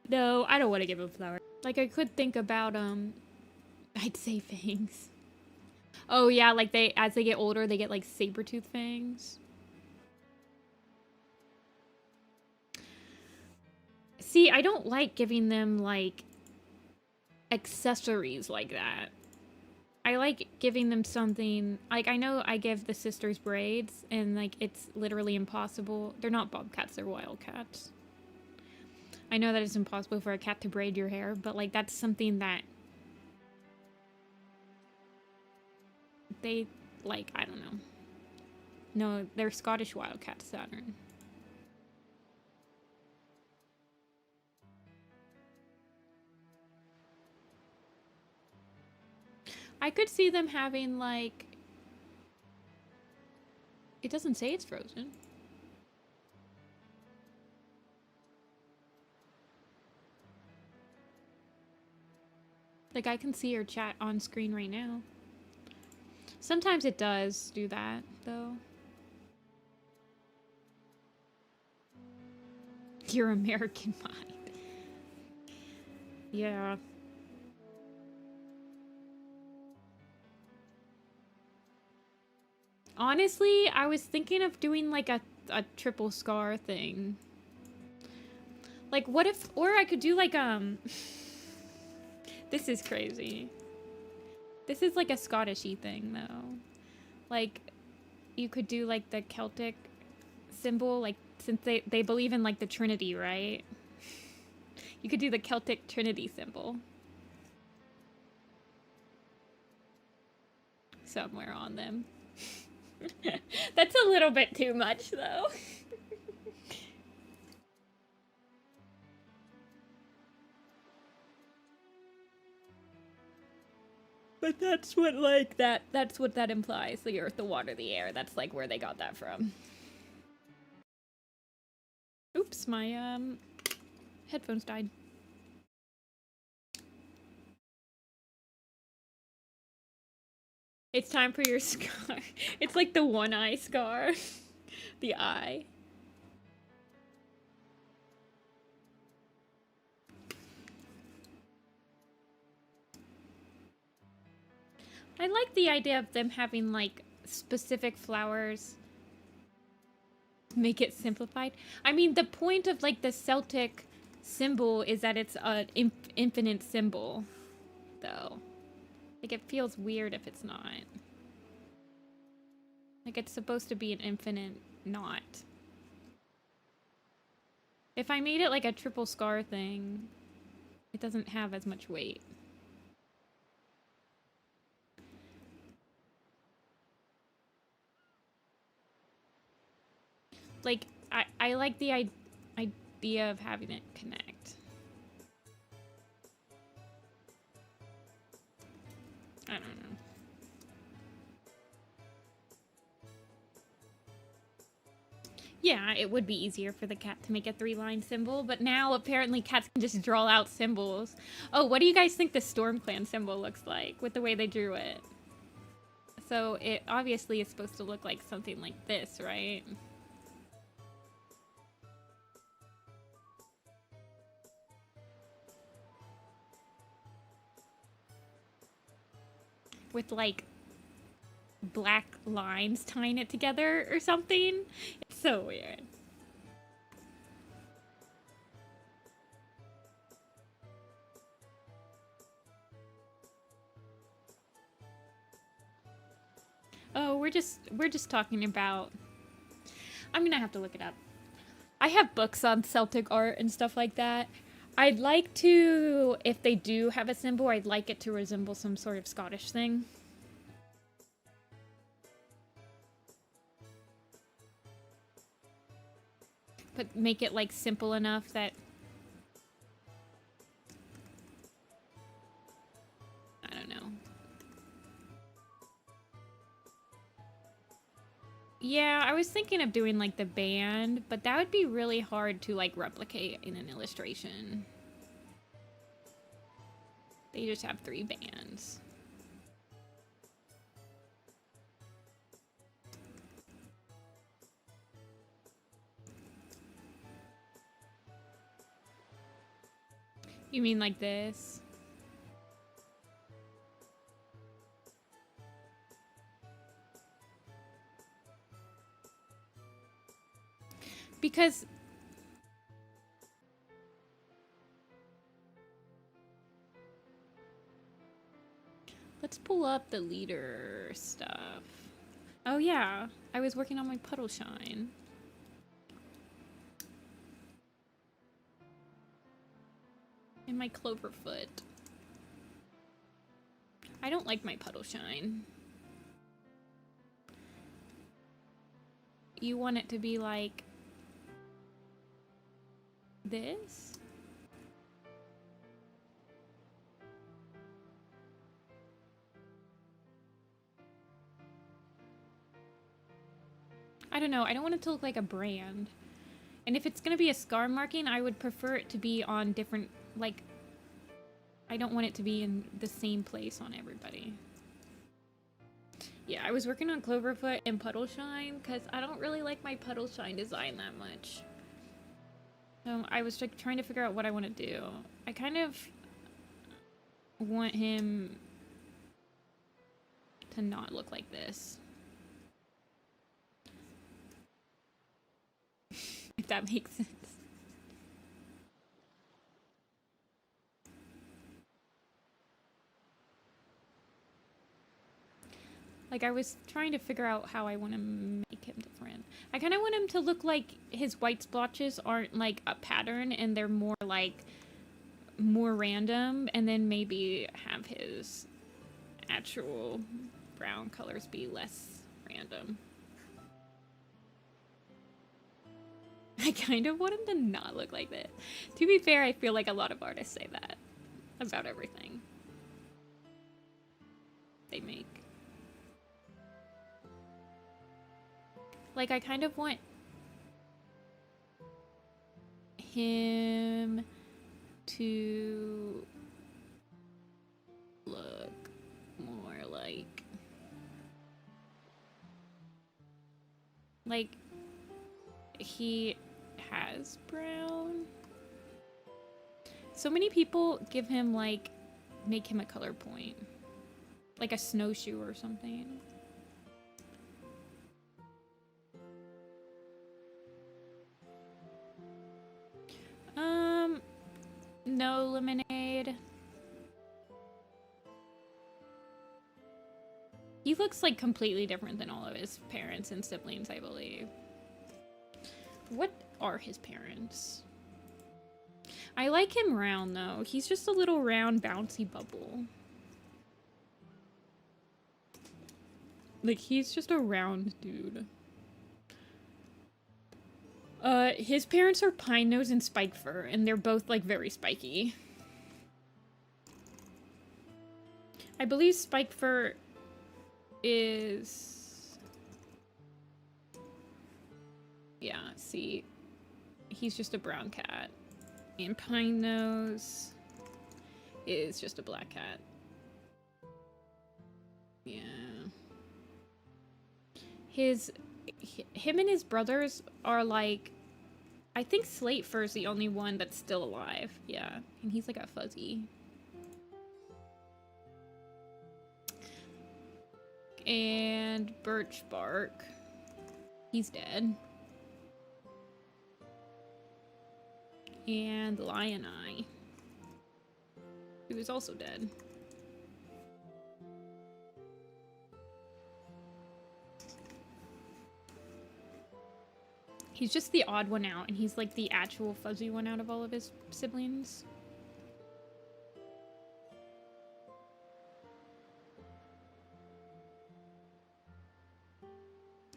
No, I don't want to give them flowers. Like, I could think about, I'd say fangs. Oh, yeah, like, as they get older, they get, like, saber-tooth fangs. See, I don't like giving them, like, accessories like that. I like giving them something, like, I know I give the sisters braids, and, like, it's literally impossible. They're not bobcats, they're wildcats. I know that it's impossible for a cat to braid your hair, but, like, that's something that they, like, I don't know. No, they're Scottish wildcats, Saturn. I could see them having, like... It doesn't say it's frozen. Like, I can see your chat on screen right now. Sometimes it does do that, though. Your American mind. Yeah. Honestly, I was thinking of doing like a triple scar thing. Like, what if, or I could do like, this is crazy. This is like a Scottish-y thing, though. Like, you could do like the Celtic symbol, like, since they believe in like the Trinity, right? You could do the Celtic Trinity symbol. Somewhere on them. That's a little bit too much, though. But that's what, like, that's what that implies. The earth, the water, the air. That's, like, where they got that from. Oops, my, headphones died. It's time for your scar. It's like the one eye scar. The eye. I like the idea of them having, like, specific flowers. Make it simplified. I mean, the point of, like, the Celtic symbol is that it's an infinite symbol, though. Like, it feels weird if it's not. Like, it's supposed to be an infinite knot. If I made it like a triple scar thing, it doesn't have as much weight. Like, I like the idea of having it connect. I don't know. Yeah, it would be easier for the cat to make a 3-line symbol, but now apparently cats can just draw out symbols. Oh, what do you guys think the StormClan symbol looks like with the way they drew it? So it obviously is supposed to look like something like this, right? With like black lines tying it together or something. It's so weird. Oh, we're just talking about... I'm gonna have to look it up. I have books on Celtic art and stuff like that. I'd like to, if they do have a symbol, I'd like it to resemble some sort of Scottish thing. but make it like simple enough that I don't know. Yeah, I was thinking of doing like the band, but that would be really hard to like replicate in an illustration. They just have 3 bands. You mean like this? Because let's pull up the leader stuff. Oh yeah, I was working on my Puddleshine. And my Cloverfoot. I don't like my Puddleshine. You want it to be like this? I don't know. I don't want it to look like a brand. And if it's going to be a scar marking, I would prefer it to be on different, like, I don't want it to be in the same place on everybody. Yeah, I was working on Cloverfoot and Puddleshine because I don't really like my Puddleshine design that much. So I was like trying to figure out what I want to do. I kind of want him to not look like this. If that makes sense. Like, I was trying to figure out how I want to make him different. I kind of want him to look like his white splotches aren't, like, a pattern, and they're more, like, more random, and then maybe have his actual brown colors be less random. I kind of want him to not look like this. To be fair, I feel like a lot of artists say that about everything they make. Like, I kind of want him to look more like he has brown. So many people give him, like, make him a color point. Like a snowshoe or something. No lemonade. He looks like completely different than all of his parents and siblings, I believe. What are his parents? I like him round, though. He's just a little round, bouncy bubble. Like, he's just a round dude. His parents are Pine Nose and Spike Fur, and they're both, like, very spiky. I believe Spike Fur is... Yeah, see? He's just a brown cat. And Pine Nose is just a black cat. Yeah. Him and his brothers are like... I think Slate Fur is the only one that's still alive. Yeah, and he's like a fuzzy. And Birch Bark. He's dead. And Lion Eye. Who is also dead. He's just the odd one out, and he's like the actual fuzzy one out of all of his siblings.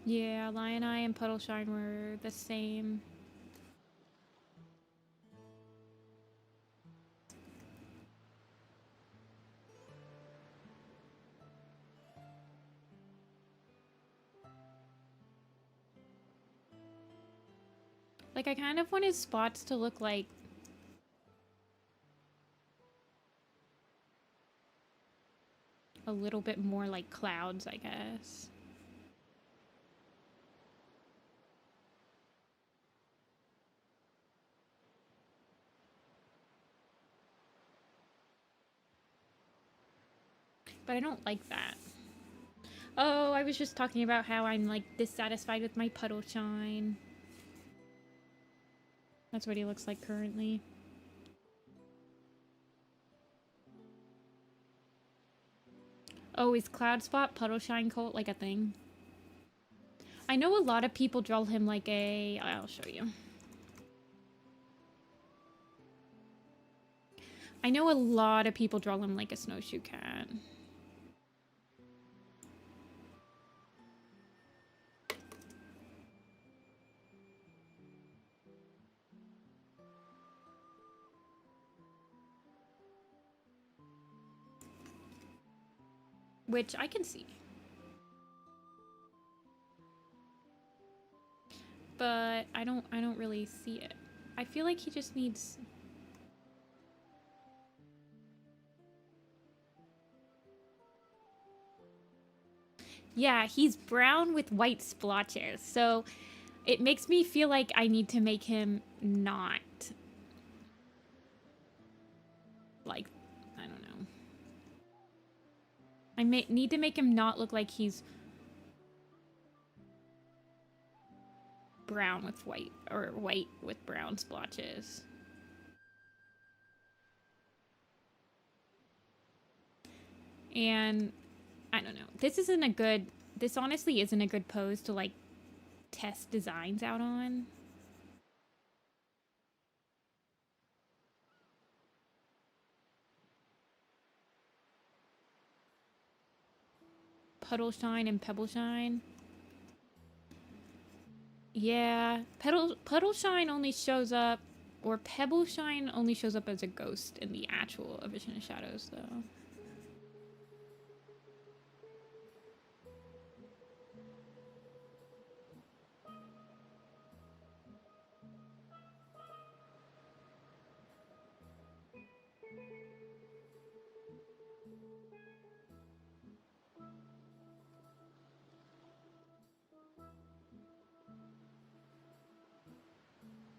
Yeah, Lion Eye and Puddleshine were the same. Like, I kind of want his spots to look like a little bit more like clouds, I guess. But I don't like that. Oh, I was just talking about how I'm, like, dissatisfied with my Puddleshine. That's what he looks like currently. Oh, is Cloud Spot Puddleshine Colt like a thing? I know a lot of people draw him like a... I'll show you. I know a lot of people draw him like a snowshoe cat. Which I can see. But I don't really see it. I feel like he just needs... Yeah, he's brown with white splotches. So it makes me feel like I need to make him not like, I don't know. I need to make him not look like he's brown with white, or white with brown splotches. And I don't know. This honestly isn't a good pose to like test designs out on. Puddleshine and Pebbleshine. Yeah, Puddleshine only shows up, or Pebbleshine only shows up as a ghost in the actual A Vision of Shadows, though.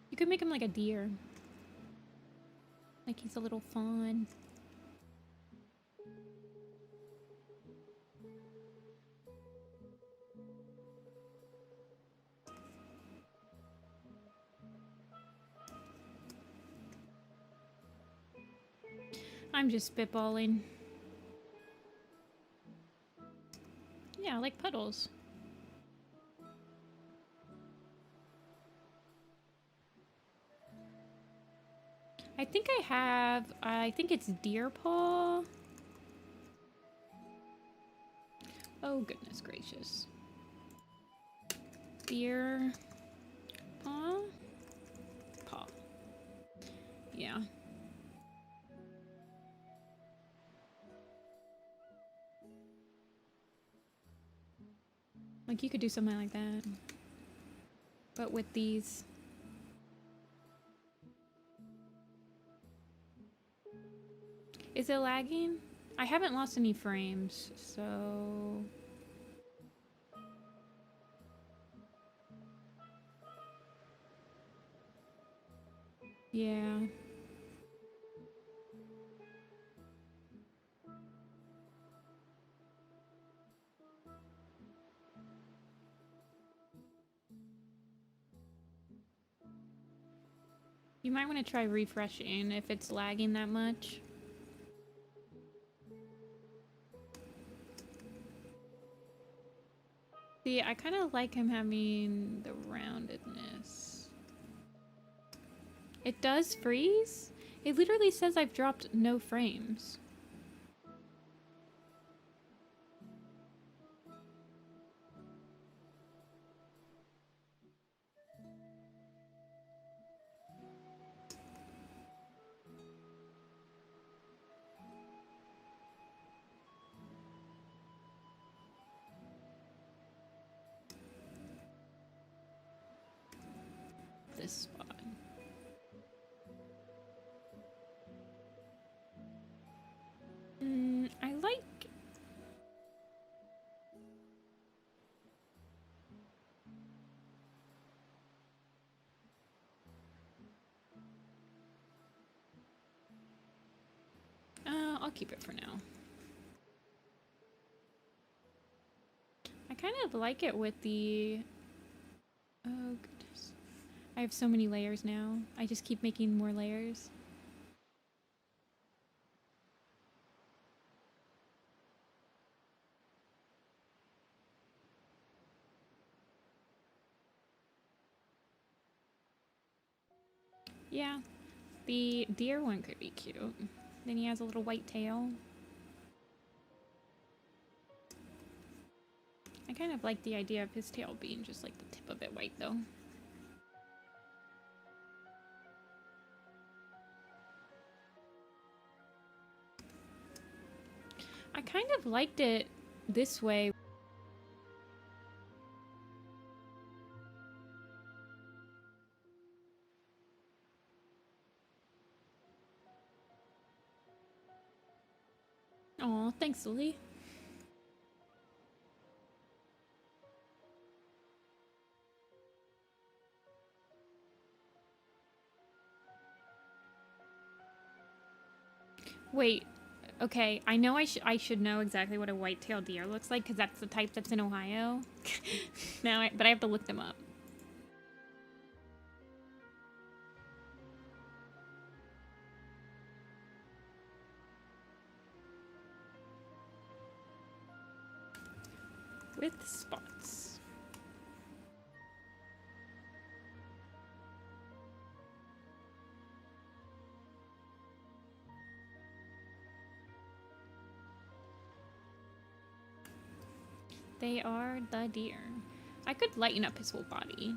You could make him like a deer. Like he's a little fawn. I'm just spitballing. Yeah, like puddles. I think it's deer paw. Oh, goodness gracious. Deer paw? Paw. Yeah. Like, you could do something like that. But with these... Is it lagging? I haven't lost any frames, so... Yeah. You might want to try refreshing if it's lagging that much. See, I kind of like him having the roundedness. It does freeze? It literally says I've dropped no frames. This spot. I'll keep it for now. I kind of like it with the... Oh, goodness. I have so many layers now. I just keep making more layers. Yeah, the deer one could be cute. Then he has a little white tail. I kind of like the idea of his tail being just like the tip of it white though. I kind of liked it this way. Aw, thanks, Lily. Wait, okay, I know I should know exactly what a white-tailed deer looks like because that's the type that's in Ohio. But I have to look them up. With spots. They are the deer. I could lighten up his whole body.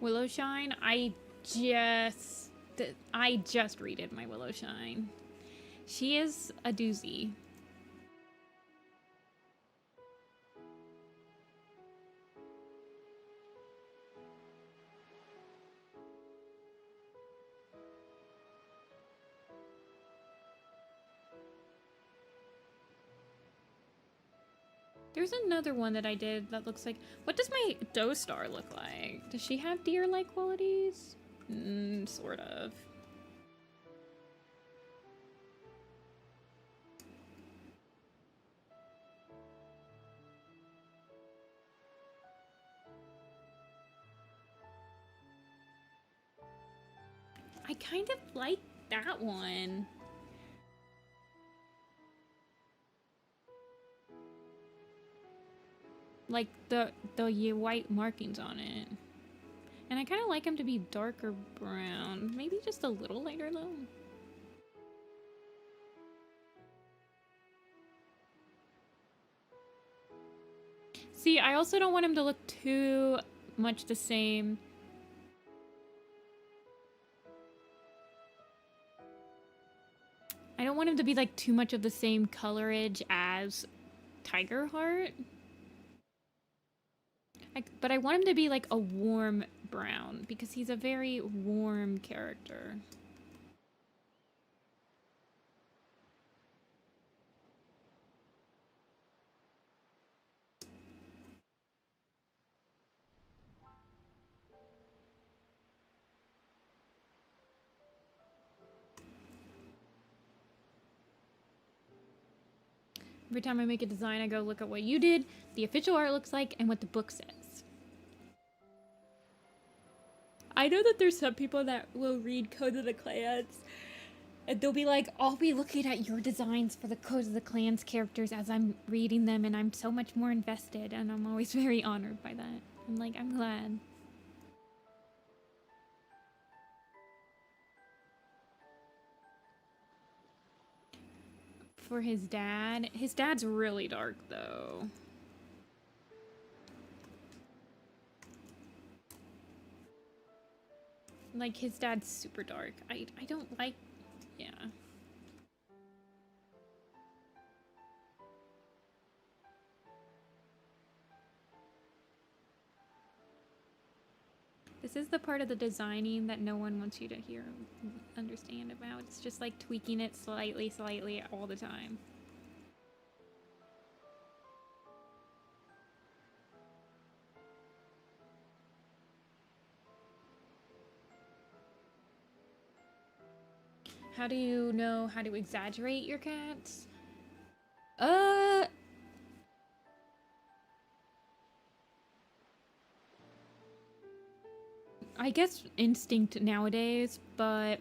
Willowshine, I just redid my Willowshine. She is a doozy. There's another one that I did that looks like... What does my doe star look like? Does she have deer-like qualities? Sort of. I kind of like that one. Like the white markings on it. And I kind of like him to be darker brown. Maybe just a little lighter though. See, I also don't want him to look too much the same. I don't want him to be like too much of the same colorage as Tiger Heart. But I want him to be like a warm brown because he's a very warm character. Every time I make a design, I go look at what you did, the official art looks like, and what the book says. I know that there's some people that will read Code of the Clans, and they'll be like, I'll be looking at your designs for the Code of the Clans characters as I'm reading them, and I'm so much more invested, and I'm always very honored by that. I'm like, I'm glad. For his dad's really dark, though. Like, his dad's super dark. I don't like... Yeah. This is the part of the designing that no one wants you to hear, understand about. It's just like tweaking it slightly all the time. How do you know how to exaggerate your cats? I guess instinct nowadays, but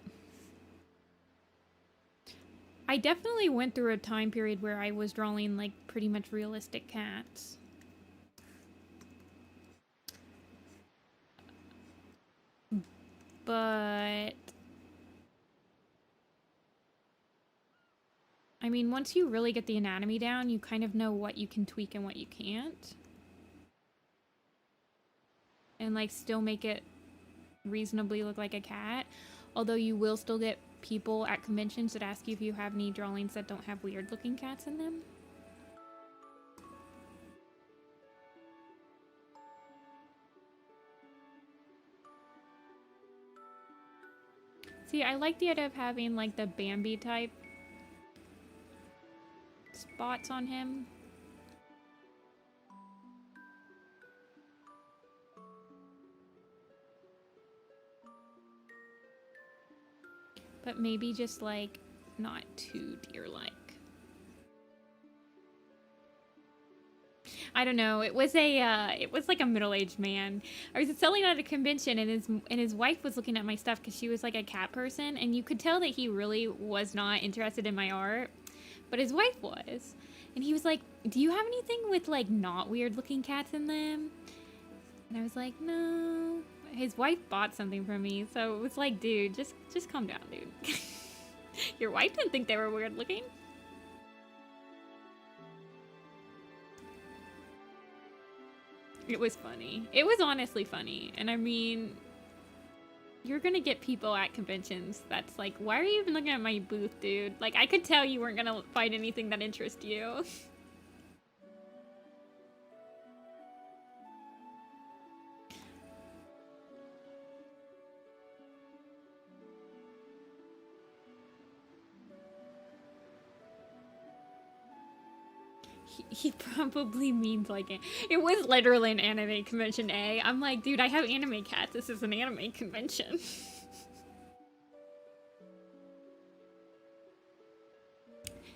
I definitely went through a time period where I was drawing like pretty much realistic cats. But I mean, once you really get the anatomy down, you kind of know what you can tweak and what you can't. And like still make it reasonably look like a cat. Although you will still get people at conventions that ask you if you have any drawings that don't have weird looking cats in them. See, I like the idea of having like the Bambi type spots on him. But maybe just like not too deer-like. I don't know. It was like a middle-aged man. I was selling at a convention, and his wife was looking at my stuff because she was like a cat person, and you could tell that he really was not interested in my art, but his wife was. And he was like, "Do you have anything with like not weird-looking cats in them?" And I was like, "No." His wife bought something from me, so it was like, dude, just calm down, dude. Your wife didn't think they were weird-looking. It was funny. It was honestly funny. And I mean, you're gonna get people at conventions that's like, why are you even looking at my booth, dude? Like, I could tell you weren't gonna find anything that interests you. He probably means like it was literally an anime convention. I'm like, dude, I have anime cats. This is an anime convention.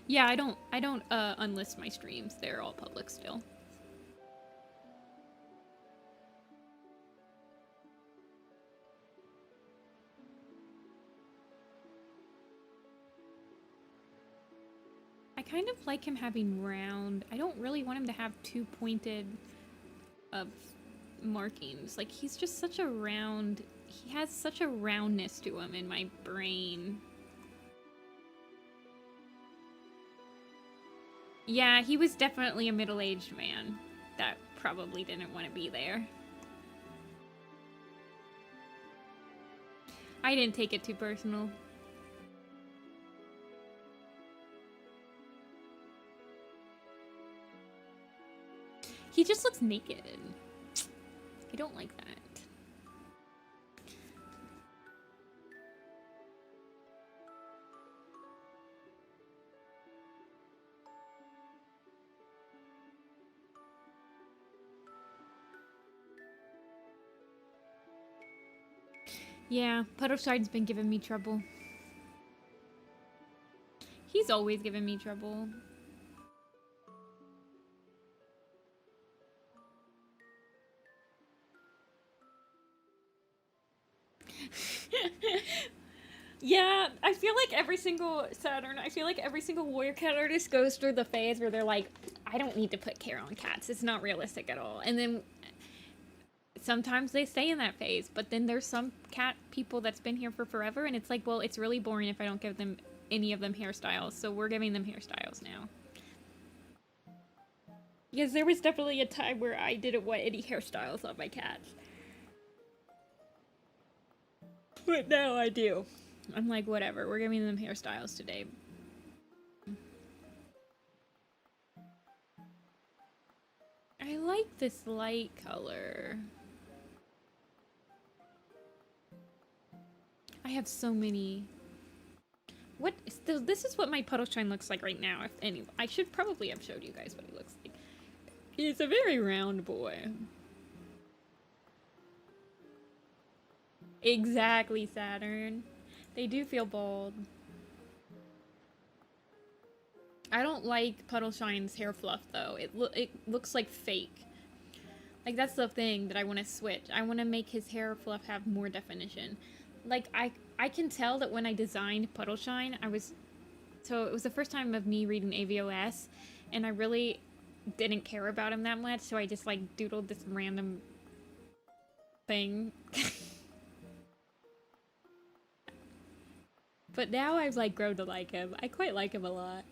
Yeah, I don't unlist my streams. They're all public still. I kind of like him having round. I don't really want him to have too pointed markings. Like, he's just such a round... He has such a roundness to him in my brain. Yeah, he was definitely a middle-aged man that probably didn't want to be there. I didn't take it too personal. He just looks naked. I don't like that. Yeah, Puddleshine's been giving me trouble. He's always given me trouble. Yeah, I feel like every single Saturn, I feel like every single warrior cat artist goes through the phase where they're like, I don't need to put care on cats. It's not realistic at all. And then sometimes they stay in that phase, but then there's some cat people that's been here for forever, and it's like, well, it's really boring if I don't give them any of them hairstyles, so we're giving them hairstyles now. Because there was definitely a time where I didn't want any hairstyles on my cats. But now I do. I'm like, whatever, we're giving them hairstyles today. I like this light color. I have so many. This is what my Puddleshine looks like right now. If any, I should probably have showed you guys what he looks like. He's a very round boy. Exactly, Saturn. They do feel bold. I don't like Puddleshine's hair fluff though. It looks like fake. Like that's the thing that I want to switch. I want to make his hair fluff have more definition. Like I can tell that when I designed Puddleshine, so it was the first time of me reading AVOS, and I really didn't care about him that much, so I just like doodled this random thing. But now I've like grown to like him. I quite like him a lot.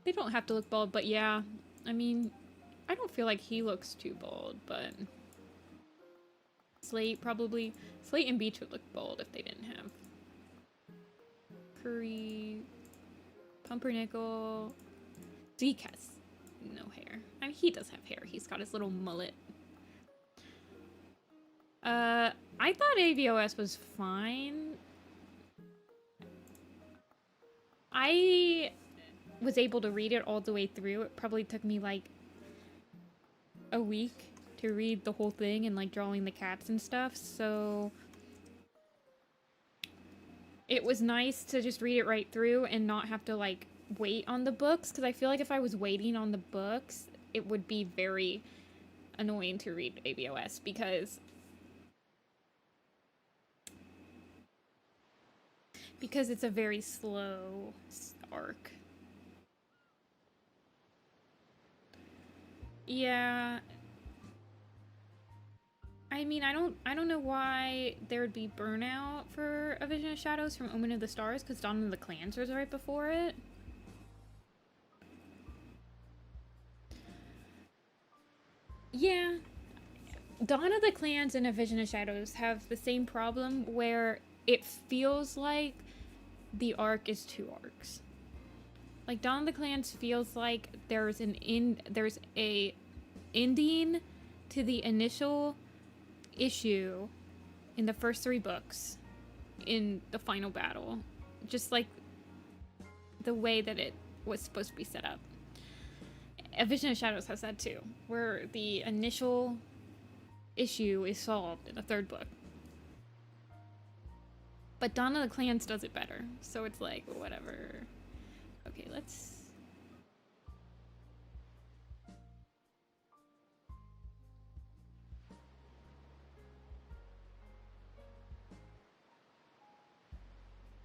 They don't have to look bold, but yeah. I mean, I don't feel like he looks too bold, but Slate probably. Slate and Beach would look bold if they didn't have Curry, Pumpernickel. Zeke has no hair. I mean, he does have hair. He's got his little mullet. I thought AVOS was fine. I was able to read it all the way through. It probably took me like a week to read the whole thing and like drawing the cats and stuff, so it was nice to just read it right through and not have to like wait on the books, because I feel like if I was waiting on the books it would be very annoying to read AVOS because it's a very slow arc. Yeah. I mean, I don't know why there would be burnout for A Vision of Shadows from Omen of the Stars, because Dawn of the Clans was right before it. Yeah. Dawn of the Clans and A Vision of Shadows have the same problem where it feels like the arc is two arcs. Like Dawn of the Clans feels like there's a ending to the initial issue in the first 3 books in the final battle, just like the way that it was supposed to be set up. A Vision of Shadows has that too, where the initial issue is solved in the 3rd book. But Dawn of the Clans does it better, so it's like, whatever. Okay, let's...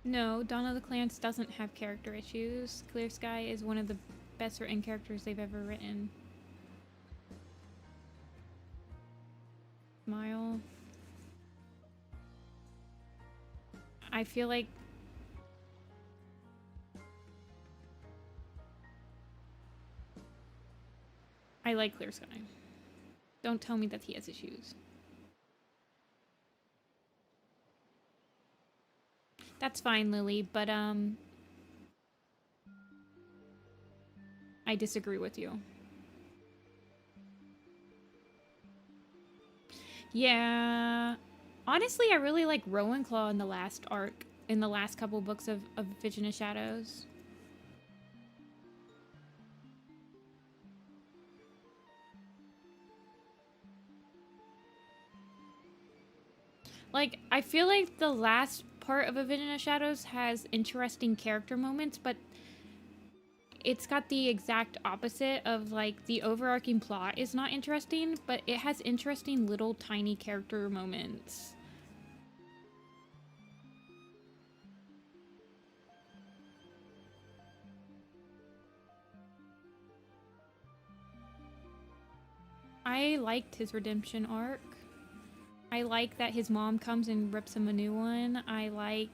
No, Dawn of the Clans doesn't have character issues. Clear Sky is one of the best written characters they've ever written. Smile. I feel like... I like Clear Sky. Don't tell me that he has issues. That's fine, Lily, but, I disagree with you. Yeah. Honestly, I really like Rowan-Claw in the last arc, in the last couple books of Vision of Shadows. Like, I feel like the last part of A Vision of Shadows has interesting character moments, but it's got the exact opposite of, like, the overarching plot is not interesting, but it has interesting little tiny character moments. I liked his redemption arc. I like that his mom comes and rips him a new one. I like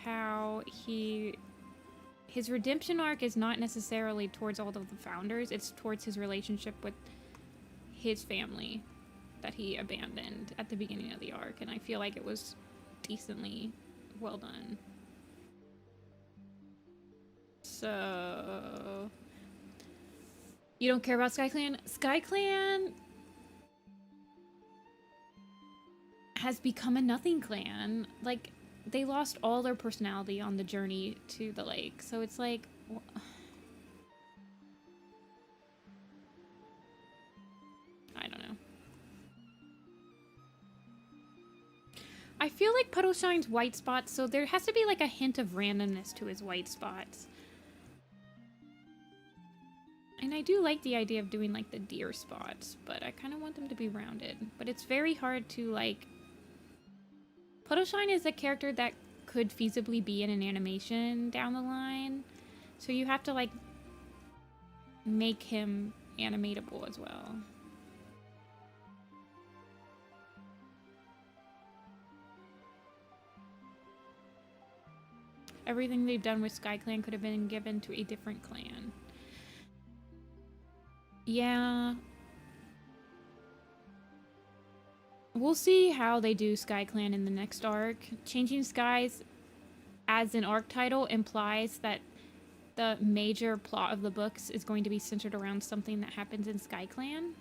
how his redemption arc is not necessarily towards all of the founders, it's towards his relationship with his family that he abandoned at the beginning of the arc, and I feel like it was decently well done. So... You don't care about SkyClan? SkyClan... has become a nothing clan. Like, they lost all their personality on the journey to the lake. So it's like... I don't know. I feel like Puddleshine's white spots, so there has to be like a hint of randomness to his white spots. And I do like the idea of doing like the deer spots, but I kind of want them to be rounded. But it's very hard to like... Puddleshine is a character that could feasibly be in an animation down the line. So you have to like make him animatable as well. Everything they've done with SkyClan could have been given to a different clan. Yeah. We'll see how they do SkyClan in the next arc. Changing Skies as an arc title implies that the major plot of the books is going to be centered around something that happens in SkyClan.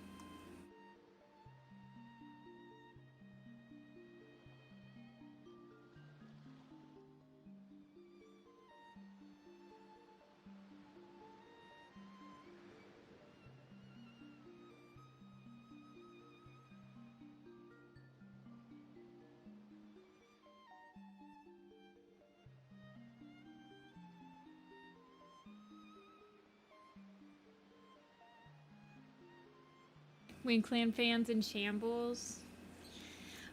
WingClan fans in shambles.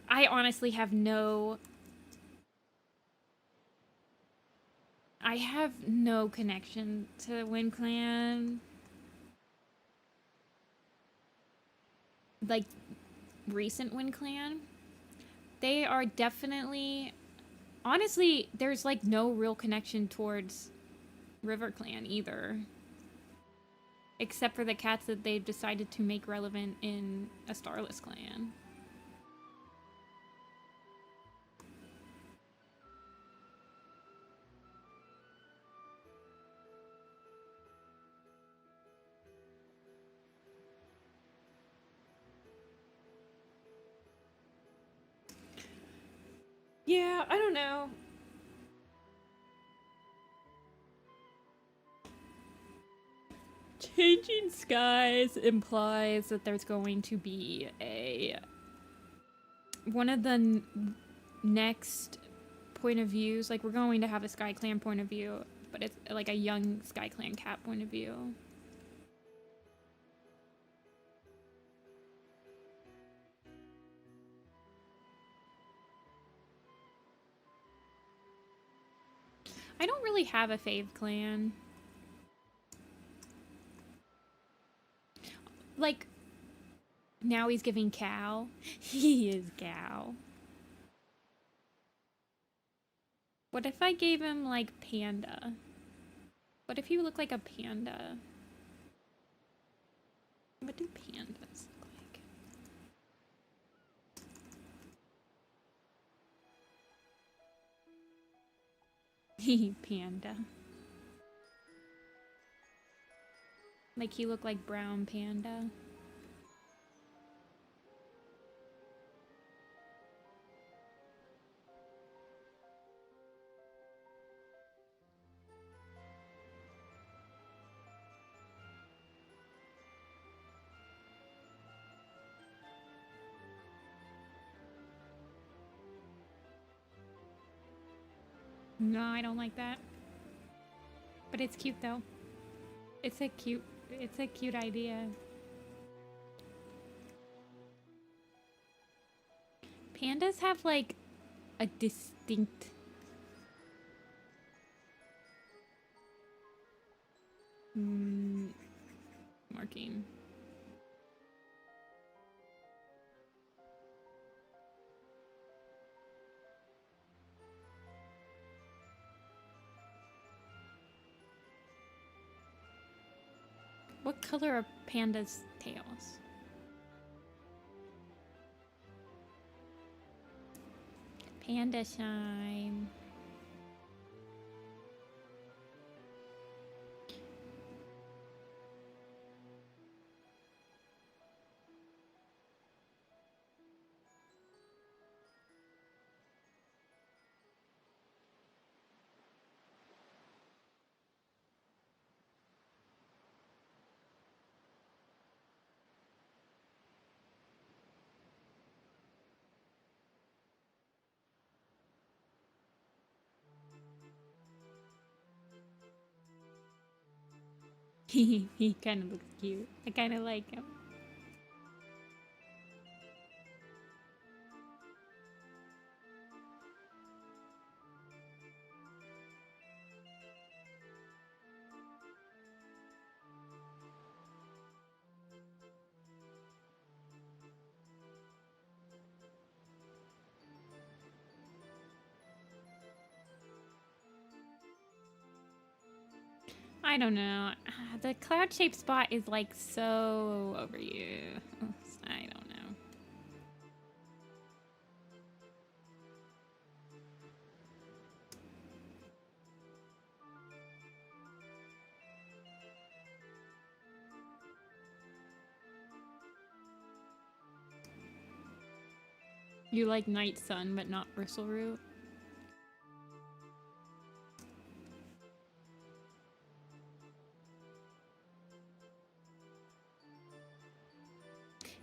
I honestly have no... I have no connection to WingClan. Like, recent WingClan. They are definitely... Honestly, there's like no real connection towards RiverClan either. Except for the cats that they've decided to make relevant in a Starless clan. Yeah, I don't know. Changing Skies implies that there's going to be a... One of the next point of views, like we're going to have a SkyClan point of view, but it's like a young SkyClan cat point of view. I don't really have a fave clan. Like, now he's giving cow. He is cow. What if I gave him, like, panda? What if he looked like a panda? What do pandas look like? Panda. Like he looked like brown panda. No, I don't like that. But it's cute though. It's a cute idea. Pandas have like a distinct marking. What color are pandas' tails? Puddleshine. He kind of looks cute. I kind of like him. I don't know. The cloud-shaped spot is like so overused. I don't know. You like Night Sun, but not Bristleroot?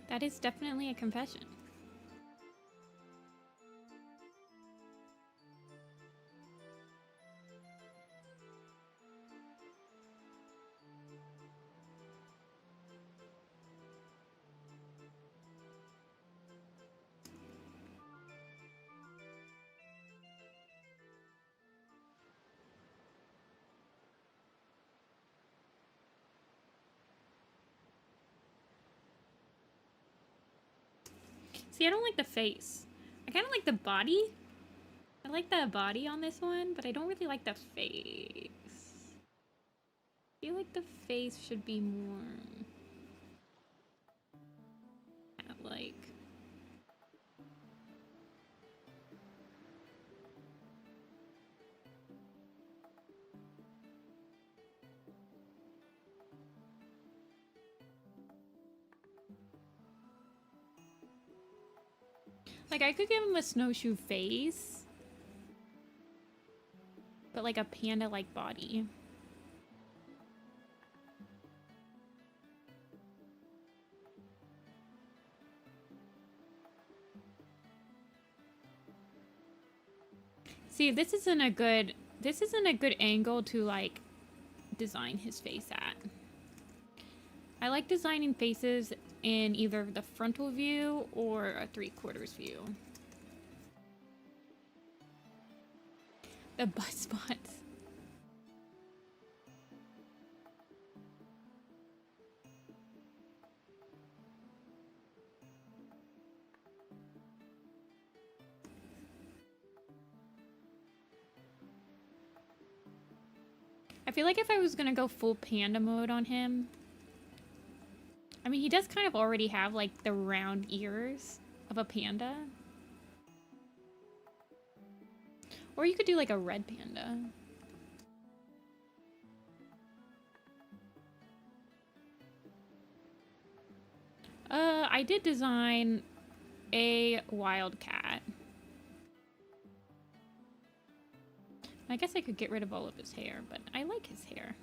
That is definitely a confession. See, I don't like the face. I kind of like the body. I like the body on this one, but I don't really like the face. I feel like the face should be more... like... Like, I could give him a snowshoe face, but like a panda-like body. See, this isn't a good angle to like design his face at. I like designing faces in either the frontal view or a 3/4 view. The butt spots. I feel like if I was gonna go full panda mode on him, I mean, he does kind of already have, like, the round ears of a panda. Or you could do, like, a red panda. I did design a wildcat. I guess I could get rid of all of his hair, but I like his hair.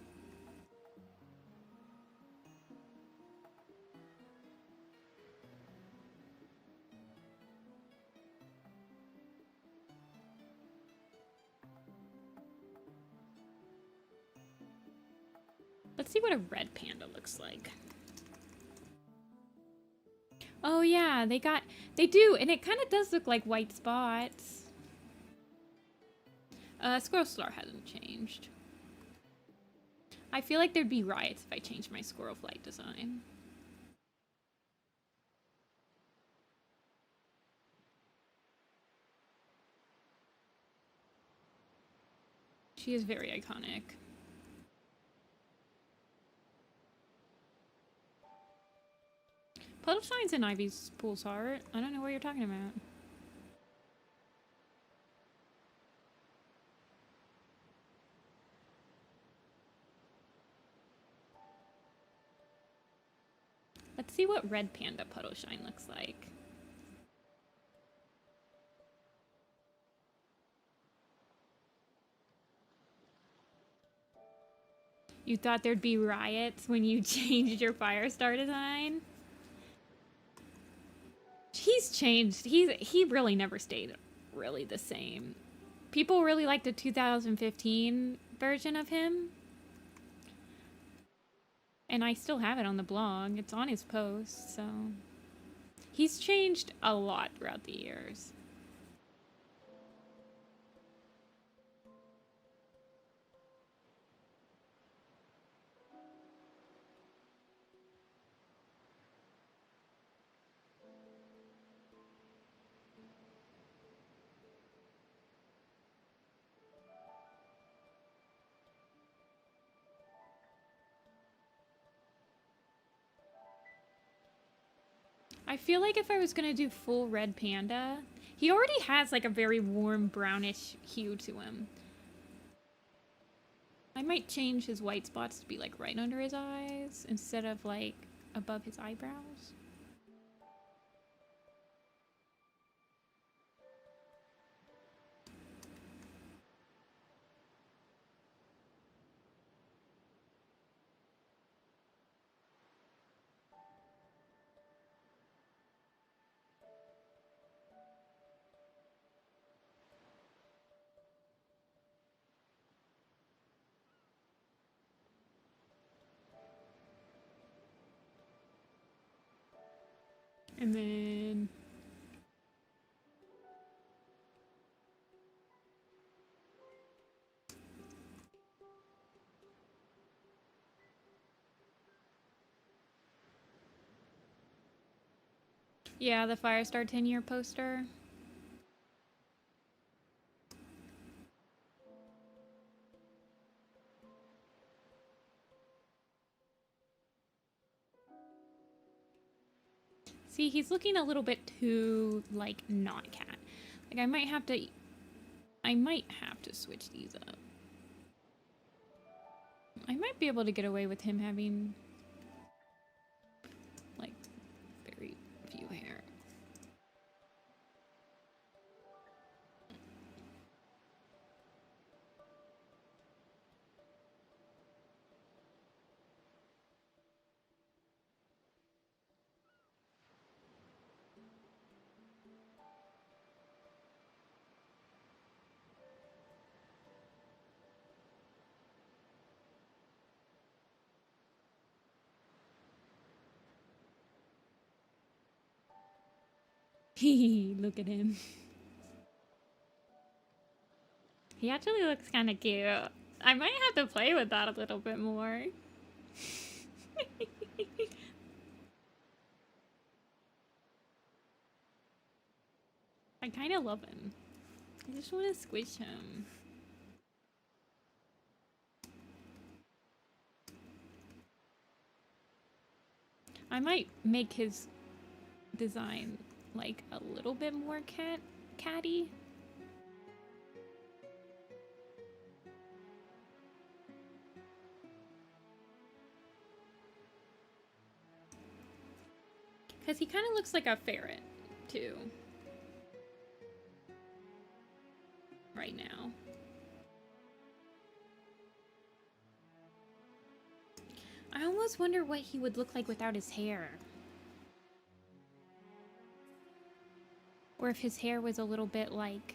Let's see what a red panda looks like. Oh yeah, they do, and it kind of does look like white spots. Squirrel Star hasn't changed. I feel like there'd be riots if I changed my squirrel flight design. She is very iconic. Puddleshine's in Ivypool's heart. I don't know what you're talking about. Let's see what red panda Puddleshine looks like. You thought there'd be riots when you changed your Firestar design? He's changed. He really never stayed really the same. People really like the 2015 version of him. And I still have it on the blog. It's on his post, so... He's changed a lot throughout the years. I feel like if I was gonna do full red panda, he already has like a very warm brownish hue to him. I might change his white spots to be like right under his eyes instead of like above his eyebrows. And then... Yeah, the Firestar 10-year poster. See, he's looking a little bit too, like, not cat. Like, I might have to switch these up. I might be able to get away with him having, like, very few hair. Look at him. He actually looks kind of cute. I might have to play with that a little bit more. I kind of love him. I just want to squish him. I might make his design like a little bit more catty. Because he kind of looks like a ferret, too. Right now. I almost wonder what he would look like without his hair. Or if his hair was a little bit like...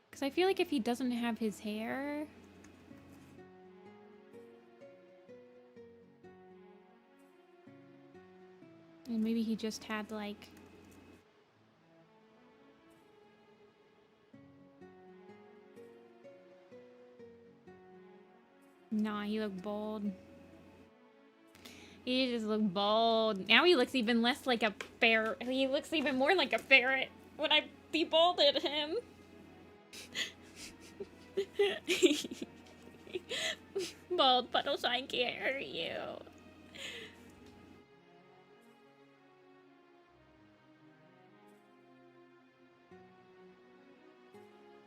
Because I feel like if he doesn't have his hair... And maybe he just had like... Nah, he looked bald. He just looked bald. Now he looks even less like a ferret. He looks even more like a ferret when I debalded him. Bald Puddleshine can't hurt you.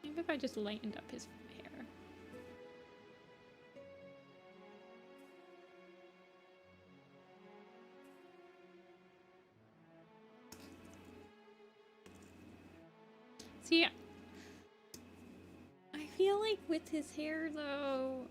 Maybe if I just lightened up his hair. See, I feel like with his hair though...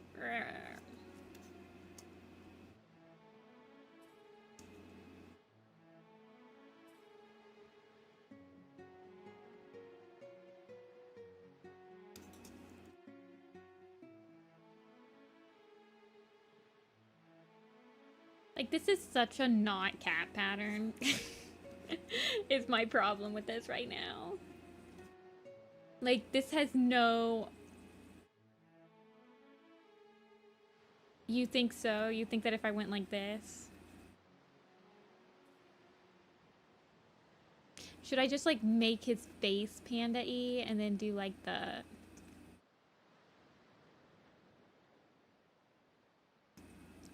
Like, this is such a not cat pattern. Is my problem with this right now. Like, this has no... You think so? You think that if I went like this? Should I just, like, make his face panda-y and then do, like, the...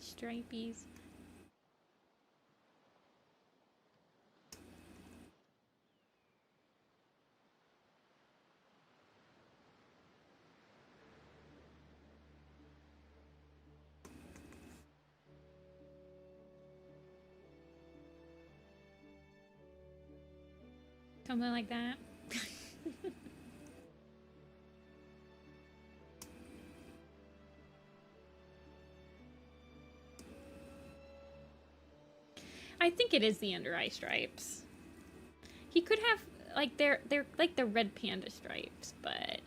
stripies? Something like that. I think it is the under eye stripes. He could have, like, they're like the red panda stripes, but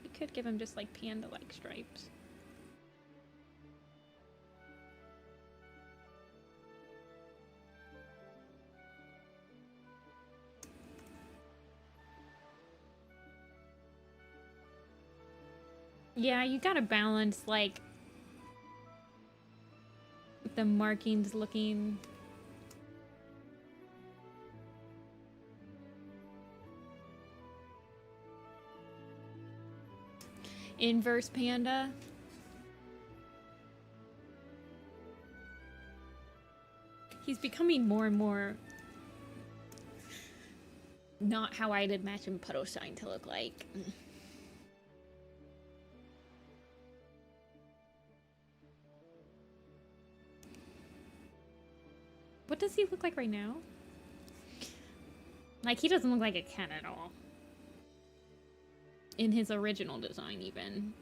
we could give him just like panda-like stripes. Yeah, you gotta balance, like, the markings looking... Inverse panda. He's becoming more and more not how I'd imagine Puddleshine to look like. What does he look like right now? Like, he doesn't look like a cat at all. In his original design, even.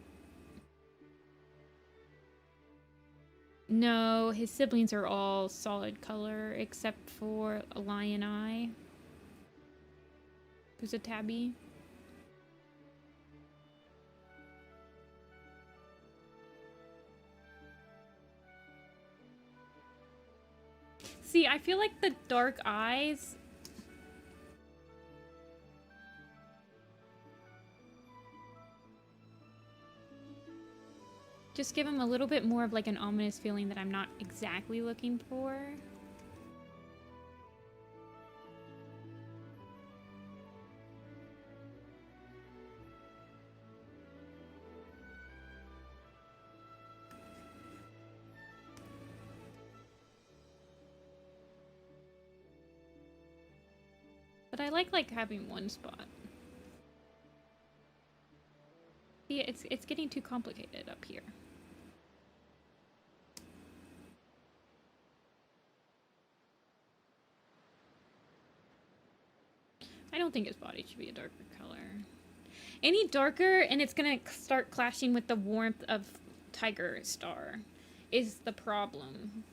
No, his siblings are all solid color, except for a lion eye. Who's a tabby. See, I feel like the dark eyes... just give him a little bit more of like an ominous feeling that I'm not exactly looking for. But I like having one spot. Yeah, it's getting too complicated up here. I don't think his body should be a darker color. Any darker, and it's gonna start clashing with the warmth of Tiger Star, is the problem.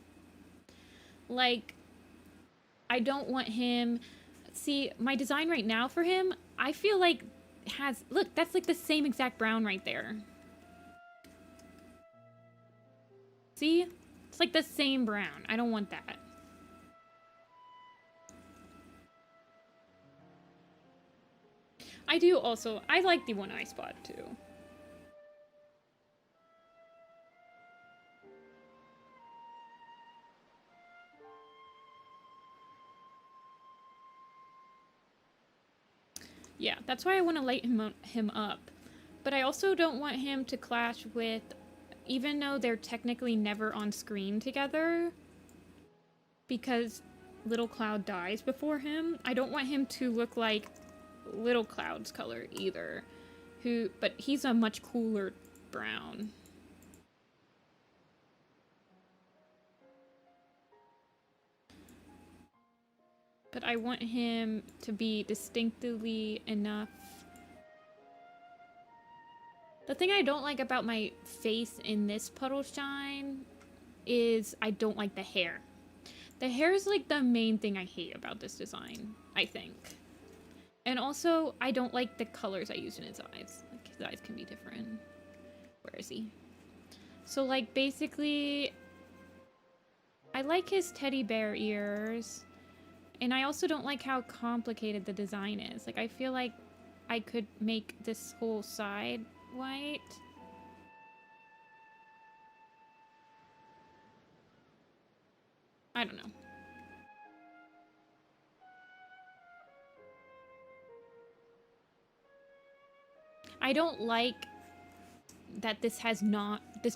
Like, I don't want him... See, my design right now for him, I feel like has... Look, that's like the same exact brown right there. See? It's like the same brown. I don't want that. I do also... I like the one eye spot, too. Yeah, that's why I want to light him up. But I also don't want him to clash with... Even though they're technically never on screen together, because Little Cloud dies before him, I don't want him to look like Little Cloud's color either. But he's a much cooler brown. But I want him to be distinctively enough. The thing I don't like about my face in this Puddleshine is I don't like the hair. The hair is like the main thing I hate about this design, I think. And also, I don't like the colors I use in his eyes. Like, his eyes can be different. Where is he? So, like, basically, I like his teddy bear ears. And I also don't like how complicated the design is. Like, I feel like I could make this whole side white. I don't know. I don't like that this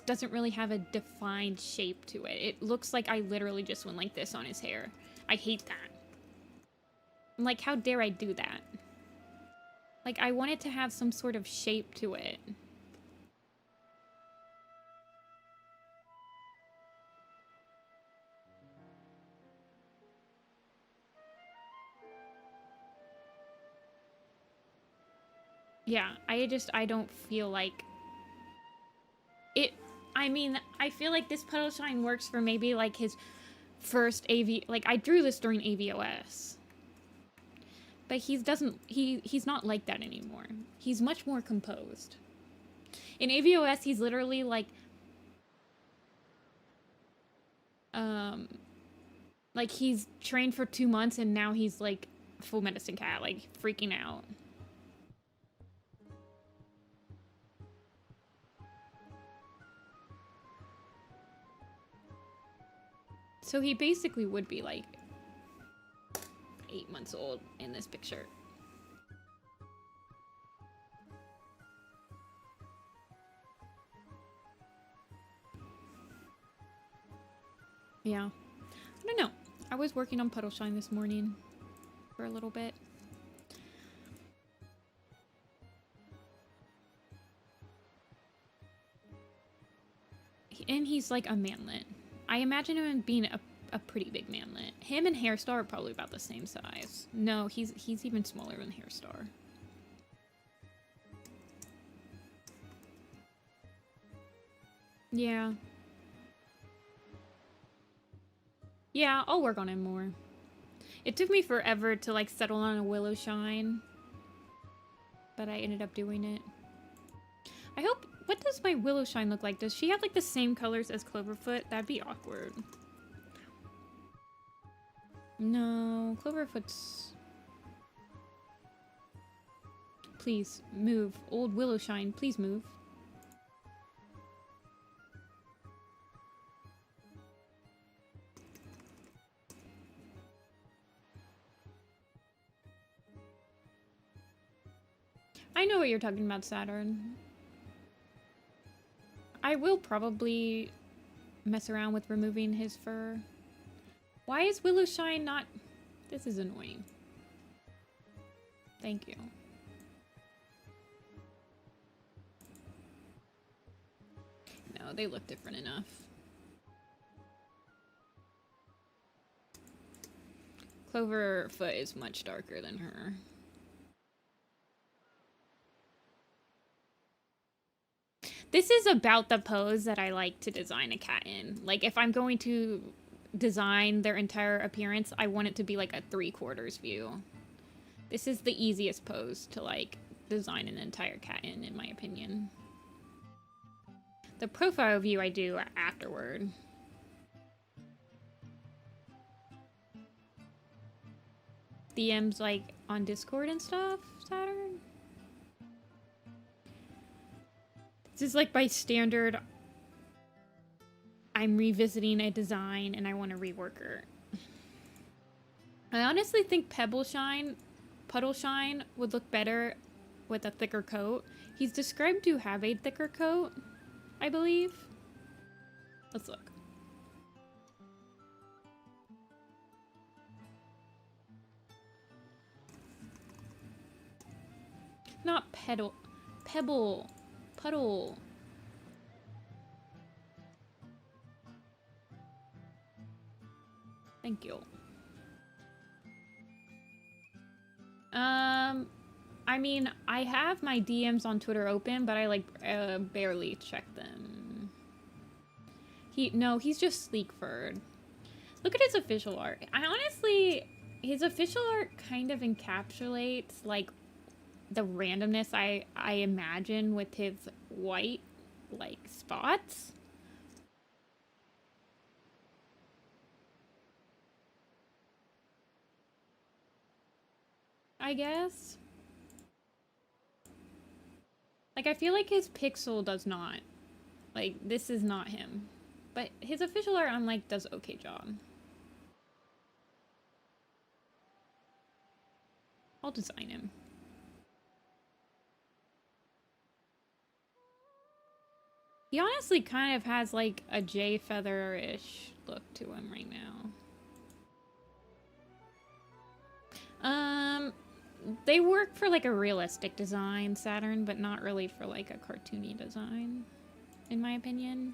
doesn't really have a defined shape to it. It looks like I literally just went like this on his hair. I hate that. I'm like, how dare I do that? Like, I want it to have some sort of shape to it. Yeah, I don't feel like it. I mean, I feel like this Puddleshine works for maybe like his first AV. Like, I drew this during AVOS. But he's not like that anymore. He's much more composed. In AVOS, he's literally like he's trained for 2 months and now he's like full medicine cat, like freaking out. So he basically would be like 8 months old in this picture. Yeah. I don't know. I was working on Puddleshine this morning for a little bit. And he's like a manlet. I imagine him being a pretty big manlet. Him and Hairstar are probably about the same size. No, he's even smaller than Hairstar. Yeah. Yeah, I'll work on him more. It took me forever to like settle on a Willowshine, but I ended up doing it. I hope. What does my Willowshine look like? Does she have like the same colors as Cloverfoot? That'd be awkward. No, Cloverfoot's... Please, move. Old Willowshine, please move. I know what you're talking about, Saturn. I will probably mess around with removing his fur. Why is Willowshine not... This is annoying. Thank you. No, they look different enough. Cloverfoot is much darker than her. This is about the pose that I like to design a cat in. Like, if I'm going to design their entire appearance, I want it to be like a 3/4 view. This is the easiest pose to like design an entire cat in my opinion. The profile view I do afterward. DMs like on Discord and stuff, Saturn? This is like by standard, I'm revisiting a design and I want to rework her. I honestly think Puddleshine would look better with a thicker coat. He's described to have a thicker coat, I believe. Let's look. Not pedal, pebble, puddle. Thank you. I mean, I have my DMs on Twitter open, but I like barely check them. He's just sleek furred. Look at his official art. His official art kind of encapsulates like the randomness I imagine with his white like, spots. I guess. Like, I feel like his pixel does not. Like, this is not him. But his official art, I'm like, does okay job. I'll design him. He honestly kind of has like a Jay Feather-ish look to him right now. They work for like a realistic design, Saturn, but not really for like a cartoony design, in my opinion.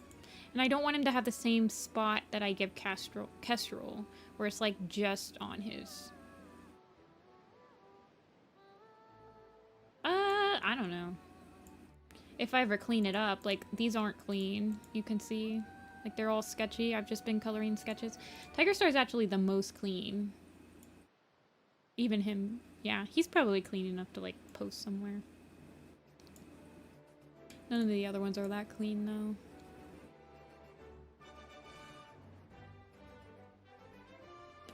And I don't want him to have the same spot that I give Kestrel, where it's like just on his... I don't know. If I ever clean it up, like, these aren't clean, you can see. Like, they're all sketchy. I've just been coloring sketches. Tiger Star is actually the most clean. Even him, yeah, he's probably clean enough to, like, post somewhere. None of the other ones are that clean, though.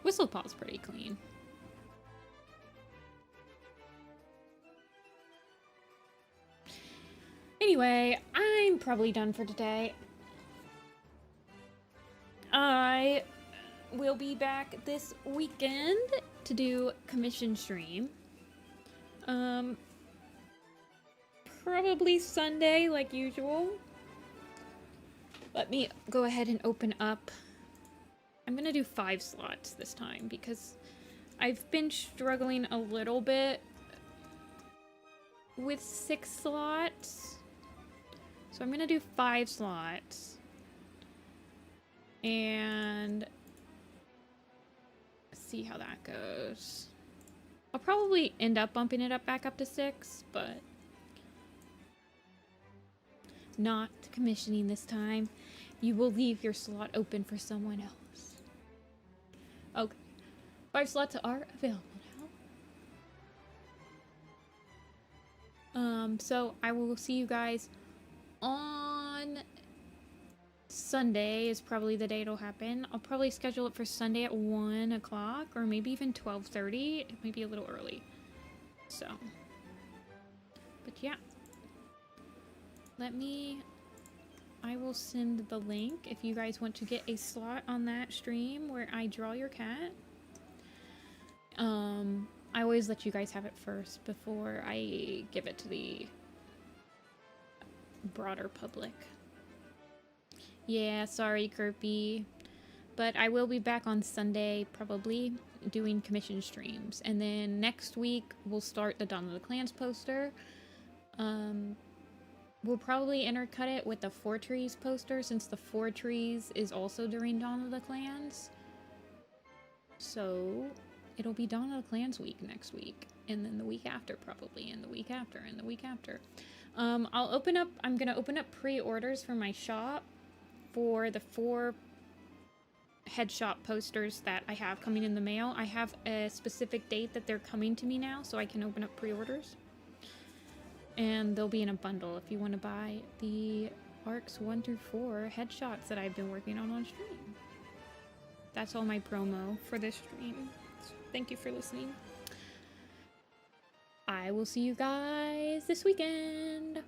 Whistlepaw's pretty clean. Anyway, I'm probably done for today. I will be back this weekend to do commission stream. Probably Sunday like usual. Let me go ahead and open up. I'm gonna do 5 slots this time because I've been struggling a little bit with 6 slots. So I'm gonna do 5 slots. And see how that goes. I'll probably end up bumping it up back up to 6, but not commissioning this time. You will leave your slot open for someone else. Okay. 5 slots are available now. So I will see you guys on Sunday is probably the day it'll happen. I'll probably schedule it for Sunday at 1 o'clock or maybe even 12:30. It might be a little early. So, but yeah. I will send the link if you guys want to get a slot on that stream where I draw your cat. I always let you guys have it first before I give it to the broader public. Yeah, sorry, Kirby. But I will be back on Sunday, probably, doing commission streams. And then next week, we'll start the Dawn of the Clans poster. We'll probably intercut it with the 4 Trees poster, since the 4 Trees is also during Dawn of the Clans. So, it'll be Dawn of the Clans week next week. And then the week after, probably. And the week after, and the week after. I'm gonna open up pre-orders for my shop for the 4 headshot posters that I have coming in the mail. I have a specific date that they're coming to me now, so I can open up pre-orders. And they'll be in a bundle if you want to buy the arcs 1 through 4 headshots that I've been working on stream. That's all my promo for this stream. So thank you for listening. I will see you guys this weekend.